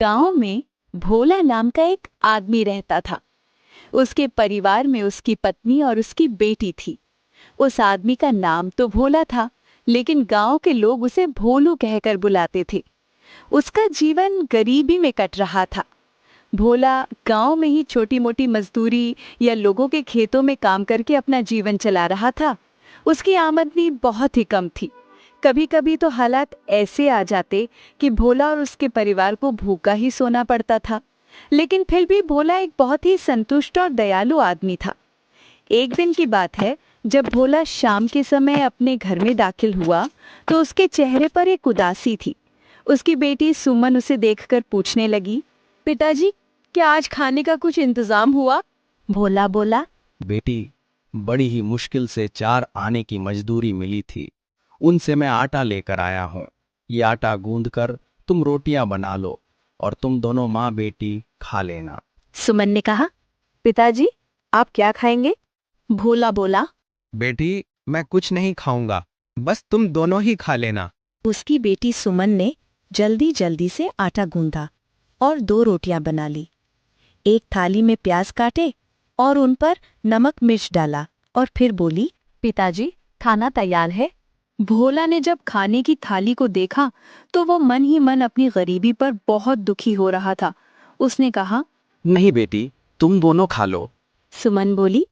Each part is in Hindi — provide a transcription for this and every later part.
गांव में भोला नाम का एक आदमी रहता था। उसके परिवार में उसकी पत्नी और उसकी बेटी थी। उस आदमी का नाम तो भोला था, लेकिन गांव के लोग उसे भोलू कहकर बुलाते थे। उसका जीवन गरीबी में कट रहा था। भोला गांव में ही छोटी मोटी मजदूरी या लोगों के खेतों में काम करके अपना जीवन चला रहा था। उसकी आमदनी बहुत ही कम थी। कभी कभी तो हालात ऐसे आ जाते कि भोला और उसके परिवार को भूखा ही सोना पड़ता था। लेकिन फिर भी भोला एक बहुत ही संतुष्ट और दयालु आदमी था। एक दिन की बात है, जब भोला शाम के समय अपने घर में दाखिल हुआ तो उसके चेहरे पर एक उदासी थी। उसकी बेटी सुमन उसे देखकर पूछने लगी, पिताजी, क्या आज खाने का कुछ इंतजाम हुआ? भोला बोला, बेटी, बड़ी ही मुश्किल से 4 आने की मजदूरी मिली थी। उनसे मैं आटा लेकर आया हूँ। ये आटा गूंदकर तुम रोटियां बना लो और तुम दोनों माँ बेटी खा लेना। सुमन ने कहा, पिताजी, आप क्या खाएंगे? भोला बोला, बेटी, मैं कुछ नहीं खाऊंगा, बस तुम दोनों ही खा लेना। उसकी बेटी सुमन ने जल्दी जल्दी से आटा गूंदा और 2 रोटियां बना ली। एक थाली में प्याज काटे और उन पर नमक मिर्च डाला और फिर बोली, पिताजी, खाना तैयार है। भोला ने जब खाने की थाली को देखा तो वो मन ही मन अपनी गरीबी पर बहुत दुखी हो रहा था। उसने कहा, नहीं बेटी, तुम दोनों खा लो। सुमन बोली,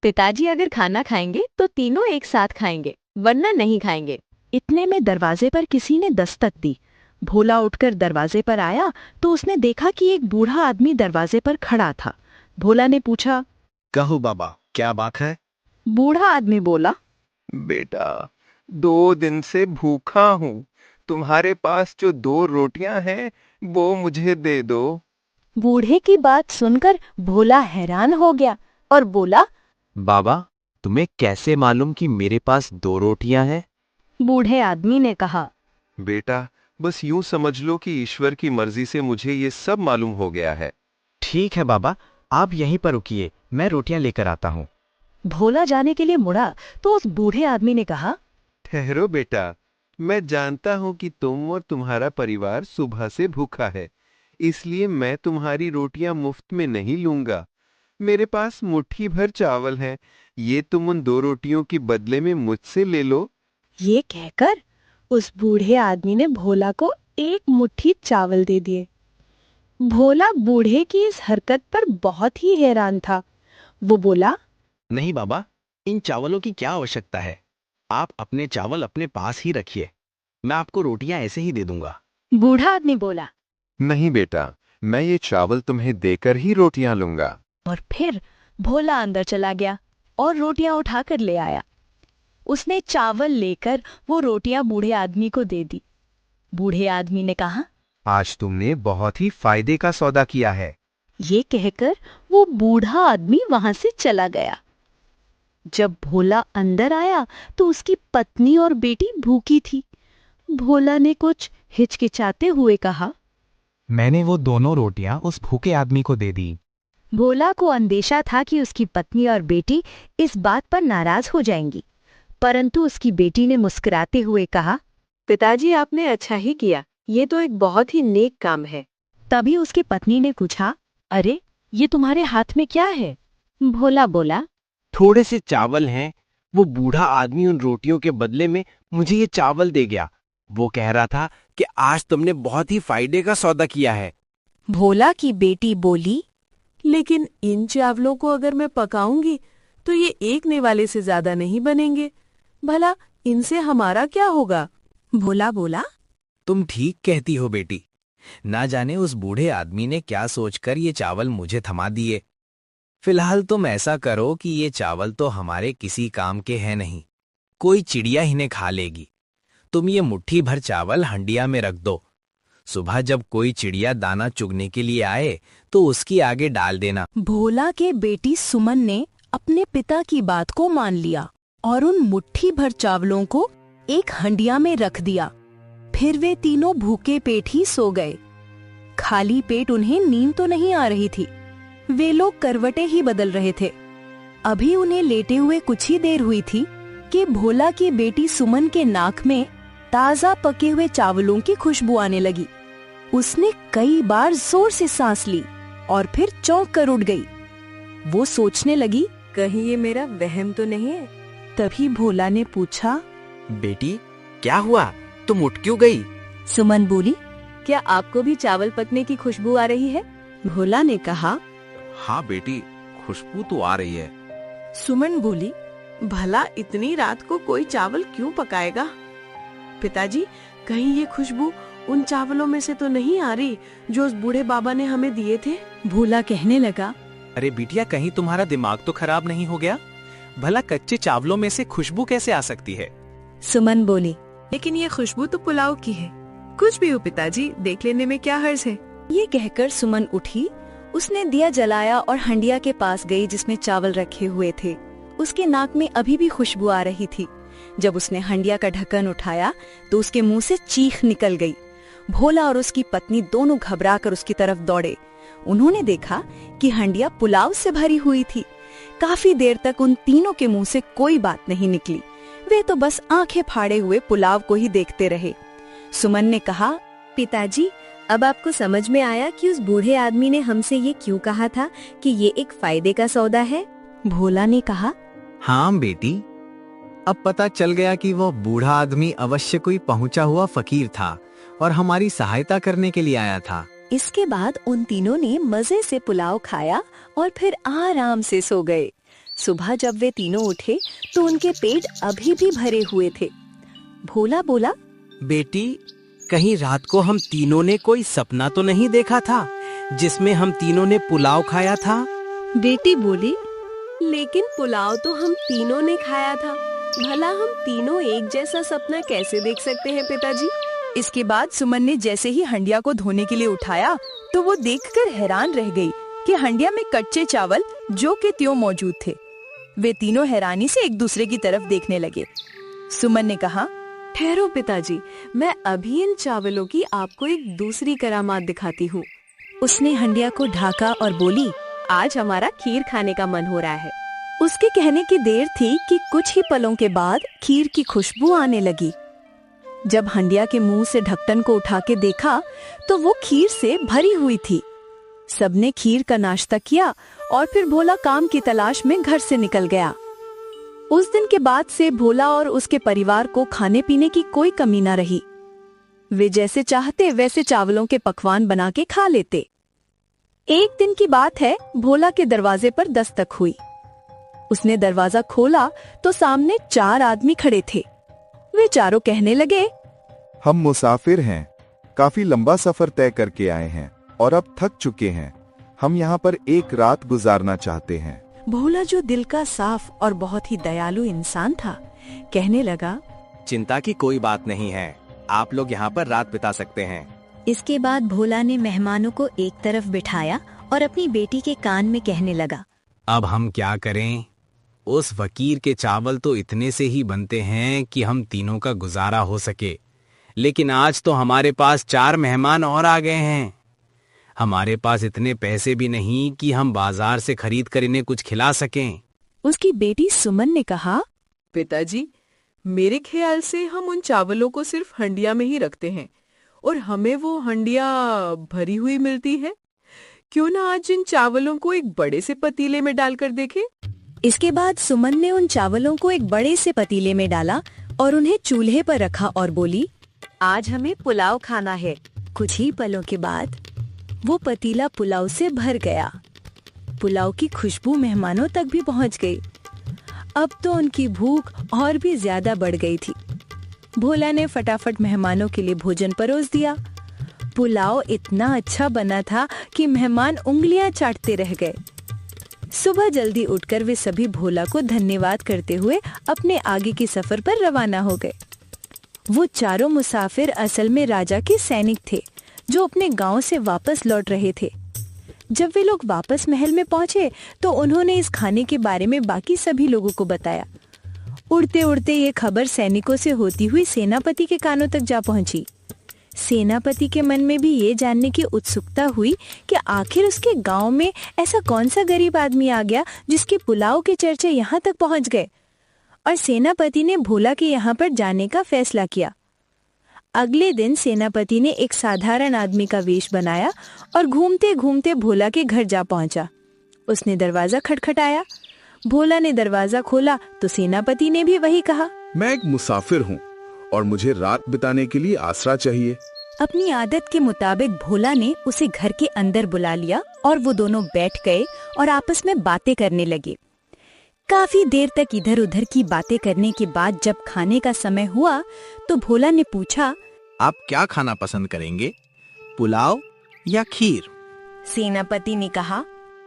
पिताजी अगर खाना खाएंगे तो तीनों एक साथ खाएंगे, वरना नहीं खाएंगे। इतने में दरवाजे पर किसी ने दस्तक दी। भोला उठकर दरवाजे पर आया तो उसने देखा कि एक बूढ़ा आदमी दरवाजे पर खड़ा था। भोला ने पूछा, कहो बाबा, क्या बात है? बूढ़ा आदमी बोला, बेटा, 2 दिन से भूखा हूँ। तुम्हारे पास जो 2 रोटियां हैं वो मुझे दे दो। बूढ़े की बात सुनकर भोला हैरान हो गया और बोला, बाबा, तुम्हें कैसे मालूम कि मेरे पास 2 रोटियां हैं? बूढ़े आदमी ने कहा, बेटा, बस यूं समझ लो कि ईश्वर की मर्जी से मुझे ये सब मालूम हो गया है। ठीक है बाबा, आप यहीं पर रुकिए, मैं रोटियां लेकर आता हूँ। भोला जाने के लिए मुड़ा तो उस बूढ़े आदमी ने कहा, ठहरो बेटा, मैं जानता हूं कि तुम और तुम्हारा परिवार सुबह से भूखा है, इसलिए मैं तुम्हारी रोटियां मुफ्त में नहीं लूंगा। मेरे पास मुट्ठी भर चावल है, ये तुम उन 2 रोटियों के बदले में मुझसे ले लो। ये कहकर उस बूढ़े आदमी ने भोला को एक मुट्ठी चावल दे दिए। भोला बूढ़े की इस हरकत पर बहुत ही हैरान था। वो बोला, नहीं बाबा, इन चावलों की क्या आवश्यकता है? आप अपने चावल अपने पास ही रखिए, मैं आपको रोटियां ऐसे ही दे दूंगा। बूढ़ा आदमी बोला, नहीं बेटा, मैं ये चावल तुम्हें देकर ही रोटियां लूंगा। और फिर भोला अंदर चला गया और रोटियां उठाकर ले आया। उसने चावल लेकर वो रोटियां बूढ़े आदमी को दे दी। बूढ़े आदमी ने कहा, आज तुमने बहुत ही फायदे का सौदा किया है। ये कहकर वो बूढ़ा आदमी वहां से चला गया। जब भोला अंदर आया तो उसकी पत्नी और बेटी भूखी थी। भोला ने कुछ हिचकिचाते हुए कहा, मैंने वो दोनों रोटियां उस भूखे आदमी को दे दी। भोला को अंदेशा था कि उसकी पत्नी और बेटी इस बात पर नाराज हो जाएंगी, परंतु उसकी बेटी ने मुस्कुराते हुए कहा, पिताजी, आपने अच्छा ही किया, ये तो एक बहुत ही नेक काम है। तभी उसकी पत्नी ने पूछा, अरे, ये तुम्हारे हाथ में क्या है? भोला बोला, थोड़े से चावल हैं। वो बूढ़ा आदमी उन रोटियों के बदले में मुझे ये चावल दे गया। वो कह रहा था कि आज तुमने बहुत ही फायदे का सौदा किया है। भोला की बेटी बोली, लेकिन इन चावलों को अगर मैं पकाऊंगी तो ये एक निवाले से ज्यादा नहीं बनेंगे। भला इनसे हमारा क्या होगा? भोला बोला, तुम ठीक कहती हो बेटी। ना जाने उस बूढ़े आदमी ने क्या सोचकर ये चावल मुझे थमा दिए। फिलहाल तुम ऐसा करो कि ये चावल तो हमारे किसी काम के हैं नहीं, कोई चिड़िया इन्हें खा लेगी। तुम ये मुट्ठी भर चावल हंडिया में रख दो। सुबह जब कोई चिड़िया दाना चुगने के लिए आए तो उसकी आगे डाल देना। भोला के बेटी सुमन ने अपने पिता की बात को मान लिया और उन मुट्ठी भर चावलों को एक हंडिया में रख दिया। फिर वे तीनों भूखे पेट ही सो गए। खाली पेट उन्हें नींद तो नहीं आ रही थी, वे लोग करवटें ही बदल रहे थे। अभी उन्हें लेटे हुए कुछ ही देर हुई थी कि भोला की बेटी सुमन के नाक में ताजा पके हुए चावलों की खुशबू आने लगी। उसने कई बार जोर से सांस ली और फिर चौंक कर उठ गई। वो सोचने लगी, कहीं ये मेरा वहम तो नहीं है। तभी भोला ने पूछा, बेटी क्या हुआ, तुम उठ क्यों गई? सुमन बोली, क्या आपको भी चावल पकने की खुशबू आ रही है? भोला ने कहा। हाँ बेटी, खुशबू तो आ रही है। सुमन बोली, भला इतनी रात को कोई चावल क्यों पकाएगा? पिताजी, कहीं ये खुशबू उन चावलों में से तो नहीं आ रही जो उस बूढ़े बाबा ने हमें दिए थे? भोला कहने लगा, अरे बिटिया, कहीं तुम्हारा दिमाग तो खराब नहीं हो गया? भला कच्चे चावलों में से खुशबू कैसे आ सकती है? सुमन बोली, लेकिन ये खुशबू तो पुलाव की है। कुछ भी हो पिताजी, देख लेने में क्या हर्ज है। ये कहकर सुमन उठी। उसने दिया जलाया और हंडिया के पास गई जिसमें चावल रखे हुए थे। उसके नाक में अभी भी खुशबू आ रही थी। जब उसने हंडिया का ढक्कन उठाया तो उसके मुंह से चीख निकल गई। भोला और उसकी पत्नी दोनों घबराकर उसकी तरफ दौड़े। उन्होंने देखा कि हंडिया पुलाव से भरी हुई थी। काफी देर तक उन तीनों के मुंह से कोई बात नहीं निकली। वे तो बस आंखें फाड़े हुए पुलाव को ही देखते रहे। सुमन ने कहा, पिताजी, अब आपको समझ में आया कि उस बूढ़े आदमी ने हमसे ये क्यों कहा था कि ये एक फायदे का सौदा है? भोला ने कहा, हाँ बेटी, अब पता चल गया कि वो बूढ़ा आदमी अवश्य कोई पहुंचा हुआ फकीर था और हमारी सहायता करने के लिए आया था। इसके बाद उन तीनों ने मजे से पुलाव खाया और फिर आराम से सो गए। सुबह जब वे तीनों उठे तो उनके पेट अभी भी भरे हुए थे। भोला बोला, बेटी, कहीं रात को हम तीनों ने कोई सपना तो नहीं देखा था जिसमें हम तीनों ने पुलाव खाया था? बेटी बोली, लेकिन पुलाव तो हम तीनों ने खाया था। भला हम तीनों एक जैसा सपना कैसे देख सकते हैं पिताजी? इसके बाद सुमन ने जैसे ही हंडिया को धोने के लिए उठाया तो वो देखकर हैरान रह गई कि हंडिया में कच्चे चावल जो के त्यों मौजूद थे। वे तीनों हैरानी से एक दूसरे की तरफ देखने लगे। सुमन ने कहा, ठहरो पिताजी, मैं अभी इन चावलों की आपको एक दूसरी करामात दिखाती हूँ। उसने हंडिया को ढाका और बोली, आज हमारा खीर खाने का मन हो रहा है। उसके कहने की देर थी कि कुछ ही पलों के बाद खीर की खुशबू आने लगी। जब हंडिया के मुंह से ढक्कन को उठा के देखा तो वो खीर से भरी हुई थी। सबने खीर का नाश्ता किया और फिर भोला काम की तलाश में घर से निकल गया। उस दिन के बाद से भोला और उसके परिवार को खाने पीने की कोई कमी न रही। वे जैसे चाहते वैसे चावलों के पकवान बना के खा लेते। एक दिन की बात है, भोला के दरवाजे पर दस्तक हुई। उसने दरवाजा खोला तो सामने 4 आदमी खड़े थे। वे चारों कहने लगे, हम मुसाफिर हैं, काफी लंबा सफर तय करके आए हैं और अब थक चुके हैं। हम यहाँ पर एक रात गुजारना चाहते हैं। भोला, जो दिल का साफ और बहुत ही दयालु इंसान था, कहने लगा, चिंता की कोई बात नहीं है, आप लोग यहाँ पर रात बिता सकते हैं। इसके बाद भोला ने मेहमानों को एक तरफ बिठाया और अपनी बेटी के कान में कहने लगा, अब हम क्या करें? उस फकीर के चावल तो इतने से ही बनते हैं कि हम तीनों का गुजारा हो सके, लेकिन आज तो हमारे पास 4 मेहमान और आ गए हैं। हमारे पास इतने पैसे भी नहीं कि हम बाजार से खरीद कर इन्हें कुछ खिला सकें। उसकी बेटी सुमन ने कहा, पिताजी, मेरे ख्याल से हम उन चावलों को सिर्फ हंडिया में ही रखते हैं और हमें वो हंडिया भरी हुई मिलती है। क्यों ना आज इन चावलों को एक बड़े से पतीले में डालकर देखें? इसके बाद सुमन ने उन चावलों को एक बड़े से पतीले में डाला और उन्हें चूल्हे पर रखा और बोली, आज हमें पुलाव खाना है। कुछ ही पलों के बाद वो पतीला पुलाव से भर गया। पुलाव की खुशबू मेहमानों तक भी पहुंच गई। अब तो उनकी भूख और भी ज्यादा बढ़ गई थी। भोला ने फटाफट मेहमानों के लिए भोजन परोस दिया। पुलाव इतना अच्छा बना था कि मेहमान उंगलियां चाटते रह गए। सुबह जल्दी उठकर वे सभी भोला को धन्यवाद करते हुए अपने आगे के सफर पर रवाना हो गए। वो चारों मुसाफिर असल में राजा के सैनिक थे जो अपने गांव से वापस लौट रहे थे। जब वे लोग वापस महल में पहुंचे तो उन्होंने इस खाने के बारे में बाकी सभी लोगों को बताया। उड़ते उड़ते ये खबर सैनिकों से होती हुई सेनापति के कानों तक जा पहुंची। सेनापति के मन में भी ये जानने की उत्सुकता हुई कि आखिर उसके गांव में ऐसा कौन सा गरीब आदमी आ गया जिसके पुलाव के चर्चे यहाँ तक पहुंच गए। और सेनापति ने भोला के यहाँ पर जाने का फैसला किया। अगले दिन सेनापति ने एक साधारण आदमी का वेश बनाया और घूमते घूमते भोला के घर जा पहुंचा। उसने दरवाजा खटखटाया। भोला ने दरवाजा खोला तो सेनापति ने भी वही कहा, मैं एक मुसाफिर हूँ और मुझे रात बिताने के लिए आसरा चाहिए। अपनी आदत के मुताबिक भोला ने उसे घर के अंदर बुला लिया और वो दोनों बैठ गए और आपस में बातें करने लगे। काफी देर तक इधर उधर की बातें करने के बाद जब खाने का समय हुआ तो भोला ने पूछा, आप क्या खाना पसंद करेंगे, पुलाव या खीर? सेनापति ने कहा,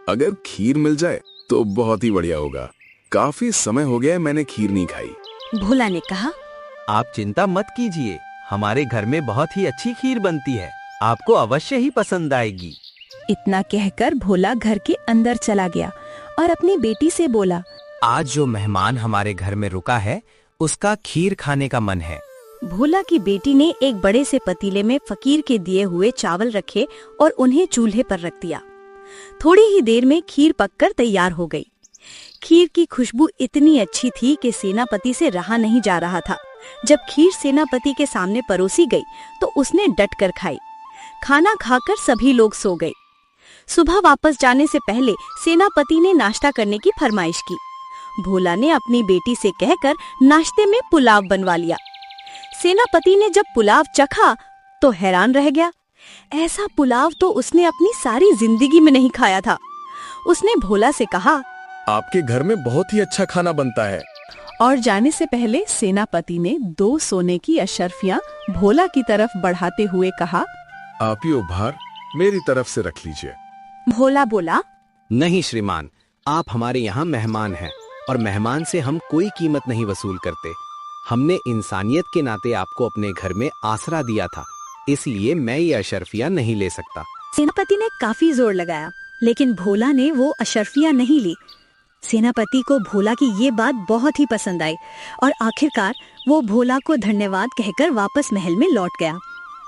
अगर खीर मिल जाए तो बहुत ही बढ़िया होगा। काफी समय हो गया है मैंने खीर नहीं खाई। भोला ने कहा, आप चिंता मत कीजिए, हमारे घर में बहुत ही अच्छी खीर बनती है, आपको अवश्य ही पसंद आएगी। इतना कहकर भोला घर के अंदर चला गया और अपनी बेटी से बोला, आज जो मेहमान हमारे घर में रुका है उसका खीर खाने का मन है। भोला की बेटी ने एक बड़े से पतीले में फकीर के दिए हुए चावल रखे और उन्हें चूल्हे पर रख दिया। थोड़ी ही देर में खीर पककर तैयार हो गई। खीर की खुशबू इतनी अच्छी थी कि सेनापति से रहा नहीं जा रहा था। जब खीर सेनापति के सामने परोसी गई तो उसने डट कर खाई। खाना खाकर सभी लोग सो गए। सुबह वापस जाने से पहले सेनापति ने नाश्ता करने की फरमाइश की। भोला ने अपनी बेटी से कहकर नाश्ते में पुलाव बनवा लिया। सेनापति ने जब पुलाव चखा तो हैरान रह गया। ऐसा पुलाव तो उसने अपनी सारी जिंदगी में नहीं खाया था। उसने भोला से कहा, आपके घर में बहुत ही अच्छा खाना बनता है। और जाने से पहले सेनापति ने 2 सोने की अशर्फियां भोला की तरफ बढ़ाते हुए कहा, आप ये उपहार मेरी तरफ से रख लीजिए। भोला बोला, नहीं श्रीमान, आप हमारे यहाँ मेहमान हैं और मेहमान से हम कोई कीमत नहीं वसूल करते। हमने इंसानियत के नाते आपको अपने घर में आसरा दिया था, इसलिए मैं ये अशर्फियां नहीं ले सकता। सेनापति ने काफी जोर लगाया लेकिन भोला ने वो अशर्फियां नहीं ली। सेनापति को भोला की ये बात बहुत ही पसंद आई और आखिरकार वो भोला को धन्यवाद कहकर वापस महल में लौट गया।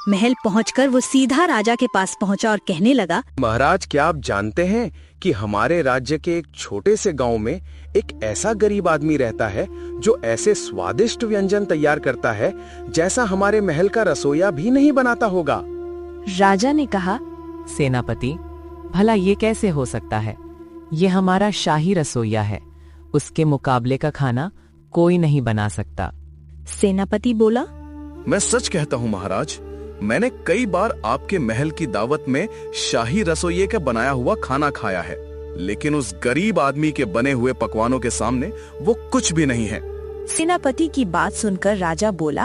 महल पहुंचकर वो सीधा राजा के पास पहुंचा और कहने लगा, महाराज, क्या आप जानते हैं कि हमारे राज्य के एक छोटे से गांव में एक ऐसा गरीब आदमी रहता है जो ऐसे स्वादिष्ट व्यंजन तैयार करता है जैसा हमारे महल का रसोइया भी नहीं बनाता होगा। राजा ने कहा, सेनापति, भला ये कैसे हो सकता है? ये हमारा शाही रसोइया है, उसके मुकाबले का खाना कोई नहीं बना सकता। सेनापति बोला, मैं सच कहता हूँ महाराज, मैंने कई बार आपके महल की दावत में शाही रसोइये का बनाया हुआ खाना खाया है, लेकिन उस गरीब आदमी के बने हुए पकवानों के सामने वो कुछ भी नहीं है। सेनापति की बात सुनकर राजा बोला,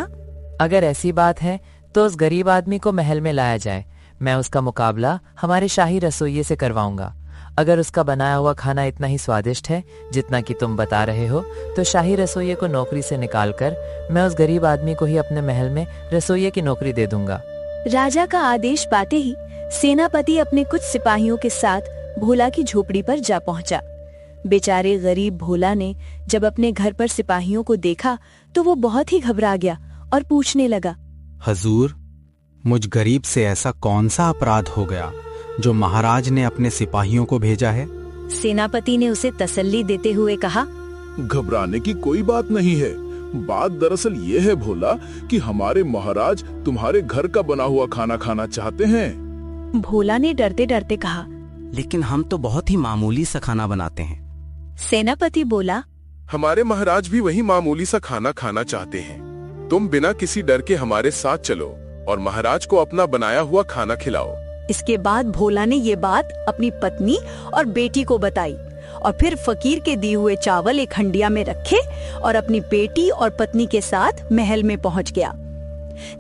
अगर ऐसी बात है तो उस गरीब आदमी को महल में लाया जाए, मैं उसका मुकाबला हमारे शाही रसोइये से करवाऊंगा। अगर उसका बनाया हुआ खाना इतना ही स्वादिष्ट है जितना कि तुम बता रहे हो, तो शाही रसोइये को नौकरी से निकालकर मैं उस गरीब आदमी को ही अपने महल में रसोइये की नौकरी दे दूंगा। राजा का आदेश पाते ही सेनापति अपने कुछ सिपाहियों के साथ भोला की झोपड़ी पर जा पहुंचा। बेचारे गरीब भोला ने जब अपने घर पर सिपाहियों को देखा तो वो बहुत ही घबरा गया और पूछने लगा, हजूर, मुझ गरीब से ऐसा कौन सा अपराध हो गया जो महाराज ने अपने सिपाहियों को भेजा है? सेनापति ने उसे तसल्ली देते हुए कहा, घबराने की कोई बात नहीं है। बात दरअसल ये है भोला कि हमारे महाराज तुम्हारे घर का बना हुआ खाना खाना चाहते हैं। भोला ने डरते डरते कहा, लेकिन हम तो बहुत ही मामूली सा खाना बनाते हैं। सेनापति बोला, हमारे महाराज भी वही मामूली सा खाना खाना चाहते हैं। तुम बिना किसी डर के हमारे साथ चलो और महाराज को अपना बनाया हुआ खाना खिलाओ। इसके बाद भोला ने ये बात अपनी पत्नी और बेटी को बताई और फिर फकीर के दिए हुए चावल एक हंडिया में रखे और अपनी बेटी और पत्नी के साथ महल में पहुंच गया।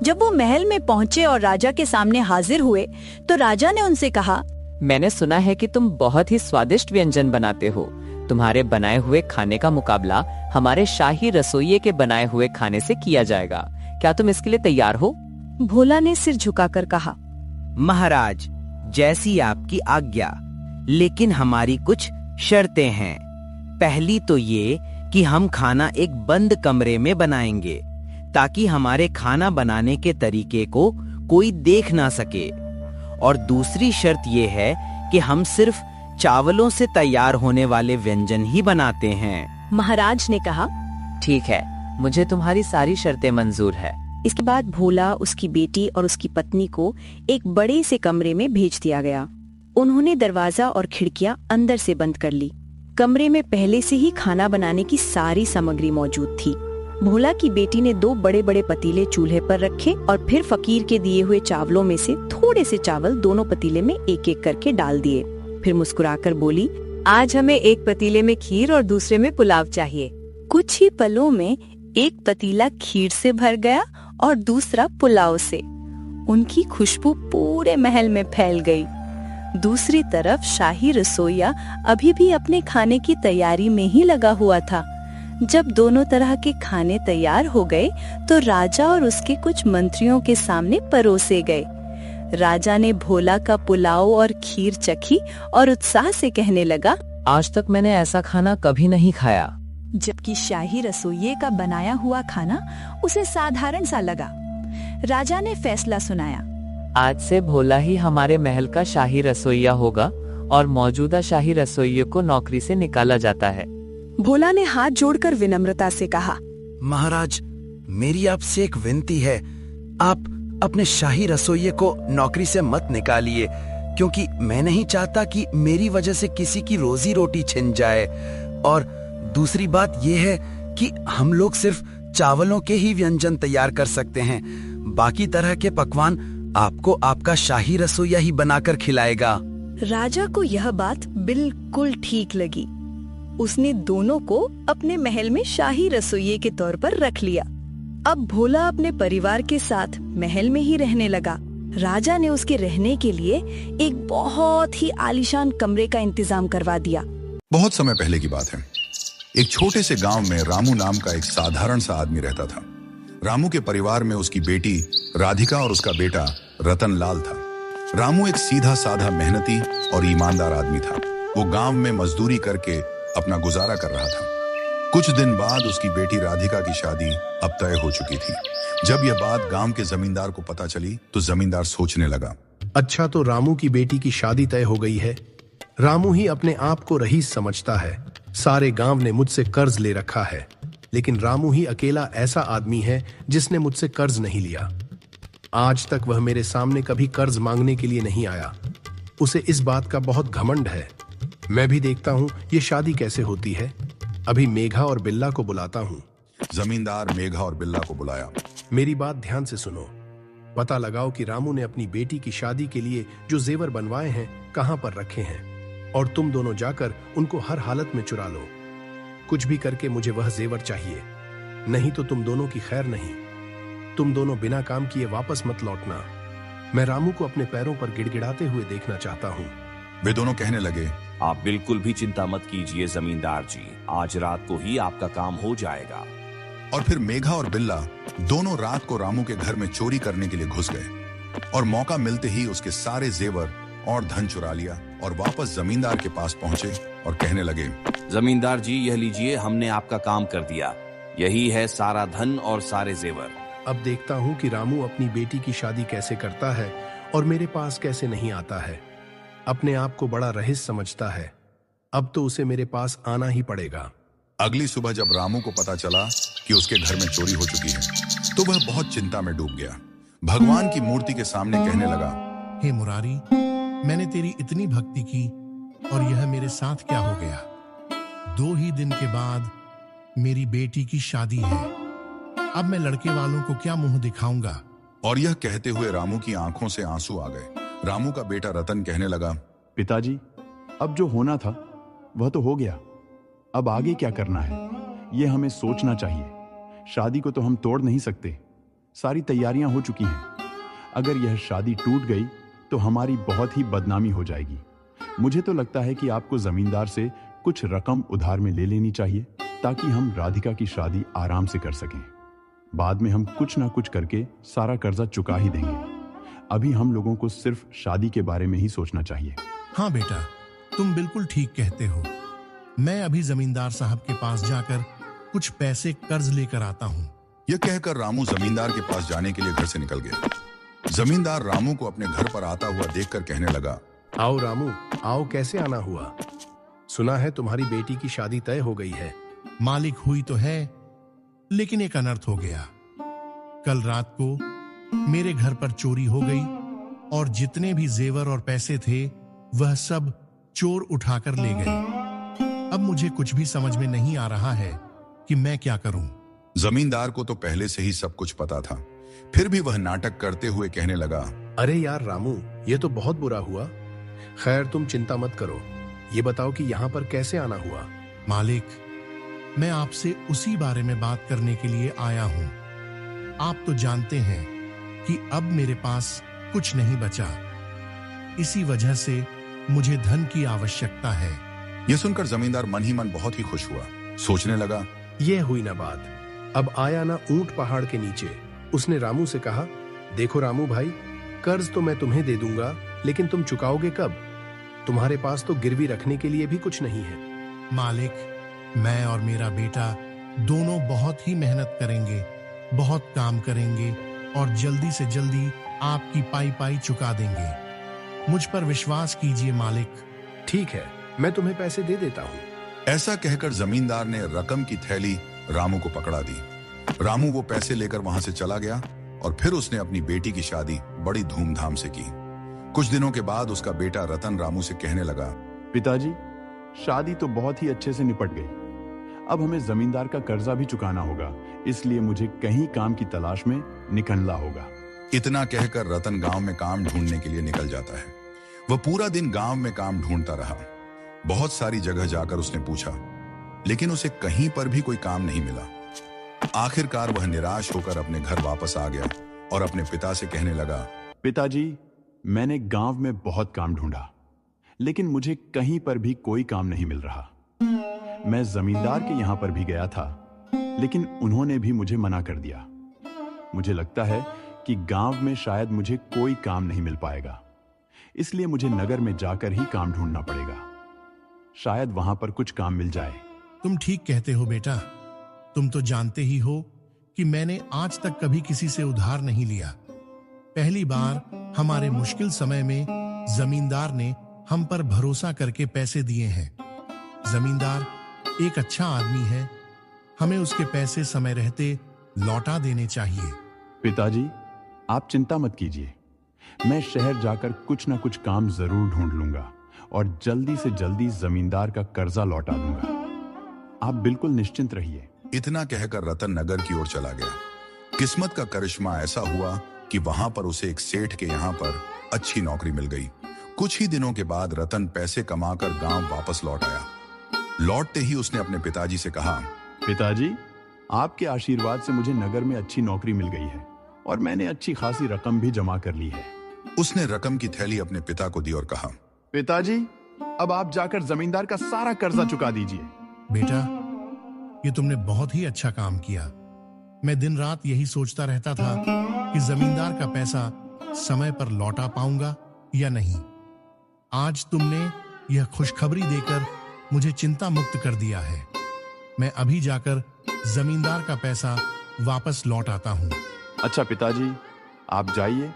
जब वो महल में पहुंचे और राजा के सामने हाजिर हुए तो राजा ने उनसे कहा, मैंने सुना है कि तुम बहुत ही स्वादिष्ट व्यंजन बनाते हो। तुम्हारे बनाए हुए खाने का मुकाबला हमारे शाही रसोइये के बनाए हुए खाने से किया जाएगा। क्या तुम इसके लिए तैयार हो? भोला ने सिर झुकाकर कहा, महाराज, जैसी आपकी आज्ञा, लेकिन हमारी कुछ शर्तें हैं। पहली तो ये कि हम खाना एक बंद कमरे में बनाएंगे ताकि हमारे खाना बनाने के तरीके को कोई देख ना सके, और दूसरी शर्त ये है कि हम सिर्फ चावलों से तैयार होने वाले व्यंजन ही बनाते हैं। महाराज ने कहा, ठीक है, मुझे तुम्हारी सारी शर्तें मंजूर है। इसके बाद भोला, उसकी बेटी और उसकी पत्नी को एक बड़े से कमरे में भेज दिया गया। उन्होंने दरवाजा और खिड़कियां अंदर से बंद कर ली। कमरे में पहले से ही खाना बनाने की सारी सामग्री मौजूद थी। भोला की बेटी ने 2 बड़े बड़े पतीले चूल्हे पर रखे और फिर फकीर के दिए हुए चावलों में से थोड़े से चावल दोनों पतीले में एक एक करके डाल दिए। फिर मुस्कुराकर बोली, आज हमें एक पतीले में खीर और दूसरे में पुलाव चाहिए। कुछ ही पलों में एक पतीला खीर से भर गया और दूसरा पुलाव से। उनकी खुशबू पूरे महल में फैल गई। दूसरी तरफ शाही रसोइया अभी भी अपने खाने की तैयारी में ही लगा हुआ था। जब दोनों तरह के खाने तैयार हो गए तो राजा और उसके कुछ मंत्रियों के सामने परोसे गए। राजा ने भोला का पुलाव और खीर चखी और उत्साह से कहने लगा, आज तक मैंने ऐसा खाना कभी नहीं खाया। जबकि शाही रसोइये का बनाया हुआ खाना उसे साधारण सा लगा। राजा ने फैसला सुनाया, आज से भोला ही हमारे महल का शाही रसोइया होगा और मौजूदा शाही रसोइये को नौकरी से निकाला जाता है। भोला ने हाथ जोड़कर विनम्रता से कहा, महाराज, मेरी आपसे एक विनती है, आप अपने शाही रसोइये को नौकरी से मत निकालिए, क्योंकि मैं नहीं चाहता कि मेरी वजह से किसी की रोजी रोटी छिन जाए। और दूसरी बात यह है कि हम लोग सिर्फ चावलों के ही व्यंजन तैयार कर सकते हैं। बाकी तरह के पकवान आपको आपका शाही रसोइया ही बनाकर खिलाएगा। राजा को यह बात बिल्कुल ठीक लगी। उसने दोनों को अपने महल में शाही रसोइये के तौर पर रख लिया। अब भोला अपने परिवार के साथ महल में ही रहने लगा। राजा ने उसके रहने के लिए एक बहुत ही आलीशान कमरे का इंतजाम करवा दिया। बहुत समय पहले की बात है। एक छोटे से गांव में रामू नाम का एक साधारण सा आदमी रहता था। रामू के परिवार में उसकी बेटी राधिका और उसका बेटा रतन लाल था। रामू एक सीधा साधा मेहनती और ईमानदार आदमी था। वो गांव में मजदूरी करके अपना गुजारा कर रहा था। कुछ दिन बाद उसकी बेटी राधिका की शादी अब तय हो चुकी थी। जब यह बात गांव के जमींदार को पता चली तो जमींदार सोचने लगा, अच्छा, तो रामू की बेटी की शादी तय हो गई है। रामू ही अपने आप को रईस समझता है। सारे गांव ने मुझसे कर्ज ले रखा है, लेकिन रामू ही अकेला ऐसा आदमी है जिसने मुझसे कर्ज नहीं लिया। आज तक वह मेरे सामने कभी कर्ज मांगने के लिए नहीं आया। उसे इस बात का बहुत घमंड है। मैं भी देखता हूँ ये शादी कैसे होती है। अभी मेघा और बिल्ला को बुलाता हूँ। जमींदार मेघा और बिल्ला को बुलाया। मेरी बात ध्यान से सुनो। पता लगाओ कि रामू ने अपनी बेटी की शादी के लिए जो जेवर बनवाए हैं कहाँ पर रखे हैं, और तुम दोनों जाकर उनको हर हालत में चुरा लो। कुछ भी करके मुझे वह जेवर चाहिए, नहीं तो तुम दोनों की खैर नहीं। तुम दोनों बिना काम किए वापस मत लौटना। मैं रामू को अपने पैरों पर गिड़गिड़ाते हुए देखना चाहता हूँ। वे दोनों कहने लगे, आप बिल्कुल भी चिंता मत कीजिए जमींदार जी, आज रात को ही आपका काम हो जाएगा। और फिर मेघा और बिल्ला दोनों रात को रामू के घर में चोरी करने के लिए घुस गए और मौका मिलते ही उसके सारे जेवर और धन चुरा लिया और वापस जमींदार के पास पहुंचे और कहने लगे, जमींदार जी, यह लीजिए, हमने आपका काम कर दिया। यही है सारा धन और सारे जेवर। अब देखता हूँ कि रामू अपनी बेटी की शादी कैसे करता है और मेरे पास कैसे नहीं आता है। अपने आप को बड़ा रईस समझता है। अब तो उसे मेरे पास आना ही पड़ेगा। अगली सुबह जब रामू को पता चला कि उसके घर में चोरी हो चुकी है तो वह बहुत चिंता में डूब गया। भगवान की मूर्ति के सामने कहने लगा, हे मुरारी, मैंने तेरी इतनी भक्ति की और यह मेरे साथ क्या हो गया। 2 ही दिन के बाद मेरी बेटी की शादी है। अब मैं लड़के वालों को क्या मुंह दिखाऊंगा। और यह कहते हुए रामू की आंखों से आंसू आ गए। रामू का बेटा रतन कहने लगा, पिताजी, अब जो होना था वह तो हो गया। अब आगे क्या करना है ये हमें सोचना चाहिए। शादी को तो हम तोड़ नहीं सकते। सारी तैयारियां हो चुकी हैं। अगर यह शादी टूट गई तो हमारी बहुत ही बदनामी हो जाएगी। मुझे तो लगता है कि आपको जमींदार से कुछ रकम उधार में ले लेनी चाहिए ताकि हम राधिका की शादी आराम से कर सकें। बाद में हम कुछ ना कुछ करके सारा कर्जा चुका ही देंगे। अभी हम लोगों को सिर्फ शादी के बारे में ही सोचना चाहिए। हाँ बेटा, तुम बिल्कुल ठीक कहते हो। मैं अभी जमींदार साहब के पास जाकर कुछ पैसे कर्ज लेकर आता हूँ। यह कहकर रामू जमींदार के पास जाने के लिए घर से निकल गया। जमींदार रामू को अपने घर पर आता हुआ देखकर कहने लगा, आओ रामू, आओ। कैसे आना हुआ? सुना है तुम्हारी बेटी की शादी तय हो गई है। मालिक, हुई तो है, लेकिन एक अनर्थ हो गया। कल रात को मेरे घर पर चोरी हो गई और जितने भी जेवर और पैसे थे वह सब चोर उठाकर ले गए। अब मुझे कुछ भी समझ में नहीं आ रहा है कि मैं क्या करूं। जमींदार को तो पहले से ही सब कुछ पता था, फिर भी वह नाटक करते हुए कहने लगा, अरे यार रामू, ये तो बहुत बुरा हुआ। खैर तुम चिंता मत करो, ये बताओ कि यहाँ पर कैसे आना हुआ। मालिक, मैं आपसे उसी बारे में बात करने के लिए आया हूं। आप तो जानते हैं कि अब मेरे पास कुछ नहीं बचा, इसी वजह से मुझे धन की आवश्यकता है। यह सुनकर जमींदार मन ही मन बहुत ही खुश हुआ। सोचने लगा, ये हुई ना बात, अब आया ना ऊंट पहाड़ के नीचे। उसने रामू से कहा, देखो रामू भाई, कर्ज तो मैं तुम्हें दे दूंगा, लेकिन तुम चुकाओगे कब? तुम्हारे पास तो गिरवी रखने के लिए भी कुछ नहीं है। मालिक, मैं और मेरा बेटा दोनों बहुत ही मेहनत करेंगे, बहुत काम करेंगे और जल्दी से जल्दी आपकी पाई पाई चुका देंगे। मुझ पर विश्वास कीजिए मालिक। ठीक है, मैं तुम्हें पैसे दे देता हूँ। ऐसा कहकर जमींदार ने रकम की थैली रामू को पकड़ा दी। रामू वो पैसे लेकर वहां से चला गया और फिर उसने अपनी बेटी की शादी बड़ी धूमधाम से की। कुछ दिनों के बाद उसका बेटा रतन रामू से कहने लगा, पिताजी, शादी तो बहुत ही अच्छे से निपट गई। अब हमें जमींदार का कर्जा भी चुकाना होगा, इसलिए मुझे कहीं काम की तलाश में निकलना होगा। इतना कहकर रतन गांव में काम ढूंढने के लिए निकल जाता है। वह पूरा दिन गांव में काम ढूंढता रहा। बहुत सारी जगह जाकर उसने पूछा, लेकिन उसे कहीं पर भी कोई काम नहीं मिला। आखिरकार वह निराश होकर अपने घर वापस आ गया और अपने पिता से कहने लगा, पिताजी, मैंने गांव में बहुत काम ढूंढा, लेकिन मुझे कहीं पर भी कोई काम नहीं मिल रहा। मैं जमींदार के यहां पर भी गया था, लेकिन उन्होंने भी मुझे मना कर दिया। मुझे लगता है कि गांव में शायद मुझे कोई काम नहीं मिल पाएगा, इसलिए मुझे नगर में जाकर ही काम ढूंढना पड़ेगा। शायद वहां पर कुछ काम मिल जाए। तुम ठीक कहते हो बेटा। तुम तो जानते ही हो कि मैंने आज तक कभी किसी से उधार नहीं लिया। पहली बार हमारे मुश्किल समय में जमींदार ने हम पर भरोसा करके पैसे दिए हैं। जमींदार एक अच्छा आदमी है, हमें उसके पैसे समय रहते लौटा देने चाहिए। पिताजी, आप चिंता मत कीजिए, मैं शहर जाकर कुछ ना कुछ काम जरूर ढूंढ लूंगा और जल्दी से जल्दी जमींदार का कर्जा लौटा दूंगा। आप बिल्कुल निश्चिंत रहिए। इतना कहकर रतन नगर की ओर चला गया। किस्मत का करिश्मा ऐसा हुआ कि वहां पर उसे एक सेठ के यहाँ पर अच्छी नौकरी मिल गई। कुछ ही दिनों के बाद रतन पैसे कमाकर गांव वापस लौट आया। लौटते ही उसने अपने पिताजी से कहा, पिताजी, आपके आशीर्वाद से मुझे नगर में अच्छी नौकरी मिल गई है और मैंने अच्छी खासी रकम भी जमा कर ली है। उसने रकम की थैली अपने पिता को दी और कहा, पिताजी, अब आप जाकर जमींदार का सारा कर्जा चुका दीजिए। बेटा, ये तुमने बहुत ही अच्छा काम किया। मैं दिन रात यही सोचता रहता था कि जमींदार का पैसा समय पर लौटा पाऊंगा या नहीं। आज तुमने यह खुशखबरी देकर मुझे चिंता मुक्त कर दिया है। मैं अभी जाकर जमींदार का पैसा वापस लौट आता हूं। अच्छा पिताजी, आप जाइए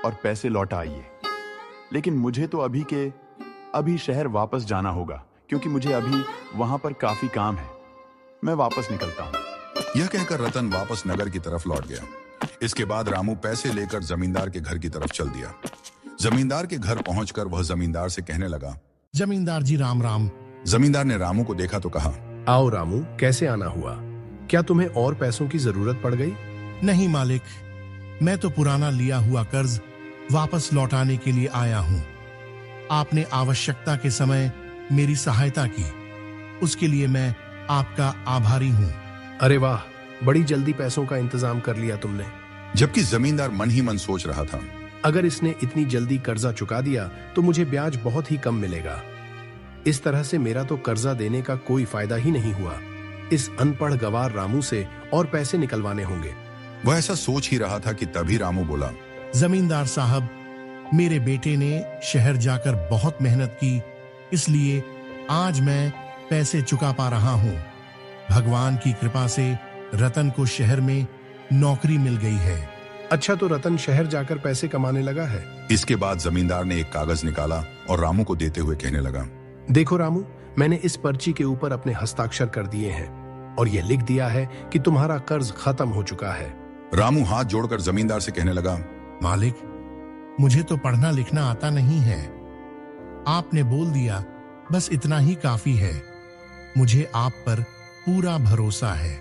और पैसे लौटा आइए, लेकिन मुझे तो अभी शहर वापस जाना होगा, क्योंकि मुझे अभी वहां पर काफी काम है। मैं वापस निकलता हूं। यह कहकर रतन वापस नगर की तरफ लौट गया। इसके बाद रामू पैसे लेकर जमींदार के घर की तरफ चल दिया। जमींदार के घर पहुंचकर वह जमींदार से कहने लगा, जमींदार जी राम राम। जमींदार ने रामू को देखा तो कहा, आओ रामू, कैसे आना हुआ? क्या तुम्हें और पैसों की जरूरत पड़ गई? नहीं मालिक, मैं तो पुराना लिया हुआ कर्ज वापस लौटाने के लिए आया हूं। आपने आवश्यकता के समय मेरी सहायता की, उसके लिए मैं आपका आभारी हूं। अरे वाह, बड़ी जल्दी पैसों का इंतजाम कर लिया तुमने। जबकि जमींदार मन ही मन सोच रहा था, अगर इसने इतनी जल्दी कर्जा चुका दिया तो मुझे ब्याज बहुत ही कम मिलेगा। इस तरह से मेरा तो कर्जा देने का कोई फायदा ही नहीं हुआ। इस अनपढ़ गवार रामू से और पैसे निकलवाने होंगे। वह ऐसा सोच ही रहा था कि तभी रामू बोला, जमींदार साहब, मेरे बेटे ने शहर जाकर बहुत मेहनत की, इसलिए आज मैं पैसे चुका पा रहा हूँ। भगवान की कृपा से रतन को शहर में नौकरी मिल गई है। अच्छा, तो रतन शहर जाकर पैसे कमाने लगा है। इसके बाद जमींदार ने एक कागज निकाला और रामू को देते हुए कहने लगा, देखो रामू, मैंने इस पर्ची के ऊपर अपने हस्ताक्षर कर दिए हैं और यह लिख दिया है कि तुम्हारा कर्ज खत्म हो चुका है। रामू हाथ जोड़कर जमींदार से कहने लगा, मालिक, मुझे तो पढ़ना लिखना आता नहीं है। आपने बोल दिया, बस इतना ही काफी है। मुझे आप पर पूरा भरोसा है।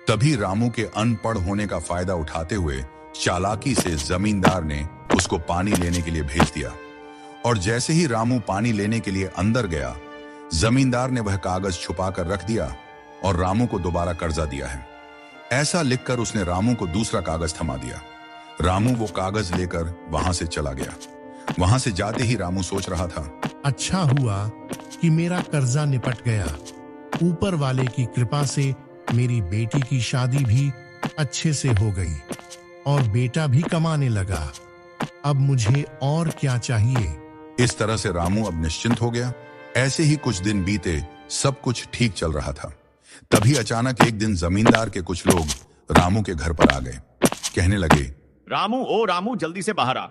तभी रामू के अनपढ़ होने का फायदा उठाते हुए चालाकी से जमींदार ने उसको पानी लेने के लिए भेज दिया। और जैसे ही रामू पानी लेने के लिए अंदर गया, जमींदार ने वह कागज छुपा कर रख दिया और रामू को दोबारा कर्जा दिया है, ऐसा लिखकर उसने रामू को दूसरा कागज थमा दिया। रामू वो कागज लेकर वहां से चला गया। वहां से जाते ही रामू सोच रहा था, अच्छा हुआ कि मेरा कर्जा निपट गया। ऊपर वाले की कृपा से मेरी बेटी की शादी भी अच्छे से हो गई और बेटा भी कमाने लगा। अब मुझे और क्या चाहिए। इस तरह से रामू अब निश्चिंत हो गया। ऐसे ही कुछ दिन बीते, सब कुछ ठीक चल रहा था। तभी अचानक एक दिन जमींदार के कुछ लोग रामू के घर पर आ गए। कहने लगे, रामू, ओ रामू, जल्दी से बाहर आ।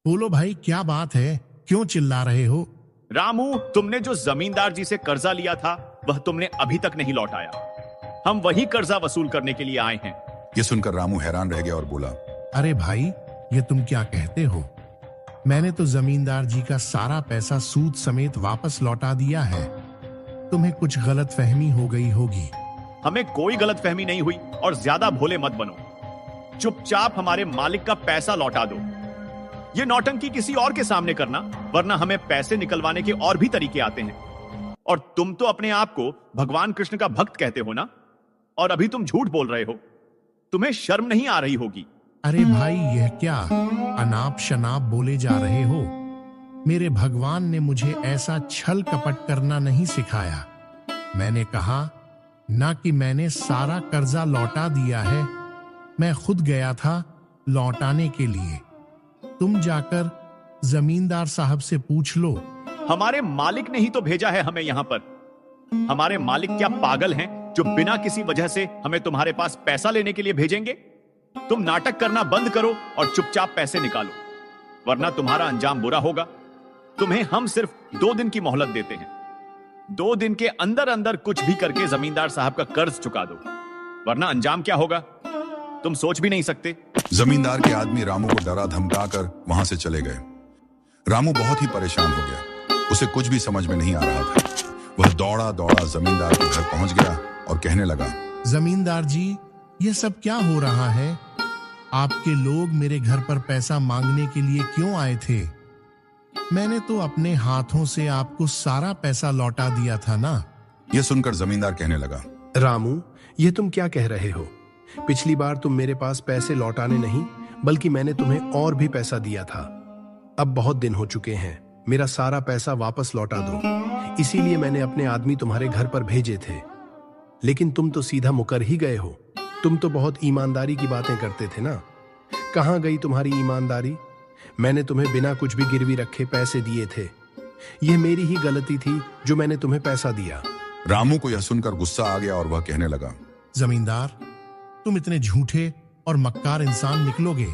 बोलो भाई, क्या बात है? क्यों चिल्ला रहे हो? रामू, तुमने जो जमींदार जी से कर्जा लिया था वह तुमने अभी तक नहीं लौटाया। हम वही कर्जा वसूल करने के लिए आए हैं। ये सुनकर रामू हैरान रह गया और बोला, अरे भाई, ये तुम क्या कहते हो? मैंने तो जमींदार जी का सारा पैसा सूद समेत वापस लौटा दिया है। तुम्हें कुछ गलत फहमी हो गई होगी। हमें कोई गलत फहमी नहीं हुई और ज्यादा भोले मत बनो। चुपचाप हमारे मालिक का पैसा लौटा दो। ये नौटंकी किसी और के सामने करना, वरना हमें पैसे निकलवाने के और भी तरीके आते हैं। और तुम तो अपने आप को भगवान कृष्ण का भक्त कहते हो ना, और अभी तुम झूठ बोल रहे हो। तुम्हें शर्म नहीं आ रही होगी। अरे भाई, यह क्या अनाप शनाप बोले जा रहे हो? मेरे भगवान ने मुझे ऐसा छल कपट करना नहीं सिखाया। मैंने कहा ना कि मैंने सारा कर्जा लौटा दिया है। मैं खुद गया था लौटाने के लिए। तुम जाकर जमींदार साहब से पूछ लो। हमारे मालिक ने ही तो भेजा है हमें यहां पर। हमारे मालिक क्या पागल हैं जो बिना किसी वजह से हमें तुम्हारे पास पैसा लेने के लिए भेजेंगे? तुम नाटक करना बंद करो और चुपचाप पैसे निकालो, वरना तुम्हारा अंजाम बुरा होगा। तुम्हें हम सिर्फ 2 दिन की मोहलत देते हैं। 2 दिन के अंदर अंदर कुछ भी करके जमींदार साहब का कर्ज चुका दो, वरना अंजाम क्या होगा तुम सोच भी नहीं सकते। जमींदार के आदमी रामू को डरा धमकाकर वहां से चले गए। रामू बहुत ही परेशान हो गया। उसे कुछ भी समझ में नहीं आ रहा था। वह दौड़ा दौड़ा जमींदार के घर पहुंच गया और कहने लगा, जमींदार जी, यह सब क्या हो रहा है? आपके लोग मेरे घर पर पैसा मांगने के लिए क्यों आए थे? मैंने तो अपने हाथों से आपको सारा पैसा लौटा दिया था ना। यह सुनकर जमींदार कहने लगा, रामू, ये तुम क्या कह रहे हो? पिछली बार तुम मेरे पास पैसे लौटाने नहीं, बल्कि मैंने तुम्हें और भी पैसा दिया था। अब बहुत दिन हो चुके हैं, मेरा सारा पैसा वापस लौटा दो। इसीलिए मैंने अपने आदमी तुम्हारे घर पर भेजे थे। लेकिन तुम तो सीधा मुकर ही गए हो। तुम तो बहुत ईमानदारी की बातें करते थे ना। कहां गई तुम्हारी ईमानदारी? मैंने तुम्हें बिना कुछ भी गिरवी रखे पैसे दिए थे। यह मेरी ही गलती थी जो मैंने तुम्हें पैसा दिया। रामू को यह सुनकर गुस्सा आ गया और वह कहने लगा, जमींदार, तुम इतने झूठे और मक्कार इंसान निकलोगे,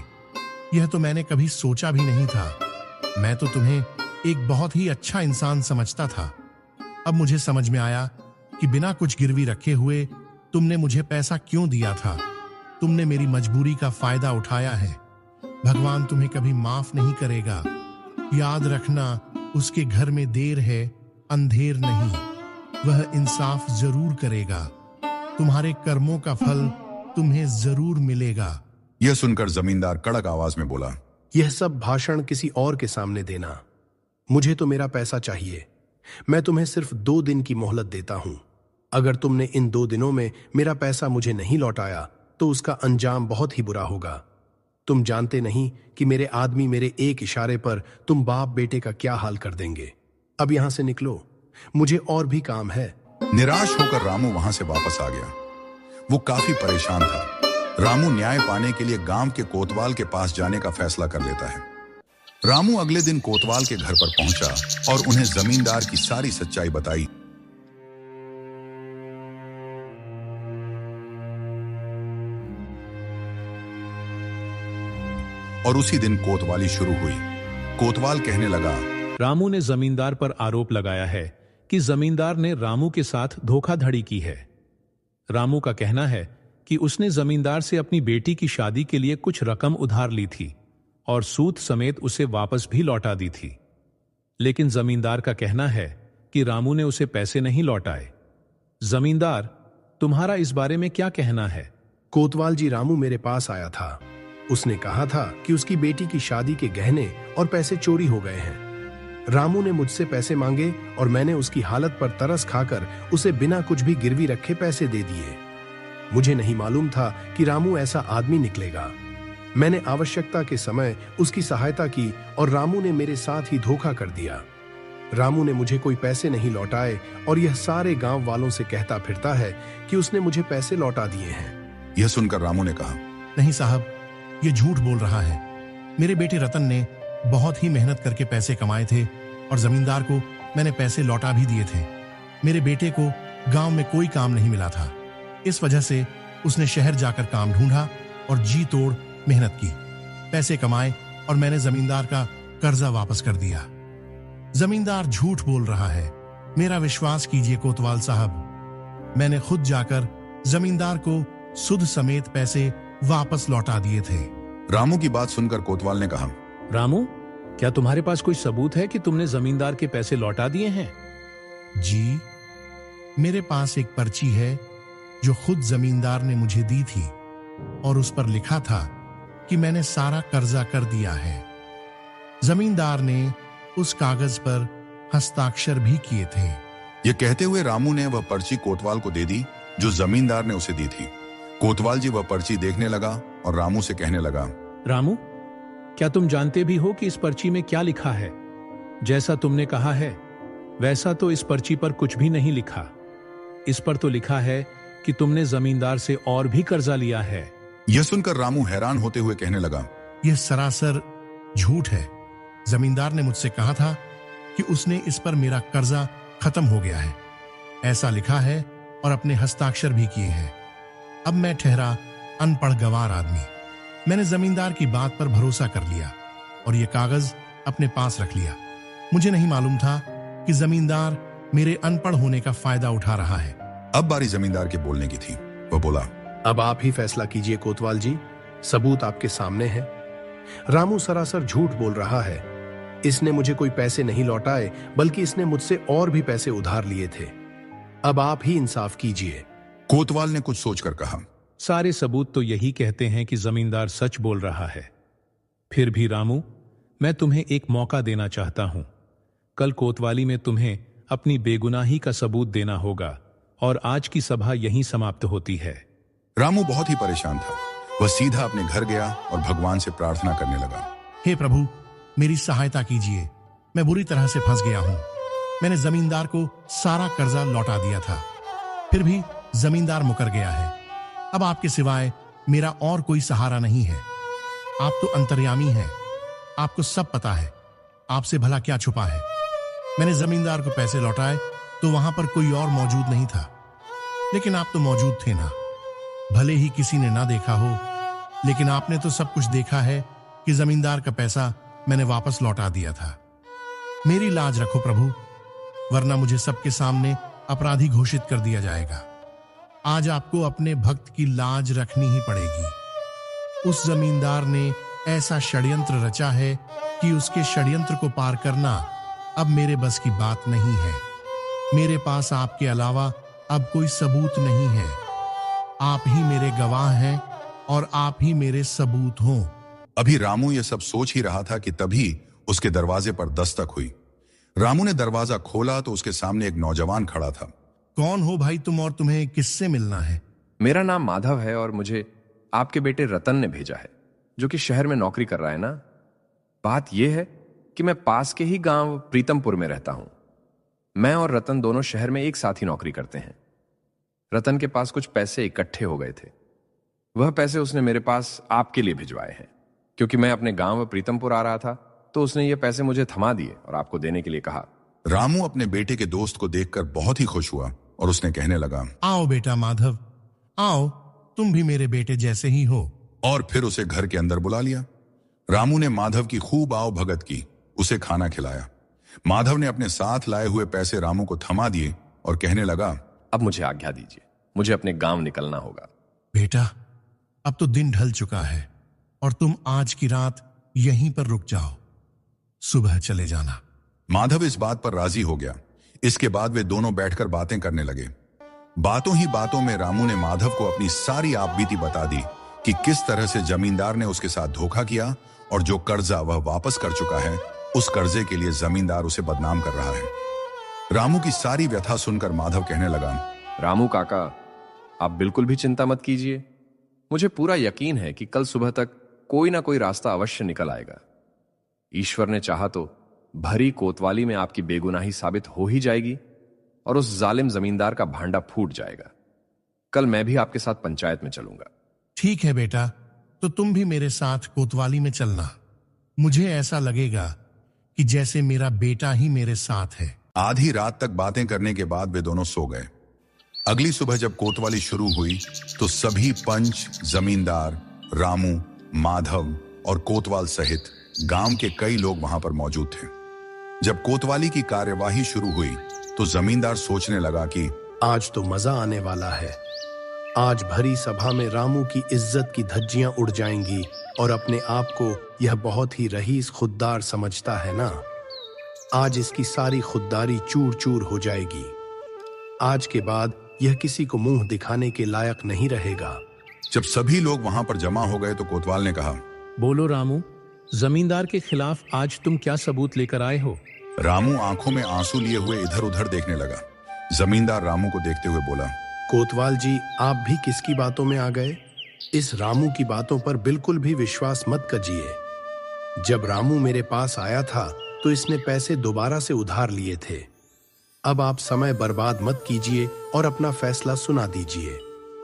यह तो मैंने कभी सोचा भी नहीं था। मैं तो तुम्हें एक बहुत ही अच्छा इंसान समझता था। अब मुझे समझ में आया कि बिना कुछ गिरवी रखे हुए तुमने मुझे पैसा क्यों दिया था। तुमने मेरी मजबूरी का फायदा उठाया है। भगवान तुम्हें कभी माफ नहीं करेगा। याद रखना, उसके घर में देर है, अंधेर नहीं। वह इंसाफ जरूर करेगा। तुम्हारे कर्मों का फल तुम्हें जरूर मिलेगा। यह सुनकर जमींदार कड़क आवाज में बोला, यह सब भाषण किसी और के सामने देना। मुझे तो मेरा पैसा चाहिए। मैं तुम्हें सिर्फ 2 दिन की मोहलत देता हूं। अगर तुमने इन 2 दिनों में मेरा पैसा मुझे नहीं लौटाया तो उसका अंजाम बहुत ही बुरा होगा। तुम जानते नहीं कि मेरे आदमी मेरे एक इशारे पर तुम बाप बेटे का क्या हाल कर देंगे। अब यहां से निकलो, मुझे और भी काम है। निराश होकर रामू वहां से वापस आ गया। वो काफी परेशान था। रामू न्याय पाने के लिए गांव के कोतवाल के पास जाने का फैसला कर लेता है। रामू अगले दिन कोतवाल के घर पर पहुंचा और उन्हें जमींदार की सारी सच्चाई बताई। और उसी दिन कोतवाली शुरू हुई। कोतवाल कहने लगा, रामू ने जमींदार पर आरोप लगाया है कि जमींदार ने रामू के साथ धोखाधड़ी की है। रामू का कहना है कि उसने जमींदार से अपनी बेटी की शादी के लिए कुछ रकम उधार ली थी और सूद समेत उसे वापस भी लौटा दी थी। लेकिन जमींदार का कहना है कि रामू ने उसे पैसे नहीं लौटाए। जमींदार, तुम्हारा इस बारे में क्या कहना है? कोतवाल जी, रामू मेरे पास आया था। उसने कहा था कि उसकी बेटी की शादी के गहने और पैसे चोरी हो गए हैं। रामू ने मुझसे पैसे मांगे और मैंने उसकी हालत पर तरस खाकर उसे बिना कुछ भी गिरवी रखे पैसे दे दिए। मुझे नहीं मालूम था कि रामू ऐसा आदमी निकलेगा। मैंने आवश्यकता के समय उसकी सहायता की और रामू ने मेरे साथ ही धोखा कर दिया। रामू ने मुझे कोई पैसे नहीं लौटाए और यह सारे गांव वालों से कहता फिरता है कि उसने मुझे पैसे लौटा दिए हैं। यह सुनकर रामू ने कहा, नहीं साहब, ये झूठ बोल रहा है। मेरे बेटे रतन ने बहुत ही मेहनत करके पैसे कमाए थे और जमींदार को मैंने पैसे लौटा भी दिए थे। मेरे बेटे को गांव में कोई काम नहीं मिला था, इस वजह से उसने शहर जाकर काम ढूंढा और जी तोड़ मेहनत की, पैसे कमाए और मैंने जमींदार का कर्जा वापस कर दिया। जमींदार झूठ बोल रहा है, मेरा विश्वास कीजिए कोतवाल साहब। मैंने खुद जाकर जमींदार को सुद समेत पैसे वापस लौटा दिए थे। रामू की बात सुनकर कोतवाल ने कहा, रामू, क्या तुम्हारे पास कोई सबूत है कि तुमने जमींदार के पैसे लौटा दिए हैं? जी, मेरे पास एक पर्ची है जो खुद जमींदार ने मुझे दी थी और उस पर लिखा था कि मैंने सारा कर्जा कर दिया है। जमींदार ने उस कागज पर हस्ताक्षर भी किए थे। यह कहते हुए रामू ने वह पर्ची कोतवाल को दे दी जो जमींदार ने उसे दी थी। कोतवाल जी वह पर्ची देखने लगा और रामू से कहने लगा, रामू, क्या तुम जानते भी हो कि इस पर्ची में क्या लिखा है? जैसा तुमने कहा है वैसा तो इस पर्ची पर कुछ भी नहीं लिखा। इस पर तो लिखा है कि तुमने जमींदार से और भी कर्जा लिया है। यह सुनकर रामू हैरान होते हुए कहने लगा, यह सरासर झूठ है। जमींदार ने मुझसे कहा था कि उसने इस पर मेरा कर्जा खत्म हो गया है, ऐसा लिखा है और अपने हस्ताक्षर भी किए हैं। अब मैं ठहरा अनपढ़ गंवार आदमी, मैंने जमींदार की बात पर भरोसा कर लिया और यह कागज अपने पास रख लिया। मुझे नहीं मालूम था कि जमींदार मेरे अनपढ़ होने का फायदा उठा रहा है। अब बारी जमींदार के बोलने की थी। वह बोला, अब आप ही फैसला कीजिए कोतवाल जी, सबूत आपके सामने है। रामू सरासर झूठ बोल रहा है। इसने मुझे कोई पैसे नहीं लौटाए, बल्कि इसने मुझसे और भी पैसे उधार लिए थे। अब आप ही इंसाफ कीजिए। कोतवाल ने कुछ सोचकर कहा, सारे सबूत तो यही कहते हैं कि जमींदार सच बोल रहा है। फिर भी रामू, मैं तुम्हें एक मौका देना चाहता हूं। कल कोतवाली में तुम्हें अपनी बेगुनाही का सबूत देना होगा और आज की सभा यहीं समाप्त होती है। रामू बहुत ही परेशान था। वह सीधा अपने घर गया और भगवान से प्रार्थना करने लगा, हे प्रभु, मेरी सहायता कीजिए। मैं बुरी तरह से फंस गया हूं। मैंने जमींदार को सारा कर्जा लौटा दिया था, फिर भी जमींदार मुकर गया है। अब आपके सिवाय मेरा और कोई सहारा नहीं है। आप तो अंतर्यामी हैं, आपको सब पता है। आपसे भला क्या छुपा है। मैंने जमींदार को पैसे लौटाए तो वहां पर कोई और मौजूद नहीं था, लेकिन आप तो मौजूद थे ना। भले ही किसी ने ना देखा हो, लेकिन आपने तो सब कुछ देखा है कि जमींदार का पैसा मैंने वापस लौटा दिया था। मेरी लाज रखो प्रभु, वरना मुझे सबके सामने अपराधी घोषित कर दिया जाएगा। आज आपको अपने भक्त की लाज रखनी ही पड़ेगी। उस जमींदार ने ऐसा षड्यंत्र रचा है कि उसके षड्यंत्र को पार करना अब मेरे बस की बात नहीं है। मेरे पास आपके अलावा अब कोई सबूत नहीं है। आप ही मेरे गवाह हैं और आप ही मेरे सबूत हो। अभी रामू यह सब सोच ही रहा था कि तभी उसके दरवाजे पर दस्तक हुई। रामू ने दरवाजा खोला तो उसके सामने एक नौजवान खड़ा था। कौन हो भाई तुम और तुम्हें किससे मिलना है? मेरा नाम माधव है और मुझे आपके बेटे रतन ने भेजा है, जो कि शहर में नौकरी कर रहा है ना। बात यह है कि मैं पास के ही गांव प्रीतमपुर में रहता हूं। मैं और रतन दोनों शहर में एक साथ ही नौकरी करते हैं। रतन के पास कुछ पैसे इकट्ठे हो गए थे। वह पैसे उसने मेरे पास आपके लिए भिजवाए हैं। क्योंकि मैं अपने गांव प्रीतमपुर आ रहा था तो उसने ये पैसे मुझे थमा दिए और आपको देने के लिए कहा। रामू अपने बेटे के दोस्त को देखकर बहुत ही खुश हुआ और उसने कहने लगा, आओ बेटा माधव, आओ, तुम भी मेरे बेटे जैसे ही हो। और फिर उसे घर के अंदर बुला लिया। रामू ने माधव की खूब आओ भगत की, उसे खाना खिलाया। माधव ने अपने साथ लाए हुए पैसे रामू को थमा दिए और कहने लगा, अब मुझे आज्ञा दीजिए, मुझे अपने गांव निकलना होगा। बेटा, अब तो दिन ढल चुका है और तुम आज की रात यहीं पर रुक जाओ, सुबह चले जाना। माधव इस बात पर राजी हो गया। इसके बाद वे दोनों बैठकर बातें करने लगे। बातों ही बातों में रामू ने माधव को अपनी सारी आपबीती बता दी कि किस तरह से जमींदार ने उसके साथ धोखा किया और जो कर्जा वह वापस कर चुका है, उस कर्जे के लिए जमींदार उसे बदनाम कर रहा है। रामू की सारी व्यथा सुनकर माधव कहने लगा, रामू काका, आप बिल्कुल भी चिंता मत कीजिए। मुझे पूरा यकीन है कि कल सुबह तक कोई ना कोई रास्ता अवश्य निकल आएगा। ईश्वर ने चाहा तो भरी कोतवाली में आपकी बेगुनाही साबित हो ही जाएगी और उस जालिम जमींदार का भांडा फूट जाएगा। कल मैं भी आपके साथ पंचायत में चलूंगा। ठीक है बेटा, तो तुम भी मेरे साथ कोतवाली में चलना। मुझे ऐसा लगेगा कि जैसे मेरा बेटा ही मेरे साथ है। आधी रात तक बातें करने के बाद वे दोनों सो गए। अगली सुबह जब कोतवाली शुरू हुई तो सभी पंच, जमींदार, रामू, माधव और कोतवाल सहित गांव के कई लोग वहां पर मौजूद थे। जब कोतवाली की कार्यवाही शुरू हुई तो जमींदार सोचने लगा कि आज तो मजा आने वाला है। आज भरी सभा में रामू की इज्जत की धज्जियां उड़ जाएंगी और अपने आप को यह बहुत ही रईस खुददार समझता है ना। आज इसकी सारी खुददारी चूर चूर हो जाएगी। आज के बाद यह किसी को मुंह दिखाने के लायक नहीं रहेगा। जब सभी लोग वहां पर जमा हो गए तो कोतवाल ने कहा, बोलो रामू, जमींदार के खिलाफ आज तुम क्या सबूत लेकर आए हो? रामू आंखों में आंसू लिए हुए इधर उधर देखने लगा। जमींदार रामू को देखते हुए बोला, कोतवाल जी, आप भी किसकी बातों में आ गए? इस रामू की बातों पर बिल्कुल भी विश्वास मत कीजिए। जब रामू मेरे पास आया था तो इसने पैसे दोबारा से उधार लिए थे। अब आप समय बर्बाद मत कीजिए और अपना फैसला सुना दीजिए।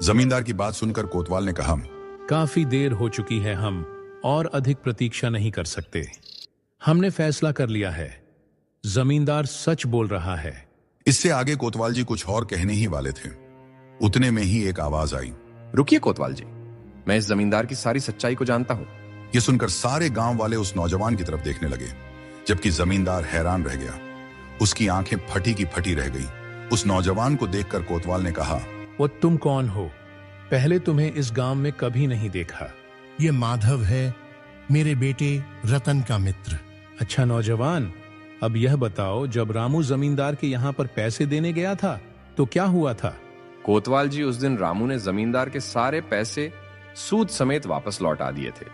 जमींदार की बात सुनकर कोतवाल ने कहा, काफी देर हो चुकी है, हम और अधिक प्रतीक्षा नहीं कर सकते। हमने फैसला कर लिया है। जमींदार सच बोल रहा है। इससे आगे कोतवाल जी कुछ और कहने ही वाले थे, उतने में ही एक आवाज आई, रुकिए कोतवाल जी, मैं इस जमींदार की सारी सच्चाई को जानता हूं। यह सुनकर सारे गांव वाले उस नौजवान की तरफ देखने लगे, जबकि जमींदार हैरान रह गया। उसकी आंखें फटी की फटी रह गई। उस नौजवान को देखकर कोतवाल ने कहा, वो तुम कौन हो? पहले तुम्हें इस गांव में कभी नहीं देखा। ये माधव है, मेरे बेटे रतन का मित्र। अच्छा नौजवान, अब यह बताओ, जब रामू जमींदार के यहाँ पर पैसे देने गया था तो क्या हुआ था? कोतवाल जी, उस दिन रामू ने जमींदार के सारे पैसे सूद समेत वापस लौटा दिए थे।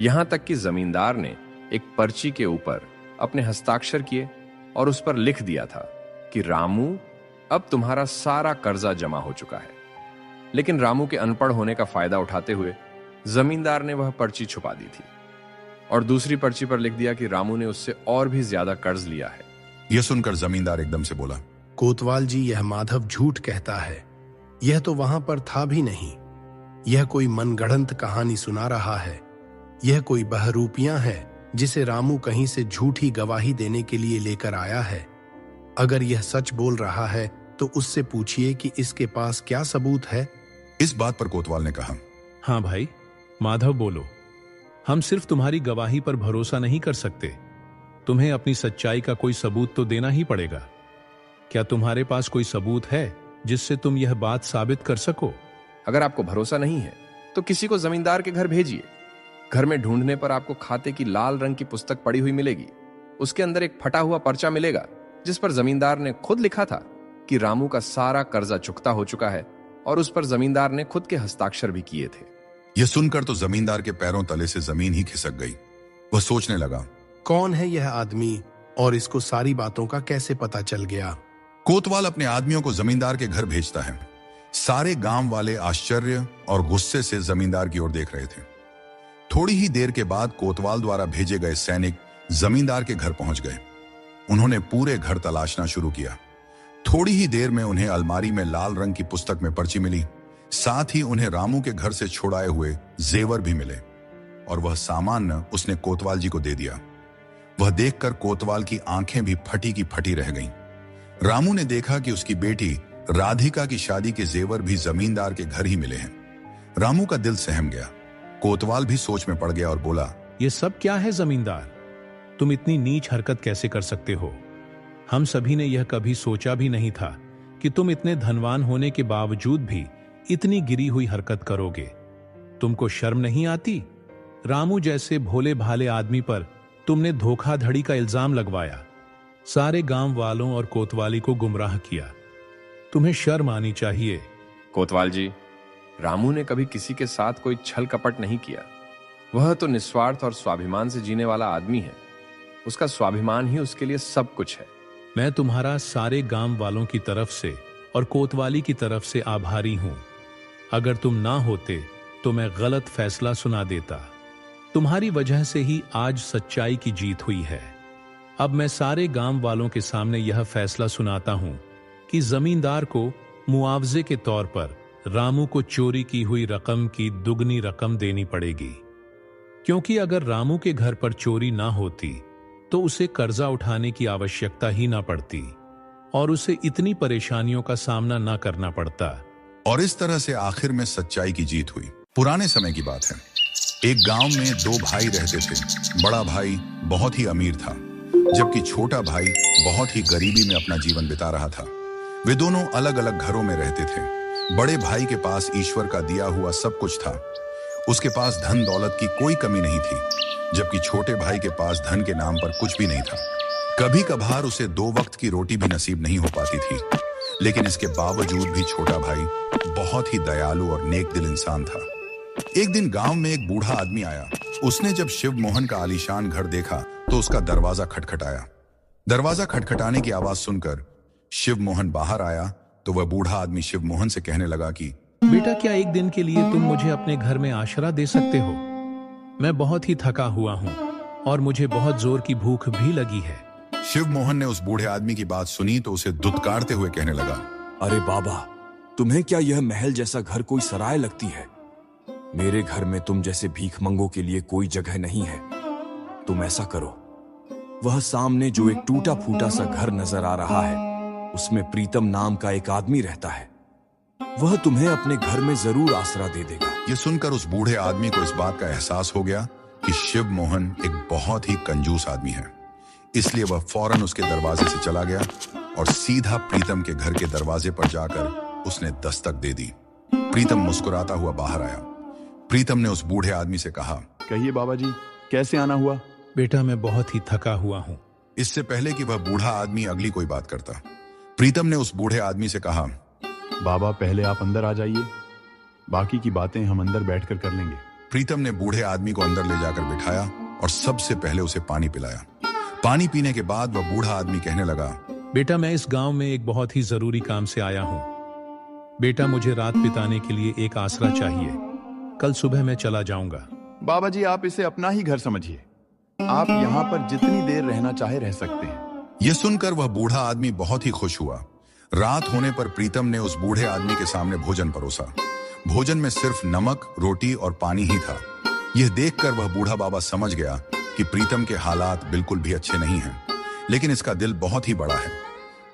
यहां तक कि जमींदार ने एक पर्ची के ऊपर अपने हस्ताक्षर किए और उस पर लिख दिया था कि रामू, अब तुम्हारा सारा कर्जा जमा हो चुका है। लेकिन रामू के अनपढ़ होने का फायदा उठाते हुए जमींदार ने वह पर्ची छुपा दी थी और दूसरी पर्ची पर लिख दिया कि रामू ने उससे और भी ज्यादा कर्ज लिया है। यह सुनकर जमींदार एकदम से बोला, कोतवाल जी, यह माधव झूठ कहता है। यह तो वहां पर था भी नहीं। यह कोई मनगढ़ंत कहानी सुना रहा है। यह कोई बहरूपियां है जिसे रामू कहीं से झूठी गवाही देने के लिए लेकर आया है। अगर यह सच बोल रहा है तो उससे पूछिए कि इसके पास क्या सबूत है। इस बात पर कोतवाल ने कहा, हाँ भाई, माधव बोलो। हम सिर्फ तुम्हारी गवाही पर भरोसा नहीं कर सकते। तुम्हें अपनी सच्चाई का कोई सबूत तो देना ही पड़ेगा। क्या तुम्हारे पास कोई सबूत है जिससे तुम यह बात साबित कर सको? अगर आपको भरोसा नहीं है तो किसी को जमींदार के घर भेजिए। घर में ढूंढने पर आपको खाते की लाल रंग की पुस्तक पड़ी हुई मिलेगी। उसके अंदर एक फटा हुआ पर्चा मिलेगा जिस पर जमींदार ने खुद लिखा था कि रामू का सारा कर्जा चुकता हो चुका है और उस पर जमींदार ने खुद के हस्ताक्षर भी किए थे। यह सुनकर तो जमींदार के पैरों तले से जमीन ही खिसक गई। वह सोचने लगा, कौन है यह आदमी और इसको सारी बातों का कैसे पता चल गया? कोतवाल अपने आदमियों को जमींदार के घर भेजता है। सारे गांव वाले आश्चर्य और गुस्से से जमींदार की ओर देख रहे थे। थोड़ी ही देर के बाद कोतवाल द्वारा भेजे गए सैनिक जमींदार के घर पहुंच गए। उन्होंने पूरे घर तलाशना शुरू किया। थोड़ी ही देर में उन्हें अलमारी में लाल रंग की पुस्तक में पर्ची मिली। साथ ही उन्हें रामू के घर से छुड़ाए हुए जेवर भी मिले और वह सामान उसने कोतवाल जी को दे दिया। वह देखकर कोतवाल की आंखें भी फटी की फटी रह गईं। रामू ने देखा कि उसकी बेटी राधिका की शादी के जेवर भी जमींदार के घर ही मिले हैं। रामू का दिल सहम गया। कोतवाल भी सोच में पड़ गया और बोला, ये सब क्या है जमींदार? तुम इतनी नीच हरकत कैसे कर सकते हो? हम सभी ने यह कभी सोचा भी नहीं था कि तुम इतने धनवान होने के बावजूद भी इतनी गिरी हुई हरकत करोगे? तुमको शर्म नहीं आती? रामू जैसे भोले भाले आदमी पर तुमने धोखाधड़ी का इल्जाम लगवाया, सारे गांव वालों और कोतवाली को गुमराह किया। तुम्हें शर्म आनी चाहिए। कोतवाल जी, रामू ने कभी किसी के साथ कोई छल कपट नहीं किया। वह तो निस्वार्थ और स्वाभिमान से जीने वाला आदमी है। उसका स्वाभिमान ही उसके लिए सब कुछ है। मैं तुम्हारा सारे गांव वालों की तरफ से और कोतवाली की तरफ से आभारी हूं। अगर तुम ना होते तो मैं गलत फैसला सुना देता। तुम्हारी वजह से ही आज सच्चाई की जीत हुई है। अब मैं सारे गांव वालों के सामने यह फैसला सुनाता हूं कि जमींदार को मुआवजे के तौर पर रामू को चोरी की हुई रकम की दुगनी रकम देनी पड़ेगी। क्योंकि अगर रामू के घर पर चोरी ना होती तो उसे कर्जा उठाने की आवश्यकता ही ना पड़ती और उसे इतनी परेशानियों का सामना ना करना पड़ता। और इस तरह से आखिर में सच्चाई की जीत हुई। पुराने समय की बात है। एक गांव में दो भाई रहते थे। बड़ा भाई बहुत ही अमीर था, जबकि छोटा भाई बहुत ही गरीबी में अपना जीवन बिता रहा था। वे दोनों अलग अलग घरों में रहते थे। बड़े भाई के पास ईश्वर का दिया हुआ सब कुछ था। उसके पास धन दौलत की कोई कमी नहीं थी, जबकि छोटे भाई के पास धन के नाम पर कुछ भी नहीं था। कभी कभार उसे 2 वक्त की रोटी भी नसीब नहीं हो पाती थी, लेकिन इसके बावजूद भी छोटा भाई बहुत ही दयालु और नेक दिल इंसान था। एक दिन गांव में एक बूढ़ा आदमी आया। उसने जब शिव मोहन का आलीशान घर देखा तो उसका दरवाजा खटखटाया। दरवाजा खटखटाने की आवाज सुनकर शिव मोहन बाहर आया तो वह बूढ़ा आदमी शिव मोहन से कहने लगा कि बेटा, क्या एक दिन के लिए तुम मुझे अपने घर में आश्रय दे सकते हो? मैं बहुत ही थका हुआ हूँ और मुझे बहुत जोर की भूख भी लगी है। शिव मोहन ने उस बूढ़े आदमी की बात सुनी तो उसे दुत्कारते हुए कहने लगा, अरे बाबा, तुम्हें क्या यह महल जैसा घर कोई सराय लगती है? मेरे घर में तुम जैसे भीखमंगों के लिए कोई जगह नहीं है। तुम ऐसा करो, वह सामने जो एक टूटा फूटा सा घर नजर आ रहा है, उसमें प्रीतम नाम का एक आदमी रहता है। वह तुम्हें अपने घर में जरूर आसरा दे देगा। यह सुनकर उस बूढ़े आदमी को इस बात का एहसास हो गया कि शिव मोहन एक बहुत ही कंजूस आदमी है। इसलिए वह फौरन उसके दरवाजे से चला गया और सीधा प्रीतम के घर के दरवाजे पर जाकर उसने दस्तक दे दी। प्रीतम मुस्कुराता हुआ बाहर आया। प्रीतम ने उस बूढ़े आदमी से कहा, कहिए बाबा जी, कैसे आना हुआ? बेटा, मैं बहुत ही थका हुआ हूँ। इससे पहले कि वह बूढ़ा आदमी अगली कोई बात करता, प्रीतम ने उस बूढ़े आदमी से कहा, बाबा पहले आप अंदर आ जाइए, बाकी की बातें हम अंदर बैठकर कर लेंगे। प्रीतम ने बूढ़े आदमी को अंदर ले जाकर बिठाया और सबसे पहले उसे पानी पिलाया। पानी पीने के बाद वह बूढ़ा आदमी कहने लगा, बेटा, मैं इस गांव में एक बहुत ही जरूरी काम से आया हूँ। बेटा, मुझे रात बिताने के लिए एक आसरा चाहिए। कल सुबह मैं चला जाऊंगा। बाबा जी, आप इसे अपना ही घर समझिए। आप यहाँ पर जितनी देर रहना चाहे रह सकते हैं। यह सुनकर वह बूढ़ा आदमी बहुत ही खुश हुआ। रात होने पर प्रीतम ने उस बूढ़े आदमी के सामने भोजन परोसा। भोजन में सिर्फ नमक, रोटी और पानी ही था। यह देखकर वह बूढ़ा बाबा समझ गया कि प्रीतम के हालात बिल्कुल भी अच्छे नहीं हैं, लेकिन इसका दिल बहुत ही बड़ा है।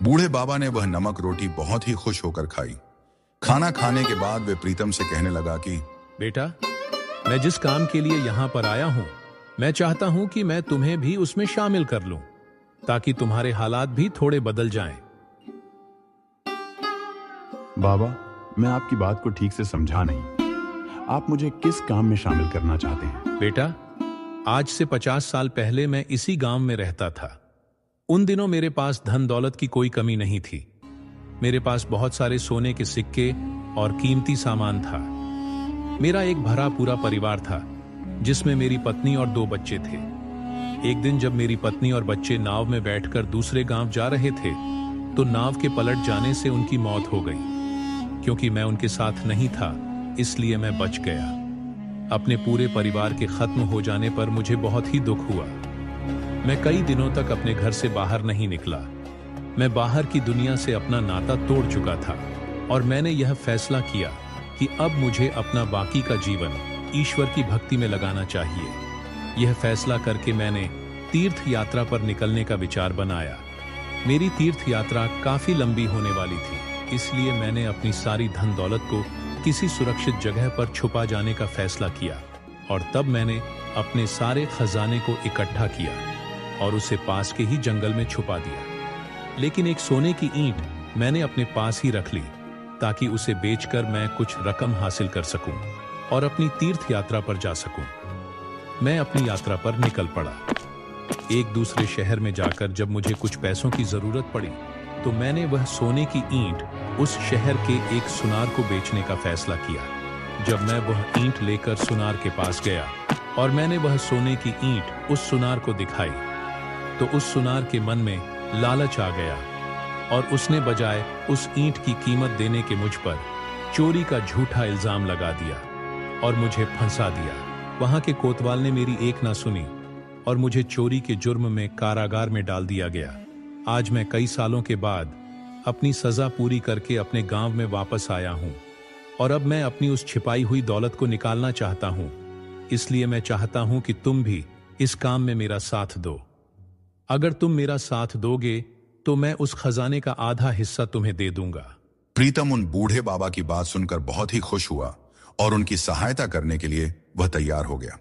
बूढ़े बाबा ने वह नमक रोटी बहुत ही खुश होकर खाई। खाना खाने के बाद वे प्रीतम से कहने लगा कि बेटा, मैं जिस काम के लिए यहाँ पर आया हूँ, मैं चाहता हूँ कि मैं तुम्हें भी उसमें शामिल कर लूं, ताकि तुम्हारे हालात भी थोड़े बदल जाएं। बाबा, मैं आपकी बात को ठीक से समझा नहीं। आप मुझे किस काम में शामिल करना चाहते हैं? बेटा, आज से 50 साल पहले मैं इसी गांव में रहता था। उन दिनों मेरे पास धन दौलत की कोई कमी नहीं थी। मेरे पास बहुत सारे सोने के सिक्के और कीमती सामान था। मेरा एक भरा पूरा परिवार था, जिसमें मेरी पत्नी और 2 बच्चे थे। एक दिन जब मेरी पत्नी और बच्चे नाव में बैठकर दूसरे गांव जा रहे थे, तो नाव के पलट जाने से उनकी मौत हो गई। क्योंकि मैं उनके साथ नहीं था, इसलिए मैं बच गया। अपने पूरे परिवार के खत्म हो जाने पर मुझे बहुत ही दुख हुआ। मैं कई दिनों तक अपने घर से बाहर नहीं निकला। मैं बाहर की दुनिया से अपना नाता तोड़ चुका था और मैंने यह फैसला किया कि अब मुझे अपना बाकी का जीवन ईश्वर की भक्ति में लगाना चाहिए। यह फैसला करके मैंने तीर्थ यात्रा पर निकलने का विचार बनाया। मेरी तीर्थ यात्रा काफी लंबी होने वाली थी, इसलिए मैंने अपनी सारी धन दौलत को किसी सुरक्षित जगह पर छुपा जाने का फैसला किया और तब मैंने अपने सारे खजाने को इकट्ठा किया और उसे पास के ही जंगल में छुपा दिया। लेकिन एक सोने की ईंट मैंने अपने पास ही रख ली ताकि उसे बेचकर मैं कुछ रकम हासिल कर सकूं और अपनी तीर्थ यात्रा पर जा सकूं। मैं अपनी यात्रा पर निकल पड़ा। एक दूसरे शहर में जाकर जब मुझे कुछ पैसों की जरूरत पड़ी तो मैंने वह सोने की ईंट उस शहर के एक सुनार को बेचने का फैसला किया। जब मैं वह ईंट लेकर सुनार के पास गया और मैंने वह सोने की ईंट उस सुनार को दिखाई तो उस सुनार के मन में लालच आ गया और उसने बजाय उस ईंट की कीमत देने के मुझ पर चोरी का झूठा इल्जाम लगा दिया और मुझे फंसा दिया। वहां के कोतवाल ने मेरी एक ना सुनी और मुझे चोरी के जुर्म में कारागार में डाल दिया गया। आज मैं कई सालों के बाद अपनी सजा पूरी करके अपने गांव में वापस आया हूं और अब मैं अपनी उस छिपाई हुई दौलत को निकालना चाहता हूं। इसलिए मैं चाहता हूं कि तुम भी इस काम में मेरा साथ दो। अगर तुम मेरा साथ दोगे तो मैं उस खजाने का आधा हिस्सा तुम्हें दे दूंगा। प्रीतम उन बूढ़े बाबा की बात सुनकर बहुत ही खुश हुआ और उनकी सहायता करने के लिए वह तैयार हो गया।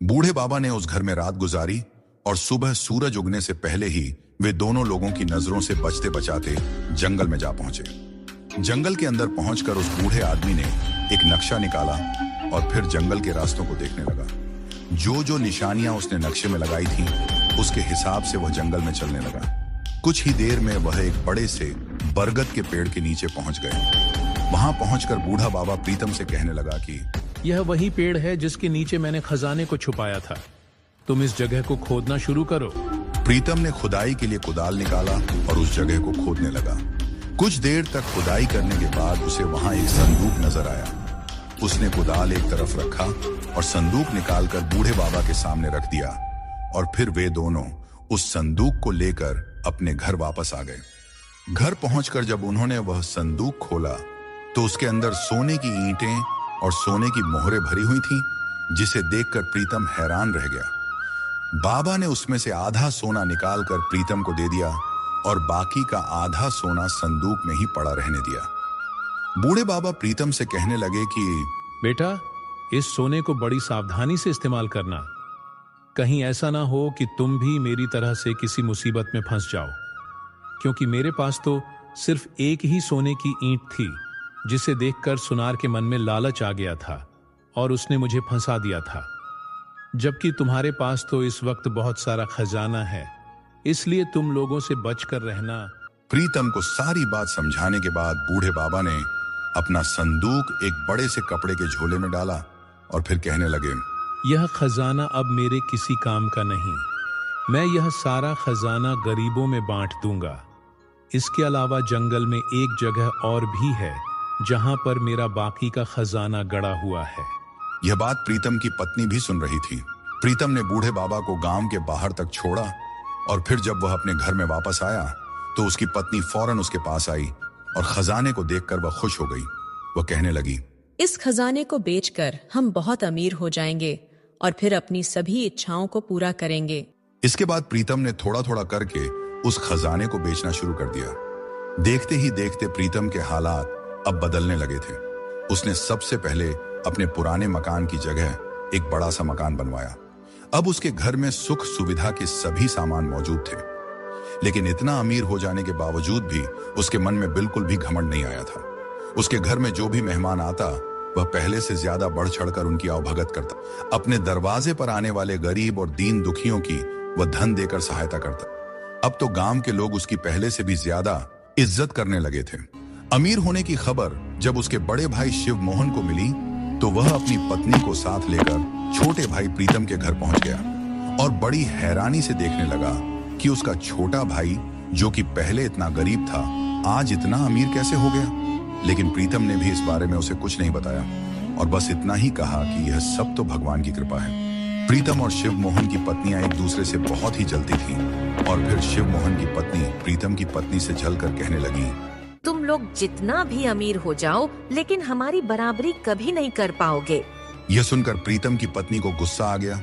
बूढ़े बाबा ने उस घर में रात गुजारी और सुबह सूरज उगने से पहले ही वे दोनों लोगों की नजरों से बचते बचाते जंगल में जा पहुंचे। जंगल के अंदर पहुंचकर उस बूढ़े आदमी ने एक नक्शा निकाला और फिर जंगल के रास्तों को देखने लगा। जो जो निशानियां उसने नक्शे में लगाई थीं, उसके हिसाब से वह जंगल में चलने लगा। कुछ ही देर में वह एक बड़े से बरगद के पेड़ के नीचे पहुंच गए। वहां पहुंचकर बूढ़ा बाबा प्रीतम से कहने लगा कि यह वही पेड़ है जिसके नीचे मैंने खजाने को छुपाया था। तुम इस जगह को खोदना शुरू करो। प्रीतम ने खुदाई के लिए कुदाल निकाला और उस जगह को खोदने लगा। कुछ देर तक खुदाई करने के बाद उसे वहां एक संदूक नजर आया। उसने कुदाल एक तरफ रखा और संदूक निकालकर बूढ़े बाबा के सामने रख दिया और फिर वे दोनों उस संदूक को लेकर अपने घर वापस आ गए। घर पहुंचकर जब उन्होंने वह संदूक खोला तो उसके अंदर सोने की ईंटें और सोने की मोहरें भरी हुई थीं, जिसे देखकर प्रीतम हैरान रह गया। बाबा ने उसमें से आधा सोना निकालकर प्रीतम को दे दिया और बाकी का आधा सोना संदूक में ही पड़ा रहने दिया। बूढ़े बाबा प्रीतम से कहने लगे कि बेटा, इस सोने को बड़ी सावधानी से इस्तेमाल करना। कहीं ऐसा ना हो कि तुम भी मेरी तरह से किसी मुसीबत में फंस जाओ, क्योंकि मेरे पास तो सिर्फ एक ही सोने की ईंट थी जिसे देखकर सुनार के मन में लालच आ गया था और उसने मुझे फंसा दिया था, जबकि तुम्हारे पास तो इस वक्त बहुत सारा खजाना है। इसलिए तुम लोगों से बचकर रहना। प्रीतम को सारी बात समझाने के बाद बूढ़े बाबा ने अपना संदूक एक बड़े से कपड़े के झोले में डाला और फिर कहने लगे, यह खजाना अब मेरे किसी काम का नहीं। मैं यह सारा खजाना गरीबों में बांट दूंगा। इसके अलावा जंगल में एक जगह और भी है जहां पर मेरा बाकी का खजाना गड़ा हुआ है। यह बात प्रीतम की पत्नी भी सुन रही थी। प्रीतम ने बूढ़े बाबा को गांव के बाहर तक छोड़ा और फिर जब वह अपने घर में वापस आया तो उसकी पत्नी फौरन उसके पास आई और खजाने को देखकर वह खुश हो गई। वह कहने लगी, इस खजाने को बेचकर हम बहुत अमीर हो जाएंगे और फिर अपनी सभी इच्छाओं को पूरा करेंगे। इसके बाद प्रीतम ने थोड़ा थोड़ा करके उस खजाने को बेचना शुरू कर दिया। देखते ही देखते प्रीतम के हालात अब बदलने लगे थे। उसने सबसे पहले अपने पुराने मकान की जगह एक बड़ा सा मकान बनवाया। अब उसके घर में सुख सुविधा के सभी सामान मौजूद थे, लेकिन इतना अमीर हो जाने के बावजूद भी उसके मन में बिल्कुल भी घमंड नहीं आया था। उसके घर में जो भी मेहमान आता वह पहले से ज्यादा बढ़ चढ़कर उनकी आवभगत करता। अपने दरवाजे पर आने वाले गरीब और दीन दुखियों की वह धन देकर सहायता करता। अब तो गांव के लोग उसकी पहले से भी ज्यादा इज्जत करने लगे थे। अमीर होने की खबर जब उसके बड़े भाई शिव मोहन को मिली तो वह अपनी पत्नी को साथ लेकर छोटे भाई प्रीतम के घर पहुंच गया और बड़ी हैरानी से देखने लगा कि उसका छोटा भाई, जो कि पहले इतना गरीब था, आज इतना अमीर कैसे हो गया। लेकिन प्रीतम ने भी इस बारे में उसे कुछ नहीं बताया और बस इतना ही कहा कि यह सब तो भगवान की कृपा है। प्रीतम और शिव मोहन की पत्नियां एक दूसरे से बहुत ही जलती थीं और फिर शिव मोहन की पत्नी प्रीतम की पत्नी से जलकर कहने लगी, तुम लोग जितना भी अमीर हो जाओ लेकिन हमारी बराबरी कभी नहीं कर पाओगे। यह सुनकर प्रीतम की पत्नी को गुस्सा आ गया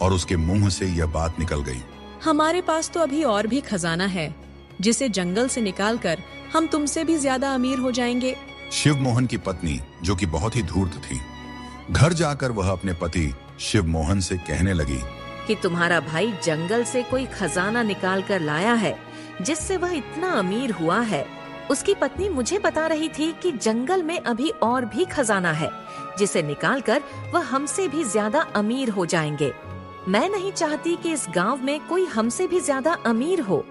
और उसके मुंह से यह बात निकल गई, हमारे पास तो अभी और भी खजाना है जिसे जंगल से निकालकर हम तुमसे भी ज्यादा अमीर हो जाएंगे। शिव मोहन की पत्नी, जो कि बहुत ही धूर्त थी, घर जाकर वह अपने पति शिव मोहन से कहने लगी कि तुम्हारा भाई जंगल से कोई खजाना निकाल कर लाया है जिससे वह इतना अमीर हुआ है। उसकी पत्नी मुझे बता रही थी कि जंगल में अभी और भी खजाना है जिसे निकालकर वह हमसे भी ज्यादा अमीर हो जाएंगे। मैं नहीं चाहती कि इस गांव में कोई हमसे भी ज्यादा अमीर हो।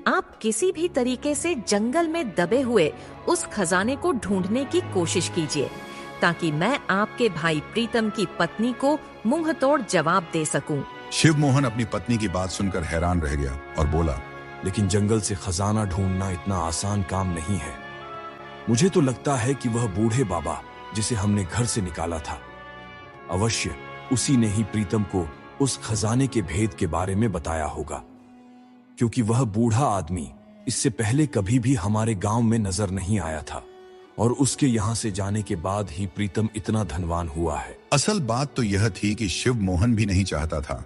आप किसी भी तरीके से जंगल में दबे हुए उस खजाने को ढूंढने की कोशिश कीजिए ताकि मैं आपके भाई प्रीतम की पत्नी को मुंह तोड़ जवाब दे सकूं। शिव मोहन अपनी पत्नी की बात सुनकर हैरान रह गया और बोला, लेकिन जंगल से खजाना ढूंढना इतना आसान काम नहीं है। मुझे तो लगता है कि वह बूढ़े बाबा जिसे हमने घर से निकाला था, अवश्य उसी ने ही प्रीतम को उस खजाने के भेद के बारे में बताया होगा, क्योंकि वह बूढ़ा आदमी इससे पहले कभी भी हमारे गांव में नजर नहीं आया था और उसके यहाँ से जाने के बाद ही प्रीतम इतना धनवान हुआ है। असल बात तो यह थी कि शिव मोहन भी नहीं चाहता था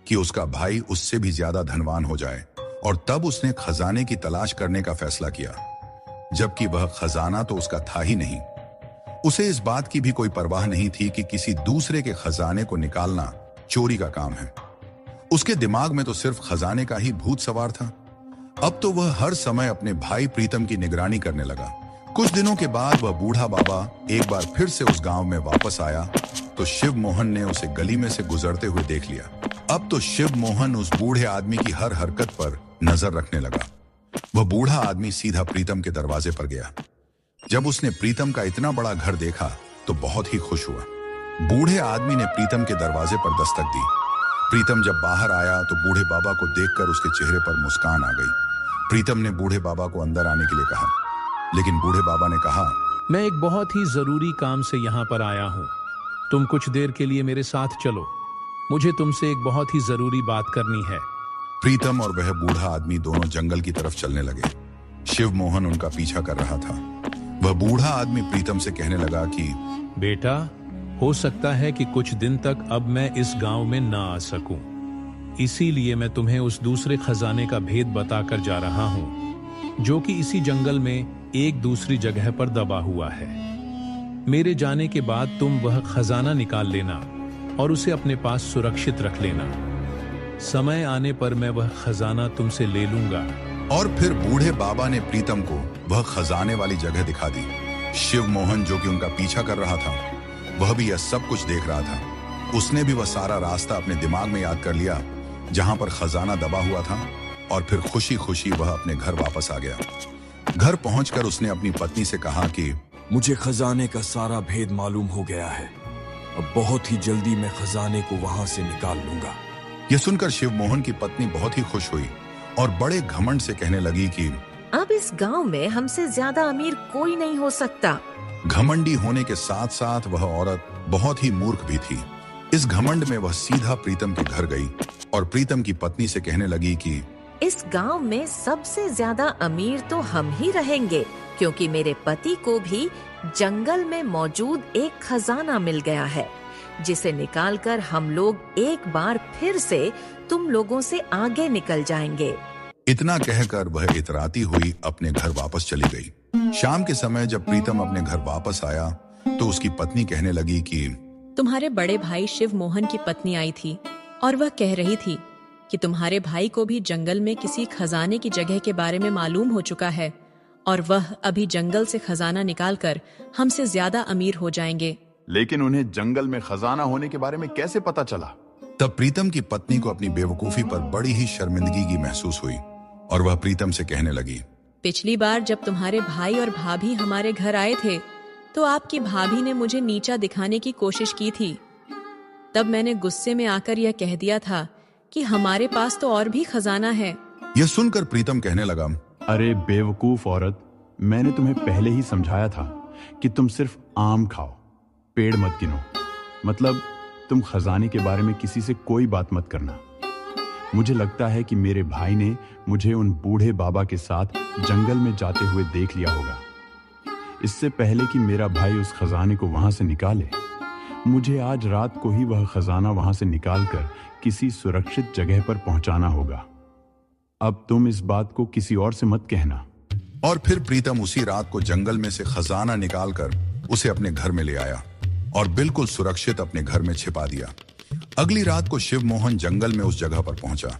कि उसका भाई उससे भी ज्यादा धनवान हो जाए, और तब उसने खजाने की तलाश करने का फैसला किया, जबकि वह खजाना तो उसका था ही नहीं। उसे इस बात की भी कोई परवाह नहीं थी कि किसी दूसरे के खजाने को निकालना चोरी का काम है। उसके दिमाग में तो सिर्फ खजाने का ही भूत सवार था। अब तो वह हर समय अपने भाई प्रीतम की निगरानी करने लगा। कुछ दिनों के बाद वह बूढ़ा बाबा एक बार फिर से उस गांव में वापस आया तो शिव मोहन ने उसे गली में से गुजरते हुए देख लिया। अब तो शिव मोहन उस बूढ़े आदमी की हर हरकत पर नजर रखने लगा। वह बूढ़ा आदमी सीधा प्रीतम के दरवाजे पर गया। जब उसने प्रीतम का इतना बड़ा घर देखा तो बहुत ही खुश हुआ। बूढ़े आदमी ने प्रीतम के दरवाजे पर दस्तक दी। प्रीतम जब बाहर आया तो बूढ़े बाबा को देखकर उसके चेहरे पर मुस्कान आ गई। प्रीतम ने बूढ़े बाबा को अंदर आने के लिए कहा, लेकिन बूढ़े बाबा ने कहा, मैं एक बहुत ही जरूरी काम से यहाँ पर आया हूँ, तुम कुछ देर के लिए मेरे साथ चलो, मुझे तुमसे एक बहुत ही जरूरी बात करनी है। प्रीतम और वह बूढ़ा आदमी दोनों जंगल की तरफ चलने लगे। शिव मोहन उनका पीछा कर रहा था। वह बूढ़ा आदमी प्रीतम से कहने लगा कि बेटा, हो सकता है कि कुछ दिन तक अब मैं इस गांव में ना आ सकूं, इसीलिए मैं तुम्हें उस दूसरे खजाने का भेद बताकर जा रहा हूं, जो कि इसी जंगल में एक दूसरी जगह पर दबा हुआ है। मेरे जाने के बाद तुम वह खजाना निकाल लेना और उसे अपने पास सुरक्षित रख लेना। समय आने पर मैं वह खजाना तुमसे ले लूंगा। और फिर बूढ़े बाबा ने प्रीतम को वह खजाने वाली जगह दिखा दी। शिव मोहन, जो कि उनका पीछा कर रहा था, वह भी यह सब कुछ देख रहा था। उसने भी वह सारा रास्ता अपने दिमाग में याद कर लिया जहां पर खजाना दबा हुआ था, और फिर खुशी खुशी वह अपने घर वापस आ गया। घर पहुंचकर उसने अपनी पत्नी से कहा कि मुझे खजाने का सारा भेद मालूम हो गया है, अब बहुत ही जल्दी मैं खजाने को वहां से निकाल लूंगा। यह सुनकर शिव मोहन की पत्नी बहुत ही खुश हुई और बड़े घमंड से कहने लगी कि अब इस गांव में हमसे ज्यादा अमीर कोई नहीं हो सकता। घमंडी होने के साथ साथ वह औरत बहुत ही मूर्ख भी थी। इस घमंड में वह सीधा प्रीतम के घर गई और प्रीतम की पत्नी से कहने लगी कि इस गांव में सबसे ज्यादा अमीर तो हम ही रहेंगे, क्योंकि मेरे पति को भी जंगल में मौजूद एक खजाना मिल गया है, जिसे निकालकर हम लोग एक बार फिर से तुम लोगों से आगे निकल जाएंगे। इतना कहकर वह इतराती हुई अपने घर वापस चली गई। शाम के समय जब प्रीतम अपने घर वापस आया तो उसकी पत्नी कहने लगी कि तुम्हारे बड़े भाई शिव मोहन की पत्नी आई थी और वह कह रही थी कि तुम्हारे भाई को भी जंगल में किसी खजाने की जगह के बारे में मालूम हो चुका है और वह अभी जंगल से खजाना निकालकर हमसे ज्यादा अमीर हो जाएंगे। लेकिन उन्हें जंगल में खजाना होने के बारे में कैसे पता चला? तब प्रीतम की पत्नी को अपनी बेवकूफी पर बड़ी ही शर्मिंदगी की महसूस हुई और वह प्रीतम से कहने लगी, पिछली बार जब तुम्हारे भाई और भाभी हमारे घर आए थे तो आपकी भाभी ने मुझे नीचा दिखाने की कोशिश की थी। तब मैंने गुस्से में आकर यह कह दिया था कि हमारे पास तो और भी खजाना है। यह सुनकर प्रीतम कहने लगा, अरे बेवकूफ औरत, मैंने तुम्हें पहले ही समझाया था कि तुम सिर्फ आम खाओ, पेड़ मत गिनो। मतलब तुम खजाने के बारे में किसी से कोई बात मत करना। मुझे लगता है कि मेरे भाई ने मुझे उन बूढ़े बाबा के साथ जंगल में जाते हुए देख लिया होगा। इससे पहले कि मेरा भाई उस खजाने को वहां से निकाले, मुझे आज रात को ही वह खजाना वहां से निकालकर किसी सुरक्षित जगह पर पहुंचाना होगा। अब तुम इस बात को किसी और से मत कहना। और फिर प्रीतम उसी रात को जंगल में से खजाना निकालकर उसे अपने घर में ले आया और बिल्कुल सुरक्षित अपने घर में छिपा दिया। अगली रात को शिव मोहन जंगल में उस जगह पर पहुंचा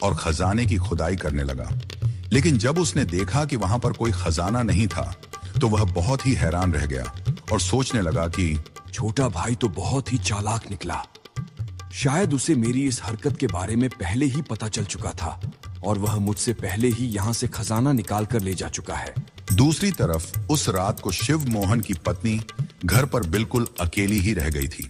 और खजाने की खुदाई करने लगा। लेकिन जब उसने देखा कि वहां पर कोई खजाना नहीं था तो वह बहुत ही हैरान रह गया और सोचने लगा कि छोटा भाई तो बहुत ही चालाक निकला। शायद उसे मेरी इस हरकत के बारे में पहले ही पता चल चुका था और वह मुझसे पहले ही यहाँ से खजाना निकाल कर ले जा चुका है। दूसरी तरफ उस रात को शिव मोहन की पत्नी घर पर बिल्कुल अकेली ही रह गई थी।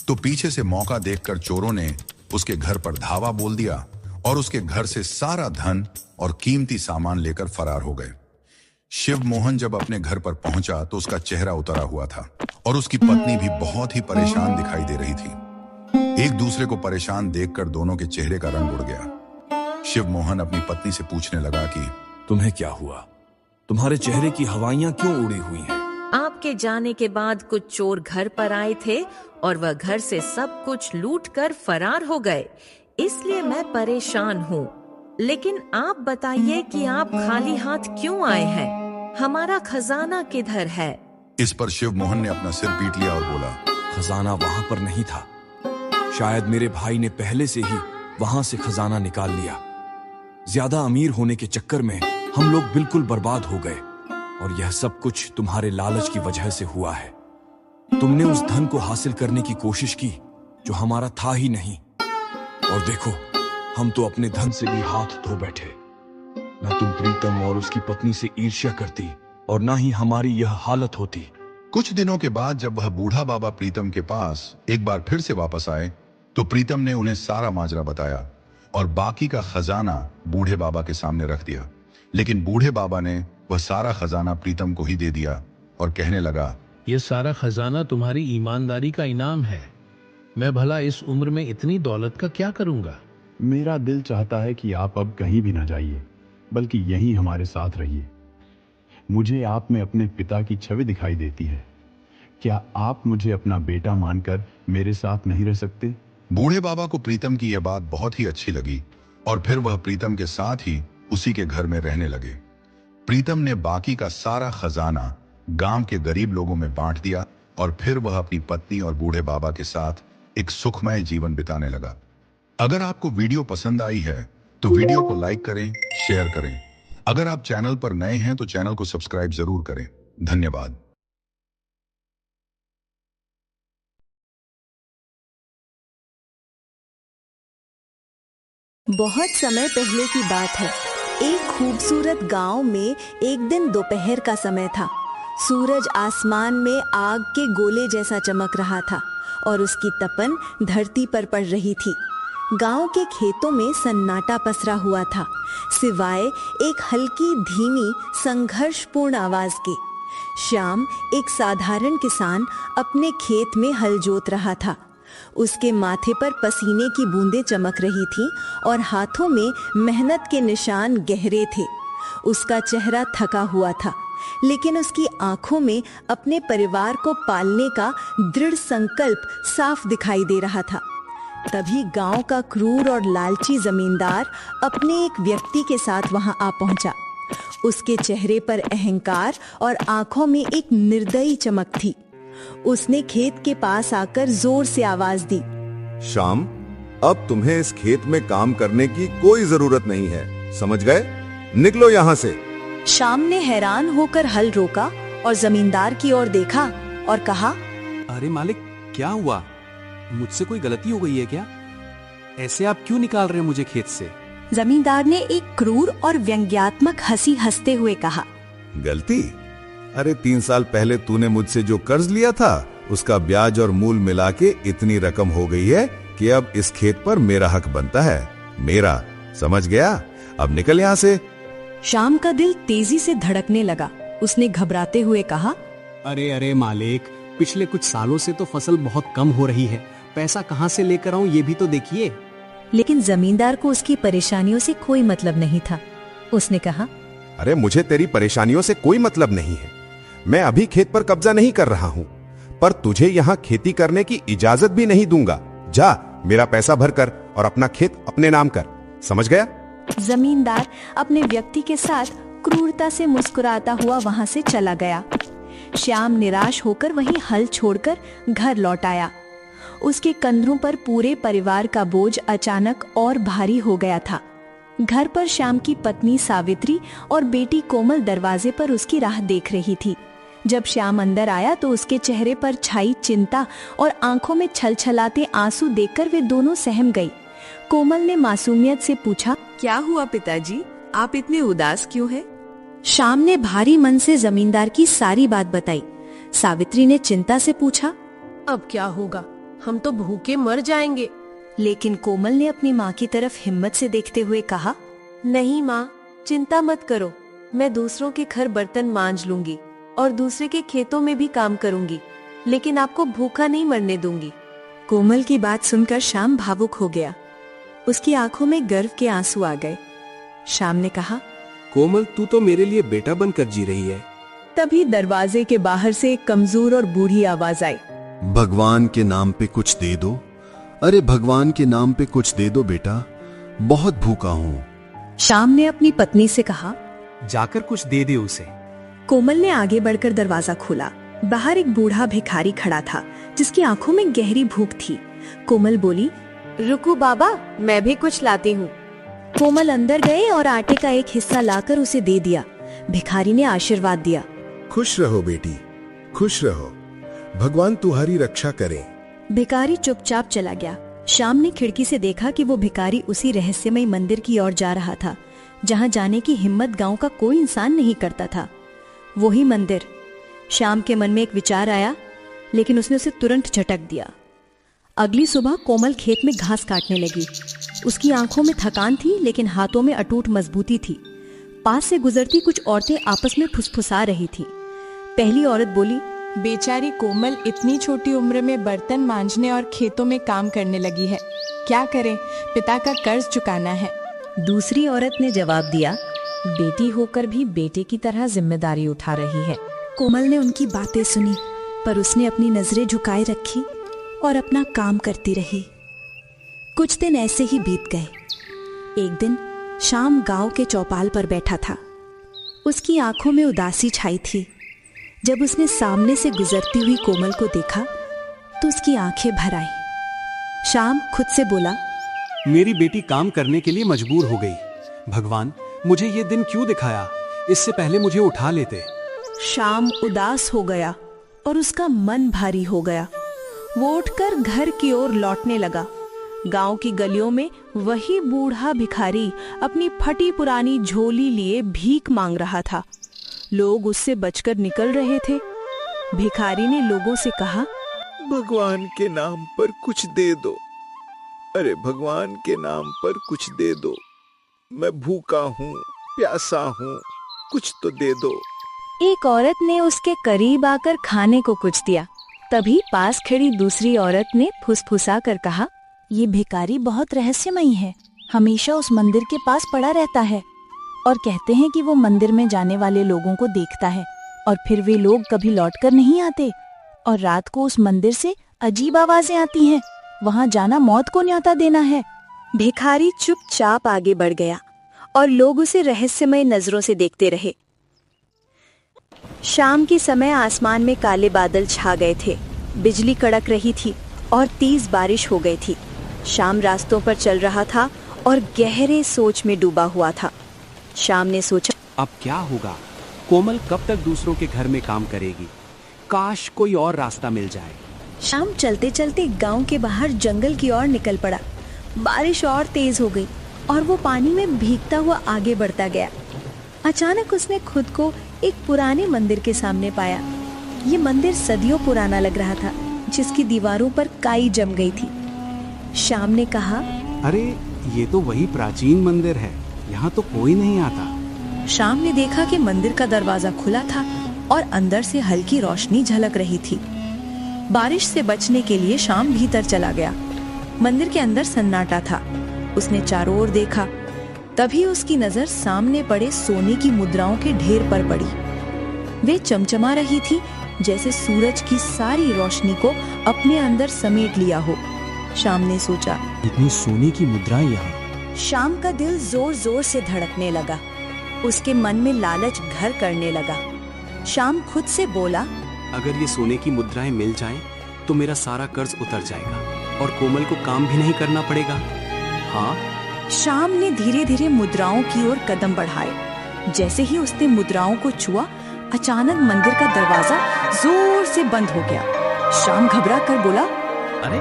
तो पीछे से मौका देखकर चोरों ने उसके घर पर धावा बोल दिया और उसके घर से सारा धन और कीमती सामान लेकर फरार हो गए। शिव मोहन जब अपने घर पर पहुंचा तो उसका चेहरा उतरा हुआ था और उसकी पत्नी भी बहुत ही परेशान दिखाई दे रही थी। एक दूसरे को परेशान देखकर दोनों के चेहरे का रंग उड़ गया। शिव मोहन अपनी पत्नी से पूछने लगा कि तुम्हें क्या हुआ? तुम्हारे चेहरे की हवाइयां क्यों उड़ी हुई हैं? आपके जाने के बाद कुछ चोर घर पर आए थे और वह घर से सब कुछ लूट कर फरार हो गए, इसलिए मैं परेशान हूँ। लेकिन आप बताइए कि आप खाली हाथ क्यों आए हैं? हमारा खजाना किधर है? इस पर शिव मोहन ने अपना सिर पीट लिया और बोला, खजाना वहां पर नहीं था। शायद मेरे भाई ने पहले से ही वहां से खजाना निकाल लिया। ज्यादा अमीर होने के चक्कर में हम लोग बिल्कुल बर्बाद हो गए और यह सब कुछ तुम्हारे लालच की वजह से हुआ है। तुमने उस धन को हासिल करने की कोशिश की जो हमारा था ही नहीं, और देखो हम तो अपने धन से भी हाथ धो बैठे। न तुम प्रीतम और उसकी पत्नी से ईर्ष्या करती और न ही हमारी यह हालत होती। कुछ दिनों के बाद जब वह बूढ़ा बाबा प्रीतम के पास एक बार फिर से वापस आए तो प्रीतम ने उन्हें सारा माजरा बताया और बाकी का खजाना बूढ़े बाबा के सामने रख दिया। लेकिन बूढ़े बाबा ने वह सारा खजाना प्रीतम को ही दे दिया और कहने लगा, ये सारा खजाना तुम्हारी ईमानदारी का इनाम है। मैं भला इस उम्र में इतनी दौलत का क्या करूंगा? मेरा दिल चाहता है कि आप अब कहीं भी ना जाइए, बल्कि यहीं हमारे साथ रहिए। मुझे आप में अपने पिता की छवि दिखाई देती है। क्या आप मुझे अपना बेटा मानकर मेरे साथ नहीं रह सकते? बूढ़े बाबा को प्रीतम की यह बात बहुत ही अच्छी लगी और फिर वह प्रीतम के साथ ही उसी के घर में रहने लगे। प्रीतम ने बाकी का सारा खजाना गांव के गरीब लोगों में बांट दिया और फिर वह अपनी पत्नी और बूढ़े बाबा के साथ एक सुखमय जीवन बिताने लगा। अगर आपको वीडियो पसंद आई है तो वीडियो को लाइक करें, शेयर करें। अगर आप चैनल पर नए हैं तो चैनल को सब्सक्राइब जरूर करें। धन्यवाद। बहुत समय पहले की बात है। एक खूबसूरत गांव में एक दिन दोपहर का समय था। सूरज आसमान में आग के गोले जैसा चमक रहा था और उसकी तपन धरती पर पड़ रही थी। गांव के खेतों में सन्नाटा पसरा हुआ था, सिवाय एक हल्की धीमी संघर्षपूर्ण आवाज के। श्याम एक साधारण किसान अपने खेत में हल जोत रहा था। उसके माथे पर पसीने की बूंदें चमक रही थीं और हाथों में मेहनत के निशान गहरे थे। उसका चेहरा थका हुआ था, लेकिन उसकी आंखों में अपने परिवार को पालने का दृढ़ संकल्प साफ दिखाई दे रहा था। तभी गांव का क्रूर और लालची जमींदार अपने एक व्यक्ति के साथ वहां आ पहुंचा। उसके चेहरे पर अहंकार और आंखों में एक निर्दयी चमक थी। उसने खेत के पास आकर जोर से आवाज दी, श्याम, अब तुम्हें इस खेत में काम करने की कोई जरूरत नहीं है, समझ गए? निकलो यहाँ से। श्याम ने हैरान होकर हल रोका और जमींदार की ओर देखा और कहा, अरे मालिक, क्या हुआ? मुझसे कोई गलती हो गई है क्या? ऐसे आप क्यों निकाल रहे हैं मुझे खेत से? जमींदार ने एक क्रूर और व्यंग्यात्मक हंसी हंसते हुए कहा, गलती? अरे 3 साल पहले तूने मुझसे जो कर्ज लिया था उसका ब्याज और मूल मिला के इतनी रकम हो गई है कि अब इस खेत पर मेरा हक बनता है। मेरा, समझ गया? अब निकल यहाँ से। श्याम का दिल तेजी से धड़कने लगा। उसने घबराते हुए कहा, अरे मालिक, पिछले कुछ सालों से तो फसल बहुत कम हो रही है, पैसा कहाँ से लेकर आऊं ये भी तो देखिए। लेकिन जमींदार को उसकी परेशानियों से कोई मतलब नहीं था। उसने कहा, अरे मुझे तेरी परेशानियों से कोई मतलब नहीं है। मैं अभी खेत पर कब्जा नहीं कर रहा हूँ, पर तुझे यहाँ खेती करने की इजाजत भी नहीं दूंगा। जा, मेरा पैसा भर कर और अपना खेत अपने नाम कर, समझ गया? जमींदार अपने व्यक्ति के साथ क्रूरता से मुस्कुराता हुआ वहां से चला गया। श्याम निराश होकर वहीं हल छोड़कर घर लौट आया। उसके कंधों पर पूरे परिवार का बोझ अचानक और भारी हो गया था। घर पर श्याम की पत्नी सावित्री और बेटी कोमल दरवाजे पर उसकी राह देख रही थी। जब श्याम अंदर आया तो उसके चेहरे पर छाई चिंता और आंखों में छलछलाते आंसू देखकर वे दोनों सहम गई। कोमल ने मासूमियत से पूछा, क्या हुआ पिताजी, आप इतने उदास क्यों हैं? श्याम ने भारी मन से जमींदार की सारी बात बताई। सावित्री ने चिंता से पूछा, अब क्या होगा, हम तो भूखे मर जाएंगे। लेकिन कोमल ने अपनी माँ की तरफ हिम्मत से देखते हुए कहा, नहीं माँ, चिंता मत करो, मैं दूसरों के घर बर्तन मांज लूंगी और दूसरे के खेतों में भी काम करूंगी, लेकिन आपको भूखा नहीं मरने दूंगी। कोमल की बात सुनकर श्याम भावुक हो गया। उसकी आंखों में गर्व के आंसू आ गए। श्याम ने कहा, कोमल, तू तो मेरे लिए बेटा बनकर जी रही है। तभी दरवाजे के बाहर से एक कमजोर और बूढ़ी आवाज आई, भगवान के नाम पे कुछ दे दो, अरे भगवान के नाम पे कुछ दे दो बेटा, बहुत भूखा हूँ। श्याम ने अपनी पत्नी से कहा, जाकर कुछ दे दे उसे। कोमल ने आगे बढ़कर दरवाजा खोला। बाहर एक बूढ़ा भिखारी खड़ा था जिसकी आंखों में गहरी भूख थी। कोमल बोली, रुको बाबा, मैं भी कुछ लाती हूँ। कोमल अंदर गए और आटे का एक हिस्सा लाकर उसे दे दिया। भिखारी ने आशीर्वाद दिया, खुश रहो बेटी, खुश रहो, भगवान तुम्हारी रक्षा करे। भिखारी चुपचाप चला गया। श्याम ने खिड़की से देखा कि वो भिखारी उसी रहस्यमय मंदिर की ओर जा रहा था जहाँ जाने की हिम्मत गांव का कोई इंसान नहीं करता था। वही मंदिर। श्याम के मन में एक विचार आया, लेकिन उसने उसे तुरंत झटक दिया। अगली सुबह कोमल खेत में घास काटने लगी। उसकी आंखों में थकान थी, लेकिन हाथों में अटूट मजबूती थी। पास से गुजरती कुछ औरतें आपस में फुसफुसा रही थी। पहली औरत बोली, बेचारी कोमल इतनी छोटी उम्र में बर्तन मांजने और खेतों में काम करने लगी है, क्या करें, पिता का कर्ज चुकाना है। दूसरी औरत ने जवाब दिया, बेटी होकर भी बेटे की तरह जिम्मेदारी उठा रही है। कोमल ने उनकी बातें सुनी, पर उसने अपनी नजरें झुकाए रखी और अपना काम करती रही। कुछ दिन ऐसे ही बीत गए। एक दिन श्याम गांव के चौपाल पर बैठा था। उसकी आंखों में उदासी छाई थी। जब उसने सामने से गुजरती हुई कोमल को देखा तो उसकी आंखें भर आईं। श्याम खुद से बोला, मेरी बेटी काम करने के लिए मजबूर हो गई। भगवान, मुझे ये दिन क्यों दिखाया, इससे पहले मुझे उठा लेते। श्याम उदास हो गया और उसका मन भारी हो गया। वो उठकर घर की ओर लौटने लगा। गांव की गलियों में वही बूढ़ा भिखारी अपनी फटी पुरानी झोली लिए भीख मांग रहा था। लोग उससे बचकर निकल रहे थे। भिखारी ने लोगों से कहा, भगवान के नाम पर कुछ दे दो, अरे भगवान के नाम पर कुछ दे दो, मैं भूखा हूँ, प्यासा हूँ, कुछ तो दे दो। एक औरत ने उसके करीब आकर खाने को कुछ दिया। तभी पास खड़ी दूसरी औरत ने फुसफुसा कर कहा, ये भिखारी बहुत रहस्यमयी है, हमेशा उस मंदिर के पास पड़ा रहता है और कहते हैं कि वो मंदिर में जाने वाले लोगों को देखता है और फिर वे लोग कभी लौटकर नहीं आते और रात को उस मंदिर से अजीब आवाजें आती हैं, वहाँ जाना मौत को न्योता देना है। भिखारी चुपचाप आगे बढ़ गया और लोग उसे रहस्यमय नजरों से देखते रहे। शाम के समय आसमान में काले बादल छा गए थे। बिजली कड़क रही थी और तेज बारिश हो गई थी। शाम रास्तों पर चल रहा था और गहरे सोच में डूबा हुआ था। शाम ने सोचा, अब क्या होगा, कोमल कब तक दूसरों के घर में काम करेगी, काश कोई और रास्ता मिल जाए। शाम चलते चलते गांव के बाहर जंगल की ओर निकल पड़ा। बारिश और तेज हो गई और वो पानी में भीगता हुआ आगे बढ़ता गया। अचानक उसने खुद को एक पुराने मंदिर के सामने पाया। ये मंदिर सदियों पुराना लग रहा था, जिसकी दीवारों पर काई जम गई थी। शाम ने कहा, अरे ये तो वही प्राचीन मंदिर है, यहाँ तो कोई नहीं आता। शाम ने देखा कि मंदिर का दरवाजा खुला था और अंदर से हल्की रोशनी झलक रही थी। बारिश से बचने के लिए शाम भीतर चला गया। मंदिर के अंदर सन्नाटा था। उसने चारों ओर देखा। तभी उसकी नजर सामने पड़े सोने की मुद्राओं के ढेर पर पड़ी। वे चमचमा रही थी जैसे सूरज की सारी रोशनी को अपने अंदर समेट लिया हो। शाम ने सोचा, इतनी सोने की मुद्राएं यहाँ। शाम का दिल जोर जोर से धड़कने लगा। उसके मन में लालच घर करने लगा। शाम खुद से बोला, अगर ये सोने की मुद्राएं मिल जाएं, तो मेरा सारा कर्ज उतर जाएगा और कोमल को काम भी नहीं करना पड़ेगा। हाँ, शाम ने धीरे धीरे मुद्राओं की ओर कदम बढ़ाए। जैसे ही उसने मुद्राओं को छुआ, अचानक मंदिर का दरवाजा जोर से बंद हो गया। शाम घबरा कर बोला, अरे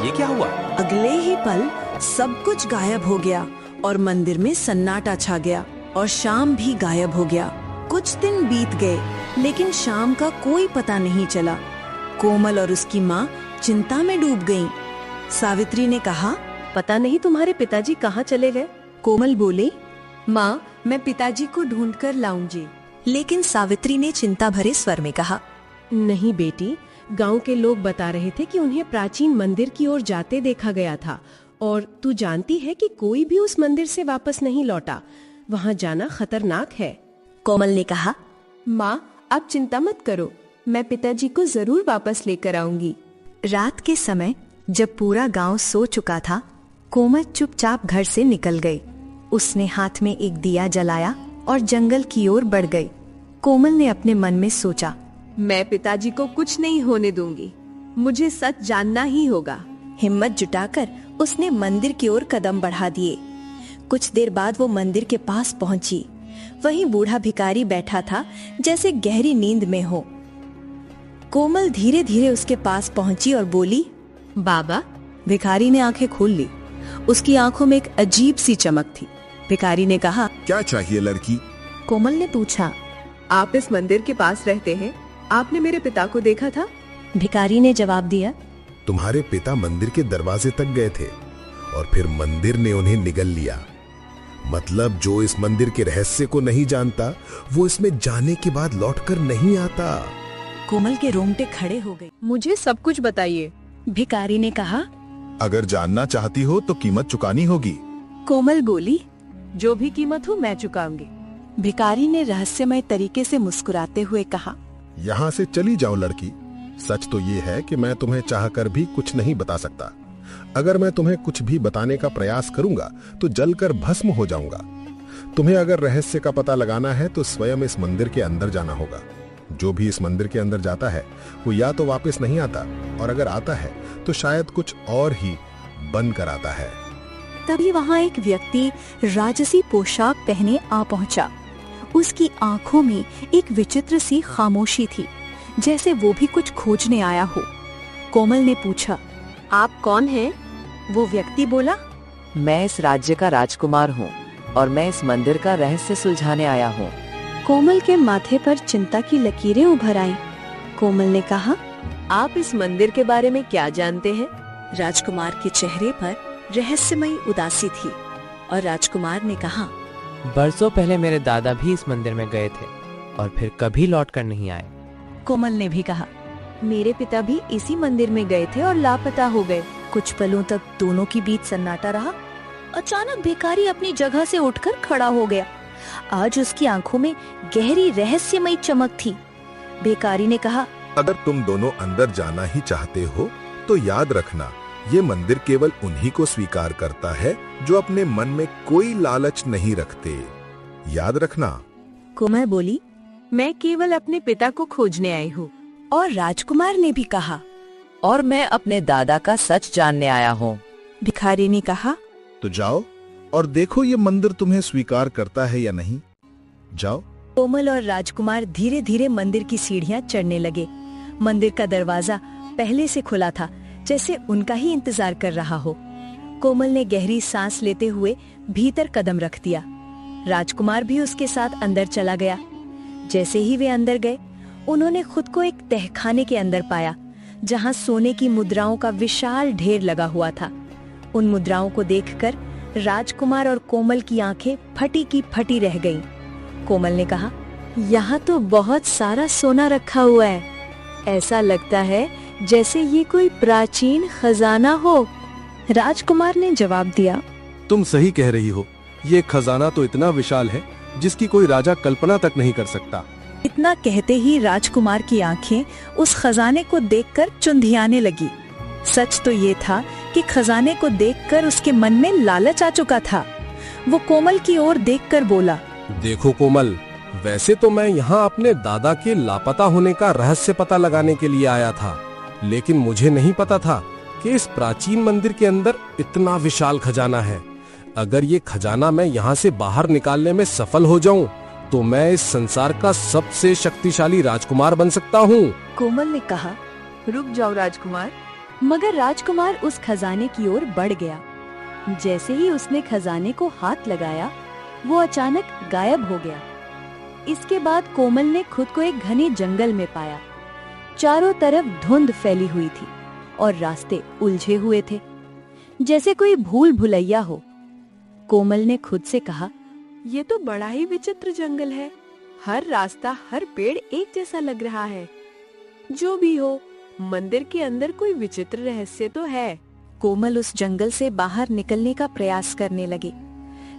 ये क्या हुआ? अगले ही पल सब कुछ गायब हो गया और मंदिर में सन्नाटा छा गया और शाम भी गायब हो गया। कुछ दिन बीत गए, लेकिन शाम का कोई पता नहीं चला। कोमल और उसकी माँ चिंता में डूब गईं। सावित्री ने कहा, पता नहीं तुम्हारे पिताजी कहाँ चले गए। कोमल बोले, माँ, मैं पिताजी को ढूंढ कर लाऊंगी। लेकिन सावित्री ने चिंता भरे स्वर में कहा, नहीं बेटी, गांव के लोग बता रहे थे कि उन्हें प्राचीन मंदिर की ओर जाते देखा गया था, और तू जानती है कि कोई भी उस मंदिर से वापस नहीं लौटा। वहाँ जाना खतरनाक है। कोमल ने कहा, माँ, आप चिंता मत करो, मैं पिताजी को जरूर वापस लेकर आऊंगी। रात के समय जब पूरा गांव सो चुका था, कोमल चुपचाप घर से निकल गई। उसने हाथ में एक दिया जलाया और जंगल की ओर बढ़ गई। कोमल ने अपने मन में सोचा, मैं पिताजी को कुछ नहीं होने दूंगी, मुझे सच जानना ही होगा। हिम्मत जुटाकर उसने मंदिर की ओर कदम बढ़ा दिए। कुछ देर बाद वो मंदिर के पास पहुंची। वहीं बूढ़ा भिखारी बैठा था, जैसे गहरी नींद में हो। कोमल धीरे धीरे उसके पास पहुंची और बोली, बाबा। भिखारी ने आंखें खोल ली। उसकी आंखों में एक अजीब सी चमक थी। भिखारी ने कहा, क्या चाहिए लड़की? कोमल ने पूछा, आप इस मंदिर के पास रहते हैं, आपने मेरे पिता को देखा था? भिखारी ने जवाब दिया, तुम्हारे पिता मंदिर के दरवाजे तक गए थे और फिर मंदिर ने उन्हें निगल लिया। मतलब जो इस मंदिर के रहस्य को नहीं जानता, वो इसमें जाने के बाद लौटकर नहीं आता। कोमल के रोंगटे खड़े हो गए। मुझे सब कुछ बताइए, भिखारी ने कहा। अगर जानना चाहती हो तो कीमत चुकानी होगी। कोमल बोली, जो भी कीमत हो मैं चुकाऊंगी। भिखारी ने रहस्यमय तरीके से मुस्कुराते हुए कहा, यहाँ से चली जाओ लड़की। सच तो ये है कि मैं तुम्हें चाहकर भी कुछ नहीं बता सकता। अगर मैं तुम्हें कुछ भी बताने का प्रयास करूंगा तो जलकर भस्म हो जाऊंगा। तुम्हें अगर रहस्य का पता लगाना है तो स्वयं इस मंदिर के अंदर जाना होगा। जो भी इस मंदिर के अंदर जाता है वो या तो वापस नहीं आता, और अगर आता है तो शायद कुछ और ही बन कर आता है। तभी वहाँ एक व्यक्ति राजसी पोशाक पहने आ पहुंचा। उसकी आंखों में एक विचित्र सी खामोशी थी, जैसे वो भी कुछ खोजने आया हो। कोमल ने पूछा, आप कौन हैं? वो व्यक्ति बोला, मैं इस राज्य का राजकुमार हूँ और मैं इस मंदिर का रहस्य सुलझाने आया हूँ। कोमल के माथे पर चिंता की लकीरें उभर आईं। कोमल ने कहा, आप इस मंदिर के बारे में क्या जानते हैं? राजकुमार के चेहरे पर रहस्यमयी उदासी थी और राजकुमार ने कहा, बरसों पहले मेरे दादा भी इस मंदिर में गए थे और फिर कभी लौट कर नहीं आए। कोमल ने भी कहा, मेरे पिता भी इसी मंदिर में गए थे और लापता हो गए। कुछ पलों तक दोनों के बीच सन्नाटा रहा। अचानक भिखारी अपनी जगह से उठकर खड़ा हो गया। आज उसकी आंखों में गहरी रहस्यमयी चमक थी। भिखारी ने कहा, अगर तुम दोनों अंदर जाना ही चाहते हो तो याद रखना, ये मंदिर केवल उन्हीं को स्वीकार करता है जो अपने मन में कोई लालच नहीं रखते। याद रखना। कोमल बोली, मैं केवल अपने पिता को खोजने आई हूँ। और राजकुमार ने भी कहा, और मैं अपने दादा का सच जानने आया हूँ। भिखारी ने कहा, तो जाओ और देखो ये मंदिर तुम्हें स्वीकार करता है या नहीं। जाओ। कोमल और राजकुमार धीरे धीरे मंदिर की सीढ़ियां चढ़ने लगे। मंदिर का दरवाजा पहले से खुला था, जैसे उनका ही इंतजार कर रहा हो। कोमल ने गहरी सांस लेते हुए भीतर कदम रख दिया। राजकुमार भी उसके साथ अंदर चला गया। जैसे ही वे अंदर गए, उन्होंने खुद को एक तहखाने के अंदर पाया, जहां सोने की मुद्राओं का विशाल ढेर लगा हुआ था। उन मुद्राओं को देखकर राजकुमार और कोमल की आंखें फटी की फटी रह गईं। कोमल ने कहा, यहाँ तो बहुत सारा सोना रखा हुआ है। ऐसा लगता है जैसे ये कोई प्राचीन खजाना हो। राजकुमार ने जवाब दिया, तुम सही कह रही हो। ये खजाना तो इतना विशाल है जिसकी कोई राजा कल्पना तक नहीं कर सकता। इतना कहते ही राजकुमार की आंखें उस खजाने को देखकर चुंधियाने लगी। सच तो ये था कि खजाने को देखकर उसके मन में लालच आ चुका था। वो कोमल की ओर देखकर बोला, देखो कोमल, वैसे तो मैं यहाँ अपने दादा के लापता होने का रहस्य पता लगाने के लिए आया था, लेकिन मुझे नहीं पता था कि इस प्राचीन मंदिर के अंदर इतना विशाल खजाना है। अगर ये खजाना मैं यहाँ से बाहर निकालने में सफल हो जाऊं, तो मैं इस संसार का सबसे शक्तिशाली राजकुमार बन सकता हूँ। कोमल ने कहा, रुक जाओ राजकुमार। मगर राजकुमार उस खजाने की ओर बढ़ गया। जैसे ही उसने खजाने को हाथ लगाया, वो अचानक गायब हो गया। इसके बाद कोमल ने खुद को एक घने जंगल में पाया। चारों तरफ धुंध फैली हुई थी और रास्ते उलझे हुए थे, जैसे कोई भूल भुलैया हो। कोमल ने खुद से कहा, ये तो बड़ा ही विचित्र जंगल है। हर रास्ता, हर पेड़ एक जैसा लग रहा है। जो भी हो, मंदिर के अंदर कोई विचित्र रहस्य तो है। कोमल उस जंगल से बाहर निकलने का प्रयास करने लगी,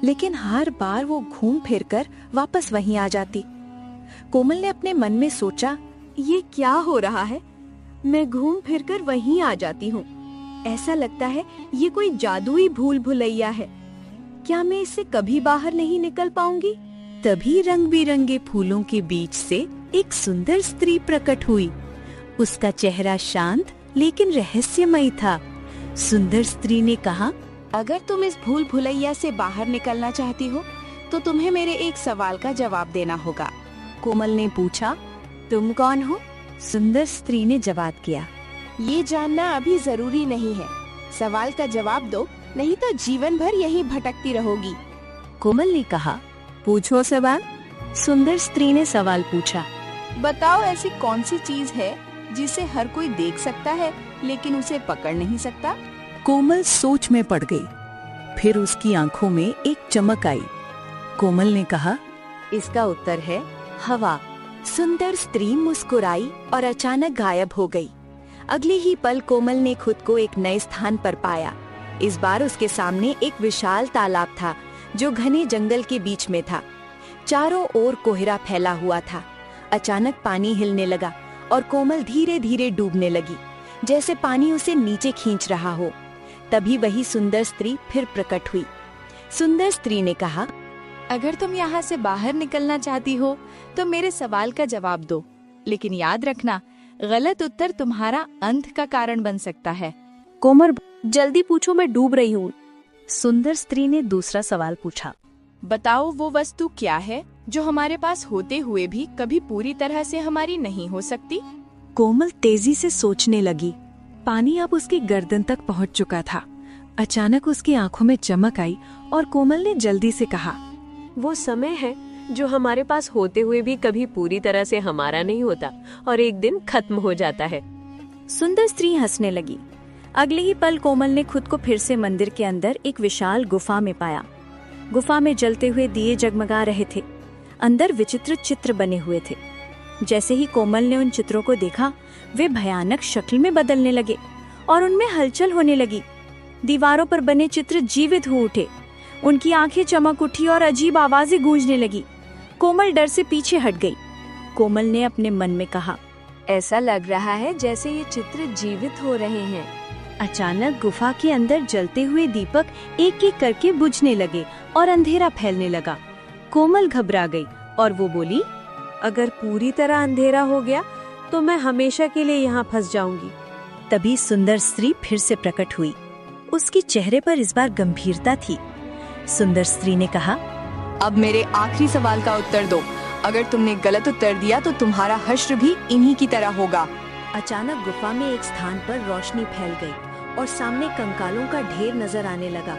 लेकिन हर बार वो घूम फिर कर वापस वहीं आ जाती। कोमल ने अपने मन में सोचा, ये क्या हो रहा है? मैं घूम फिर कर वहीं आ जाती हूँ। ऐसा लगता है ये कोई जादुई भूल भुलैया है। क्या मैं इससे कभी बाहर नहीं निकल पाऊंगी? तभी रंग बिरंगे फूलों के बीच से एक सुंदर स्त्री प्रकट हुई। उसका चेहरा शांत लेकिन रहस्यमयी था। सुंदर स्त्री ने कहा, अगर तुम इस भूल भुलैया से बाहर निकलना चाहती हो, तो तुम्हें मेरे एक सवाल का जवाब देना होगा। कोमल ने पूछा, तुम कौन हो? सुंदर स्त्री ने जवाब किया, ये जानना अभी जरूरी नहीं है। सवाल का जवाब दो, नहीं तो जीवन भर यहीं भटकती रहोगी। कोमल ने कहा, पूछो सवाल। सुंदर स्त्री ने सवाल पूछा, बताओ ऐसी कौन सी चीज है जिसे हर कोई देख सकता है लेकिन उसे पकड़ नहीं सकता? कोमल सोच में पड़ गई। फिर उसकी आंखों में एक चमक आई। कोमल ने कहा, इसका उत्तर है हवा। सुंदर स्त्री मुस्कुराई और अचानक गायब हो गई। अगले ही पल कोमल ने खुद को एक नए स्थान पर पाया। इस बार उसके सामने एक विशाल तालाब था जो घने जंगल के बीच में था। चारों ओर कोहरा फैला हुआ था। अचानक पानी हिलने लगा और कोमल धीरे धीरे डूबने लगी, जैसे पानी उसे नीचे खींच रहा हो। तभी वही सुंदर स्त्री फिर प्रकट हुई। सुंदर स्त्री ने कहा, अगर तुम यहाँ से बाहर निकलना चाहती हो तो मेरे सवाल का जवाब दो, लेकिन याद रखना, गलत उत्तर तुम्हारा अंत का कारण बन सकता है। कोमल, जल्दी पूछो, मैं डूब रही हूँ। सुंदर स्त्री ने दूसरा सवाल पूछा, बताओ वो वस्तु क्या है जो हमारे पास होते हुए भी कभी पूरी तरह से हमारी नहीं हो सकती? कोमल तेजी से सोचने लगी। पानी अब उसकी गर्दन तक पहुंच चुका था। अचानक उसकी आंखों में चमक आई और कोमल ने जल्दी से कहा, वो समय है जो हमारे पास होते हुए भी कभी पूरी तरह से हमारा नहीं होता और एक दिन खत्म हो जाता है। सुंदर स्त्री हंसने लगी। अगले ही पल कोमल ने खुद को फिर से मंदिर के अंदर एक विशाल गुफा में पाया। गुफा में जलते हुए दिए जगमगा रहे थे। अंदर विचित्र चित्र बने हुए थे। जैसे ही कोमल ने उन चित्रों को देखा, वे भयानक शक्ल में बदलने लगे और उनमें हलचल होने लगी। दीवारों पर बने चित्र जीवित हो उठे। उनकी आंखें चमक उठी और अजीब आवाजें गूंजने लगी। कोमल डर से पीछे हट गई। कोमल ने अपने मन में कहा, ऐसा लग रहा है जैसे ये चित्र जीवित हो रहे हैं। अचानक गुफा के अंदर जलते हुए दीपक एक एक करके बुझने लगे और अंधेरा फैलने लगा। कोमल घबरा गई और वो बोली, अगर पूरी तरह अंधेरा हो गया तो मैं हमेशा के लिए यहाँ फंस जाऊंगी। तभी सुंदर स्त्री फिर से प्रकट हुई। उसके चेहरे पर इस बार गंभीरता थी। सुंदर स्त्री ने कहा, अब मेरे आखिरी सवाल का उत्तर दो। अगर तुमने गलत उत्तर दिया तो तुम्हारा हश्र भी इन्हीं की तरह होगा। अचानक गुफा में एक स्थान पर रोशनी फैल गई और सामने कंकालों का ढेर नजर आने लगा।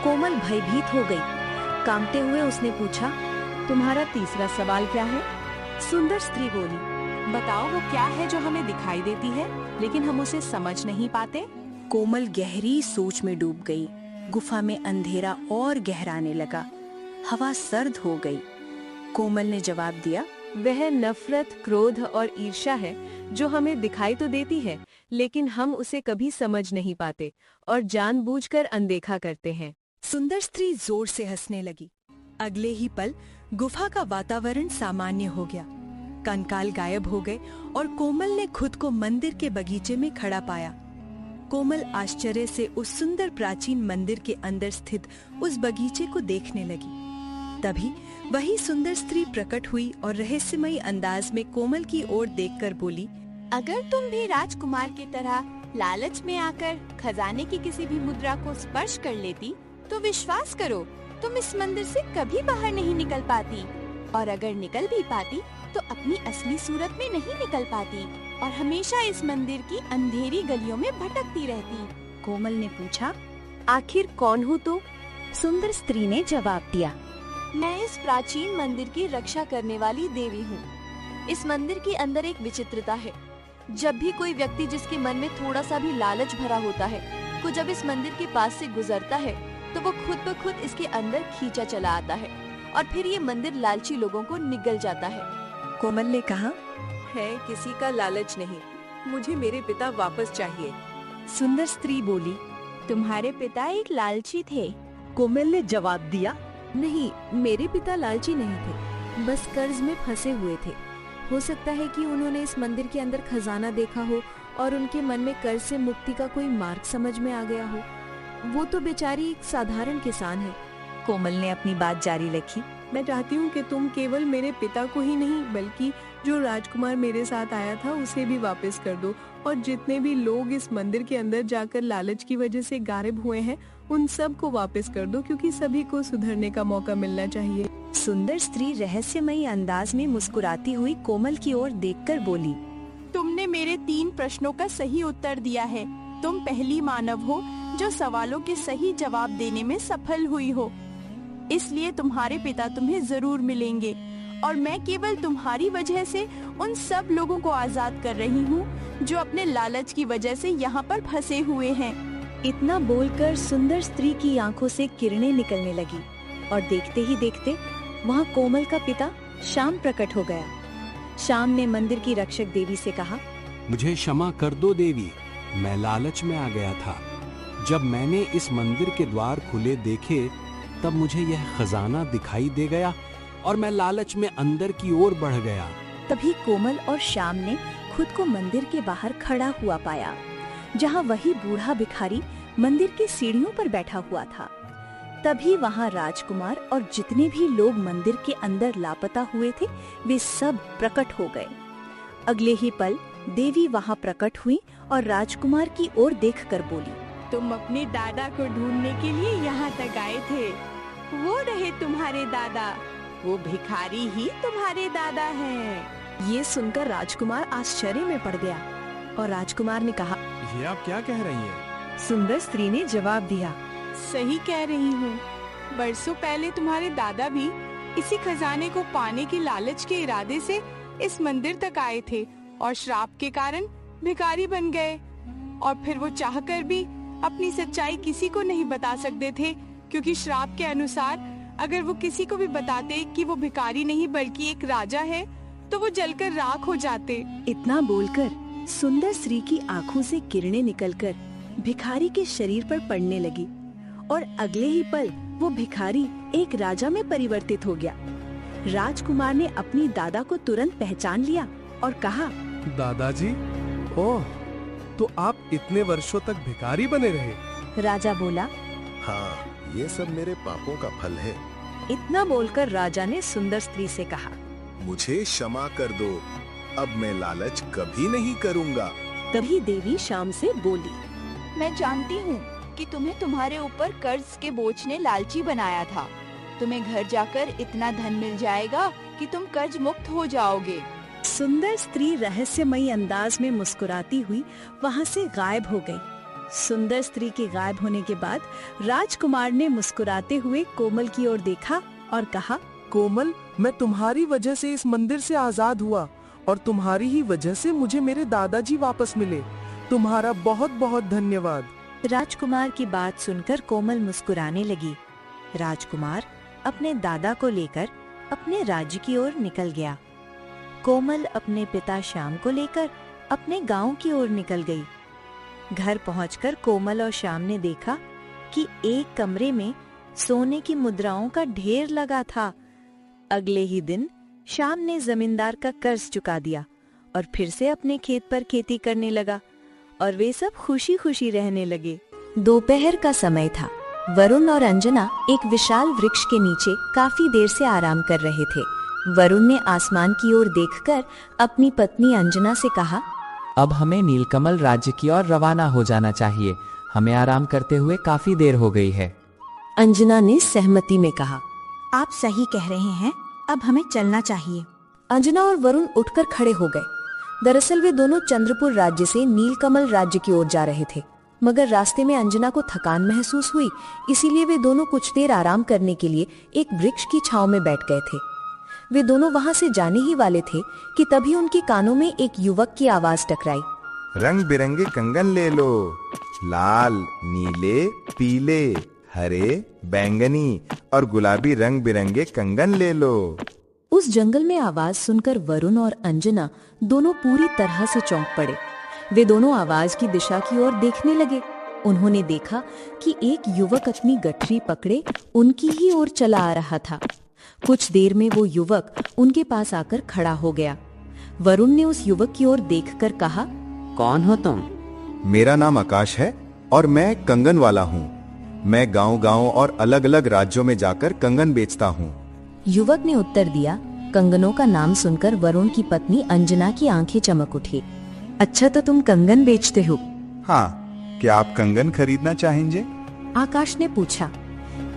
कोमल भयभीत हो गई। कांपते हुए उसने पूछा, तुम्हारा तीसरा सवाल क्या है? सुंदर स्त्री बोली, बताओ वो क्या है जो हमें दिखाई देती है लेकिन हम उसे समझ नहीं पाते? कोमल गहरी सोच में डूब गई। गुफा में अंधेरा और गहराने लगा। हवा सर्द हो गई। कोमल ने जवाब दिया, वह नफरत, क्रोध और ईर्ष्या है जो हमें दिखाई तो देती है, लेकिन हम उसे कभी समझ नहीं पाते और जानबूझकर अनदेखा करते हैं। सुंदर स्त्री जोर से हंसने लगी। अगले ही पल गुफा का वातावरण सामान्य हो गया। कंकाल गायब हो गए और कोमल ने खुद को मंदिर के बगीचे में खड़ा पाया। कोमल आश्चर्य से उस सुंदर प्राचीन मंदिर के अंदर स्थित उस बगीचे को देखने लगी। तभी वही सुंदर स्त्री प्रकट हुई और रहस्यमयी अंदाज में कोमल की ओर देखकर बोली, अगर तुम भी राजकुमार की तरह लालच में आकर खजाने की किसी भी मुद्रा को स्पर्श कर लेती तो विश्वास करो, तुम इस मंदिर से कभी बाहर नहीं निकल पाती, और अगर निकल भी पाती तो अपनी असली सूरत में नहीं निकल पाती, और हमेशा इस मंदिर की अंधेरी गलियों में भटकती रहती। कोमल ने पूछा, आखिर कौन हो तू? सुंदर स्त्री ने जवाब दिया, मैं इस प्राचीन मंदिर की रक्षा करने वाली देवी हूँ। इस मंदिर के अंदर एक विचित्रता है। जब भी कोई व्यक्ति जिसके मन में थोड़ा सा भी लालच भरा होता है, वो जब इस मंदिर के पास से गुजरता है तो वो खुद ब खुद इसके अंदर खींचा चला आता है, और फिर ये मंदिर लालची लोगों को निगल जाता है। कोमल ने कहा, है किसी का लालच नहीं, मुझे मेरे पिता वापस चाहिए। सुंदर स्त्री बोली, तुम्हारे पिता एक लालची थे। कोमल ने जवाब दिया, नहीं, मेरे पिता लालची नहीं थे, बस कर्ज में फंसे हुए थे। हो सकता है कि उन्होंने इस मंदिर के अंदर खजाना देखा हो और उनके मन में कर्ज से मुक्ति का कोई मार्ग समझ में आ गया हो। वो तो बेचारी एक साधारण किसान है। कोमल ने अपनी बात जारी रखी, मैं चाहती हूँ कि तुम केवल मेरे पिता को ही नहीं बल्कि जो राजकुमार मेरे साथ आया था उसे भी वापस कर दो, और जितने भी लोग इस मंदिर के अंदर जाकर लालच की वजह से गायब हुए हैं उन सब को वापस कर दो, क्योंकि सभी को सुधरने का मौका मिलना चाहिए। सुंदर स्त्री रहस्यमयी अंदाज में मुस्कुराती हुई कोमल की ओर देखकर बोली, तुमने मेरे 3 प्रश्नों का सही उत्तर दिया है। तुम पहली मानव हो जो सवालों के सही जवाब देने में सफल हुई हो, इसलिए तुम्हारे पिता तुम्हें जरूर मिलेंगे, और मैं केवल तुम्हारी वजह से उन सब लोगों को आजाद कर रही हूँ जो अपने लालच की वजह से यहाँ पर फंसे हुए हैं। इतना बोलकर सुंदर स्त्री की आंखों से किरणें निकलने लगी, और देखते ही देखते वहाँ कोमल का पिता श्याम प्रकट हो गया। श्याम ने मंदिर की रक्षक देवी से कहा, मुझे क्षमा कर दो देवी, मैं लालच में आ गया था। जब मैंने इस मंदिर के द्वार खुले देखे तब मुझे यह खजाना दिखाई दे गया और मैं लालच में अंदर की ओर बढ़ गया। तभी कोमल और श्याम ने खुद को मंदिर के बाहर खड़ा हुआ पाया, जहाँ वही बूढ़ा भिखारी मंदिर की सीढ़ियों पर बैठा हुआ था। तभी वहाँ राजकुमार और जितने भी लोग मंदिर के अंदर लापता हुए थे वे सब प्रकट हो गए। अगले ही पल देवी वहाँ प्रकट हुई और राजकुमार की ओर देखकर बोली, तुम अपने दादा को ढूंढने के लिए यहाँ तक आए थे। वो रहे तुम्हारे दादा, वो भिखारी ही तुम्हारे दादा हैं। ये सुनकर राजकुमार आश्चर्य में पड़ गया, और राजकुमार ने कहा, ये आप क्या कह रही हैं? सुंदर स्त्री ने जवाब दिया, सही कह रही हूँ। बरसों पहले तुम्हारे दादा भी इसी खजाने को पाने के लालच के इरादे से इस मंदिर तक आए थे और श्राप के कारण भिखारी बन गए, और फिर वो चाहकर भी अपनी सच्चाई किसी को नहीं बता सकते थे, क्योंकि श्राप के अनुसार अगर वो किसी को भी बताते कि वो भिखारी नहीं बल्कि एक राजा है तो वो जलकर राख हो जाते। इतना बोलकर सुंदर स्त्री की आंखों से किरणें निकलकर भिखारी के शरीर पर पड़ने लगी, और अगले ही पल वो भिखारी एक राजा में परिवर्तित हो गया। राजकुमार ने अपनी दादा को तुरंत पहचान लिया और कहा, दादाजी, ओह, तो आप इतने वर्षों तक भिखारी बने रहे? राजा बोला, हाँ, ये सब मेरे पापों का फल है। इतना बोलकर राजा ने सुंदर स्त्री से कहा, मुझे क्षमा कर दो, अब मैं लालच कभी नहीं करूँगा। तभी देवी श्याम से बोली, मैं जानती हूँ कि तुम्हें तुम्हारे ऊपर कर्ज के बोझ ने लालची बनाया था। तुम्हें घर जाकर इतना धन मिल जाएगा कि तुम कर्ज मुक्त हो जाओगे। सुंदर स्त्री रहस्यमयी अंदाज में मुस्कुराती हुई वहाँ से गायब हो गई। सुंदर स्त्री के गायब होने के बाद राजकुमार ने मुस्कुराते हुए कोमल की ओर देखा और कहा, कोमल, मैं तुम्हारी वजह से इस मंदिर से आजाद हुआ और तुम्हारी ही वजह से मुझे मेरे दादाजी वापस मिले। तुम्हारा बहुत बहुत धन्यवाद। राजकुमार की बात सुनकर कोमल मुस्कुराने लगी। राजकुमार अपने दादा को लेकर अपने राज्य की ओर निकल गया। कोमल अपने पिता श्याम को लेकर अपने गांव की ओर निकल गई। घर पहुंचकर कोमल और श्याम ने देखा कि एक कमरे में सोने की मुद्राओं का ढेर लगा था। अगले ही दिन श्याम ने जमींदार का कर्ज चुका दिया और फिर से अपने खेत पर खेती करने लगा, और वे सब खुशी खुशी रहने लगे। दोपहर का समय था। वरुण और अंजना एक विशाल वृक्ष के नीचे काफी देर से आराम कर रहे थे। वरुण ने आसमान की ओर देखकर अपनी पत्नी अंजना से कहा, अब हमें नीलकमल राज्य की ओर रवाना हो जाना चाहिए। हमें आराम करते हुए काफी देर हो गई है। अंजना ने सहमति में कहा। आप सही कह रहे हैं, अब हमें चलना चाहिए। अंजना और वरुण उठकर खड़े हो गए। दरअसल वे दोनों चंद्रपुर राज्य से नीलकमल राज्य की ओर जा रहे थे, मगर रास्ते में अंजना को थकान महसूस हुई, इसीलिए वे दोनों कुछ देर आराम करने के लिए एक वृक्ष की छांव में बैठ गए थे। वे दोनों वहां से जाने ही वाले थे कि तभी उनके कानों में एक युवक की आवाज टकराई। रंग बिरंगे कंगन ले लो, लाल, नीले, पीले, हरे, बैंगनी और गुलाबी रंग बिरंगे कंगन ले लो। उस जंगल में आवाज सुनकर वरुण और अंजना दोनों पूरी तरह से चौंक पड़े। वे दोनों आवाज की दिशा की ओर देखने लगे। उन्होंने देखा कि एक युवक अपनी गठरी पकड़े उनकी ही ओर चला आ रहा था। कुछ देर में वो युवक उनके पास आकर खड़ा हो गया। वरुण ने उस युवक की ओर देखकर कहा, कौन हो तुम? मेरा नाम आकाश है और मैं कंगन वाला हूँ। मैं गांव-गांव और अलग-अलग राज्यों में जाकर कंगन बेचता हूँ। युवक ने उत्तर दिया। कंगनों का नाम सुनकर वरुण की पत्नी अंजना की आंखें चमक उठी। अच्छा, तो तुम कंगन बेचते हो? हाँ, क्या आप कंगन खरीदना चाहेंगे? आकाश ने पूछा।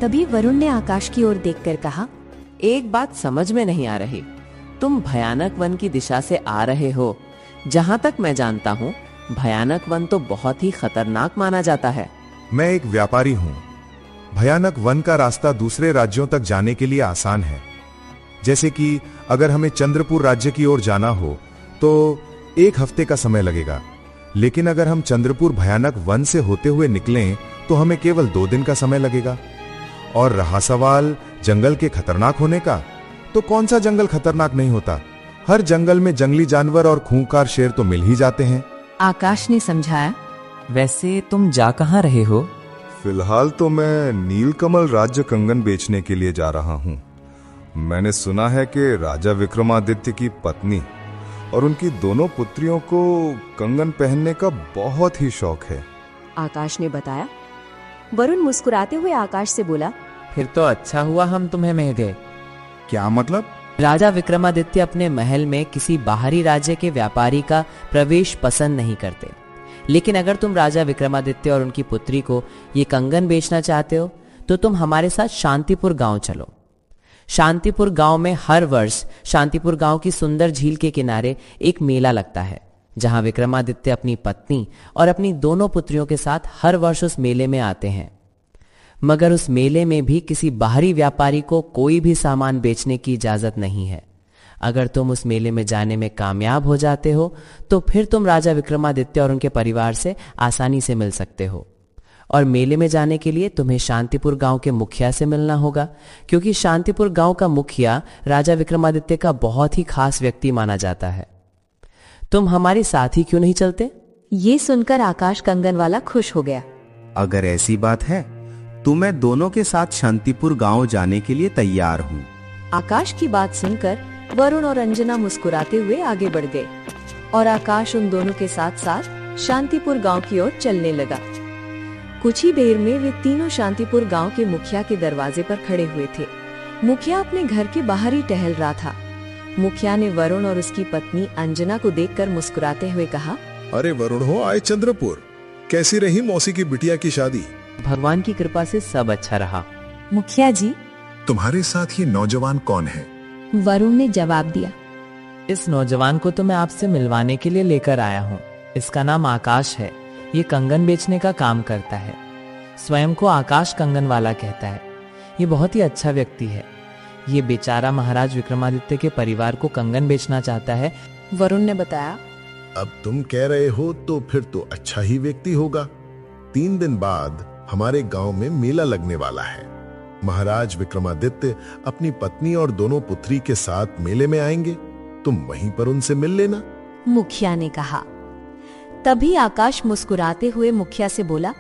तभी वरुण ने आकाश की ओर देखकर कहा, एक बात समझ में नहीं आ रही। तुम भयानक वन की दिशा से आ रहे हो। जहाँ तक मैं जानता हूँ, भयानक वन तो बहुत ही खतरनाक माना जाता है। मैं एक व्यापारी हूँ। भयानक वन का रास्ता दूसरे राज्यों तक जाने के लिए आसान है। जैसे कि अगर हमें चंद्रपुर राज्य की ओर जाना हो तो 1 हफ्ते का समय लगेगा, लेकिन अगर हम चंद्रपुर भयानक वन से होते हुए निकलें तो हमें केवल 2 दिन का समय लगेगा। और रहा सवाल जंगल के खतरनाक होने का, तो कौन सा जंगल खतरनाक नहीं होता? हर जंगल में जंगली जानवर और खूंखार शेर तो मिल ही जाते हैं। आकाश ने समझाया। वैसे तुम जा कहाँ रहे हो? फिलहाल तो मैं नीलकमल राज्य कंगन बेचने के लिए जा रहा हूँ। मैंने सुना है कि राजा विक्रमादित्य की पत्नी और उनकी दोनों पुत्रियों को कंगन पहनने का बहुत ही शौक है, आकाश ने बताया। वरुण मुस्कुराते हुए आकाश से बोला, फिर तो अच्छा हुआ हम तुम्हें मिल गए। क्या मतलब? राजा विक्रमादित्य अपने महल में किसी बाहरी राज्य के व्यापारी का प्रवेश पसंद नहीं करते, लेकिन अगर तुम राजा विक्रमादित्य और उनकी पुत्री को ये कंगन बेचना चाहते हो तो तुम हमारे साथ शांतिपुर गांव चलो। शांतिपुर गांव में हर वर्ष शांतिपुर गांव की सुंदर झील के किनारे एक मेला लगता है, जहां विक्रमादित्य अपनी पत्नी और अपनी दोनों पुत्रियों के साथ हर वर्ष उस मेले में आते हैं। मगर उस मेले में भी किसी बाहरी व्यापारी को कोई भी सामान बेचने की इजाजत नहीं है। अगर तुम उस मेले में जाने में कामयाब हो जाते हो तो फिर तुम राजा विक्रमादित्य और उनके परिवार से आसानी से मिल सकते हो। और मेले में जाने के लिए तुम्हें शांतिपुर गांव के मुखिया से मिलना होगा, क्योंकि शांतिपुर गांव का मुखिया राजा विक्रमादित्य का बहुत ही खास व्यक्ति माना जाता है। तुम हमारे साथ ही क्यों नहीं चलते? ये सुनकर आकाश कंगन वाला खुश हो गया। अगर ऐसी बात है तो मैं दोनों के साथ शांतिपुर गांव जाने के लिए तैयार हूँ। आकाश की बात सुनकर वरुण और अंजना मुस्कुराते हुए आगे बढ़ गए और आकाश उन दोनों के साथ साथ शांतिपुर गांव की ओर चलने लगा। कुछ ही देर में वे तीनों शांतिपुर गांव के मुखिया के दरवाजे पर खड़े हुए थे। मुखिया अपने घर के बाहर ही टहल रहा था। मुखिया ने वरुण और उसकी पत्नी अंजना को देखकर मुस्कुराते हुए कहा, अरे वरुण हो आए चंद्रपुर, कैसी रही मौसी की बिटिया की शादी? भगवान की कृपा से सब अच्छा रहा। मुखिया जी, तुम्हारे साथ ये नौजवान कौन है? वरुण ने जवाब दिया। इस नौजवान को तो मैं आपसे मिलवाने के लिए लेकर आया हूँ। इसका नाम आकाश है। ये कंगन बेचने का काम करता है। स्वयं को आकाश कंगन वाला कहता है। ये बहुत ही अच्छा व्यक्ति है। ये बेचारा महाराज विक्रमादित्य के परिवार को कंगन बेचना चाहता है, वरुण ने बताया। अब तुम कह रहे हो तो फिर तो अच्छा ही व्यक्ति होगा। 3 दिन बाद हमारे गांव में मेला लगने वाला है। महाराज विक्रमादित्य अपनी पत्नी और दोनों पुत्री के साथ मेले में आएंगे। तुम वहीं पर उनसे मिल लेना, मुखिया ने कहा। तभी आकाश मुस्कुराते हुए मुखिया से बोला,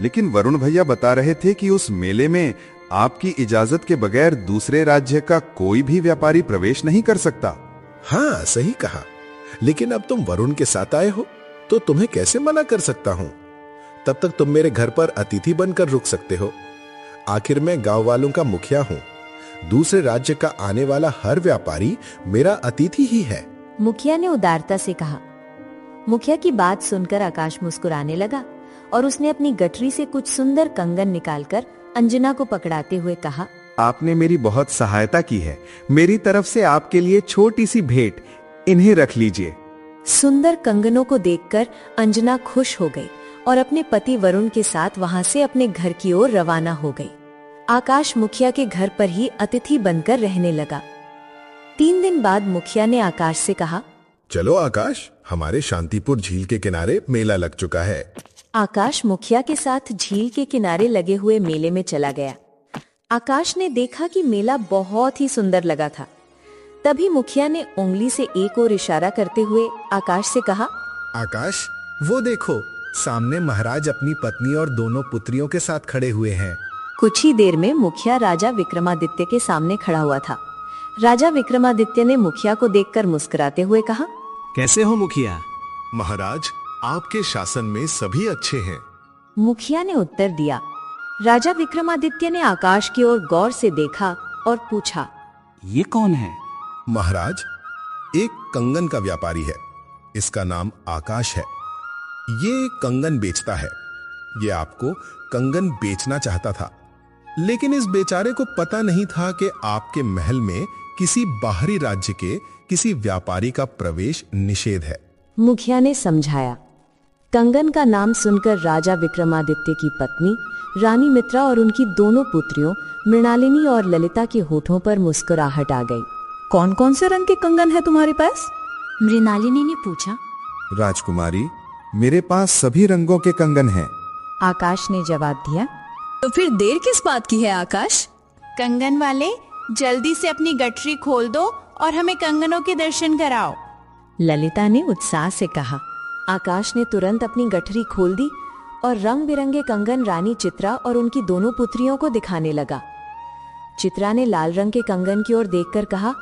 लेकिन वरुण भैया बता रहे थे कि उस मेले में आपकी इजाजत के बगैर दूसरे राज्य का कोई भी व्यापारी प्रवेश नहीं कर सकता। हाँ, सही कहा। लेकिन अब तुम वरुण के साथ आए हो तो तुम्हें कैसे मना कर सकता हूँ? तब तक तुम मेरे घर पर अतिथि बनकर रुक सकते हो। आखिर मैं गांव वालों का मुखिया हूँ। दूसरे राज्य का आने वाला हर व्यापारी मेरा अतिथि ही है। मुखिया ने उदारता से कहा। मुखिया की बात सुनकर आकाश मुस्कुराने लगा और उसने अपनी गठरी से कुछ सुंदर कंगन निकालकर अंजना को पकड़ाते हुए कहा, आपने मेरी बहुत सहायता की है। मेरी तरफ से आपके लिए छोटी सी भेंट, इन्हें रख लीजिए। सुंदर कंगनों को देखकर अंजना खुश हो गई और अपने पति वरुण के साथ वहां से अपने घर की ओर रवाना हो गई। आकाश मुखिया के घर पर ही अतिथि बनकर रहने लगा। 3 दिन बाद मुखिया ने आकाश से कहा, चलो आकाश, हमारे शांतिपुर झील के किनारे मेला लग चुका है। आकाश मुखिया के साथ झील के किनारे लगे हुए मेले में चला गया। आकाश ने देखा कि मेला बहुत ही सुंदर लगा था। तभी मुखिया ने उंगली से एक और इशारा करते हुए आकाश से कहा, आकाश, वो देखो, सामने महाराज अपनी पत्नी और दोनों पुत्रियों के साथ खड़े हुए हैं। कुछ ही देर में मुखिया राजा विक्रमादित्य के सामने खड़ा हुआ था। राजा विक्रमादित्य ने मुखिया को देखकर मुस्कुराते हुए कहा, कैसे हो मुखिया? महाराज, आपके शासन में सभी अच्छे हैं। मुखिया ने उत्तर दिया। राजा विक्रमादित्य ने आकाश की ओर गौर से देखा और पूछा, ये कौन है? महाराज, एक कंगन का व्यापारी है। इसका नाम आकाश है। ये कंगन बेचता है। ये आपको कंगन बेचना चाहता था, लेकिन इस बेचारे को पता नहीं था कि आपके महल में किसी बाहरी राज्य के किसी व्यापारी का प्रवेश निषेध है। मुखिया ने समझाया। कंगन का नाम सुनकर राजा विक्रमादित्य की पत्नी रानी मित्रा और उनकी दोनों पुत्रियों मृणालिनी और ललिता के होठों पर मुस्कुराहट आ गई। कौन कौन से रंग के कंगन है तुम्हारे पास? मृणालिनी ने पूछा। राजकुमारी, मेरे पास सभी रंगों के कंगन हैं। आकाश ने जवाब दिया। तो फिर देर किस बात की है आकाश? कंगन वाले, जल्दी से अपनी गठरी खोल दो और हमें कंगनों के दर्शन कराओ। ललिता ने उत्साह से कहा। आकाश ने तुरंत अपनी गठरी खोल दी और रंग बिरंगे कंगन रानी चित्रा और उनकी दोनों पुत्रियों को दिखाने लगा। चित्रा ने लाल रंग के कंगन की ओर देखकर कहा,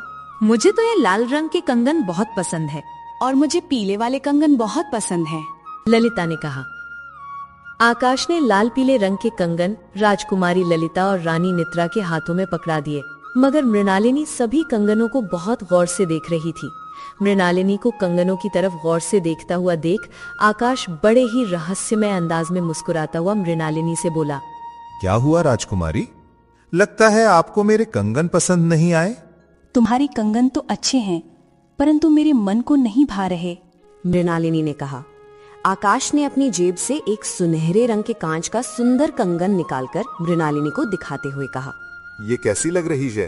मुझे तो ये लाल रंग के कंगन बहुत पसंद है। और मुझे पीले वाले कंगन बहुत पसंद है, ललिता ने कहा। आकाश ने लाल पीले रंग के कंगन राजकुमारी ललिता और रानी नित्रा के हाथों में पकड़ा दिए, मगर मृणालिनी सभी कंगनों को बहुत गौर से देख रही थी। मृणालिनी को कंगनों की तरफ गौर से देखता हुआ देख आकाश बड़े ही रहस्यमय अंदाज में मुस्कुराता हुआ मृणालिनी से बोला, क्या हुआ राजकुमारी? लगता है आपको मेरे कंगन पसंद नहीं आए। तुम्हारे कंगन तो अच्छे हैं, परंतु मेरे मन को नहीं भा रहे, मृणालिनी ने कहा। आकाश ने अपनी जेब से एक सुनहरे रंग के कांच का सुंदर कंगन निकालकर मृणालिनी को दिखाते हुए कहा, ये कैसी लग रही है?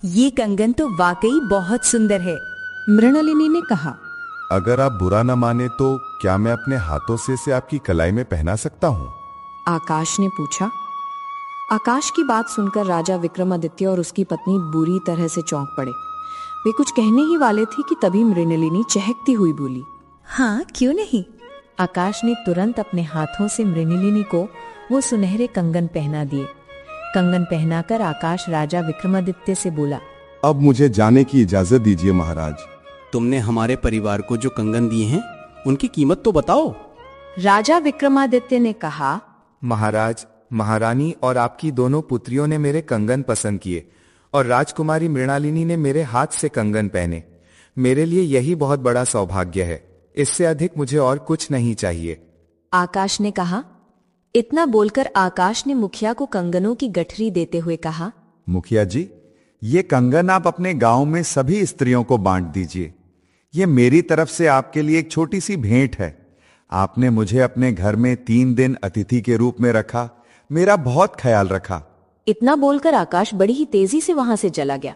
ये कंगन तो वाकई बहुत सुंदर है, मृणालिनी ने कहा। अगर आप बुरा न माने तो क्या मैं अपने हाथों से इसे आपकी कलाई में पहना सकता हूँ? आकाश ने पूछा। आकाश की बात सुनकर राजा विक्रमादित्य और उसकी पत्नी बुरी तरह से चौंक पड़े। वे कुछ कहने ही वाले थे कि तभी मृणालिनी चहकती हुई बोली, हाँ क्यों नहीं। आकाश ने तुरंत अपने हाथों से मृणालिनी को वो सुनहरे कंगन पहना दिए। कंगन पहनाकर आकाश राजा विक्रमादित्य से बोला, अब मुझे जाने की इजाजत दीजिए महाराज। तुमने हमारे परिवार को जो कंगन दिए हैं उनकी कीमत तो बताओ। राजा विक्रमादित्य ने कहा, महाराज, महारानी और आपकी दोनों पुत्रियों ने मेरे कंगन पसंद किए और राजकुमारी मृणालिनी ने मेरे हाथ से कंगन पहने। मेरे लिए यही बहुत बड़ा सौभाग्य है। इससे अधिक मुझे और कुछ नहीं चाहिए। आकाश ने कहा। इतना बोलकर आकाश ने मुखिया को कंगनों की गठरी देते हुए कहा, मुखिया जी, ये कंगन आप अपने गांव में सभी स्त्रियों को बांट दीजिए। ये मेरी तरफ से आपके लिए एक छोटी सी भेंट है। आपने मुझे अपने घर में 3 दिन अतिथि के रूप में रखा, मेरा बहुत ख्याल रखा। इतना बोलकर आकाश बड़ी ही तेजी से वहां से चला गया।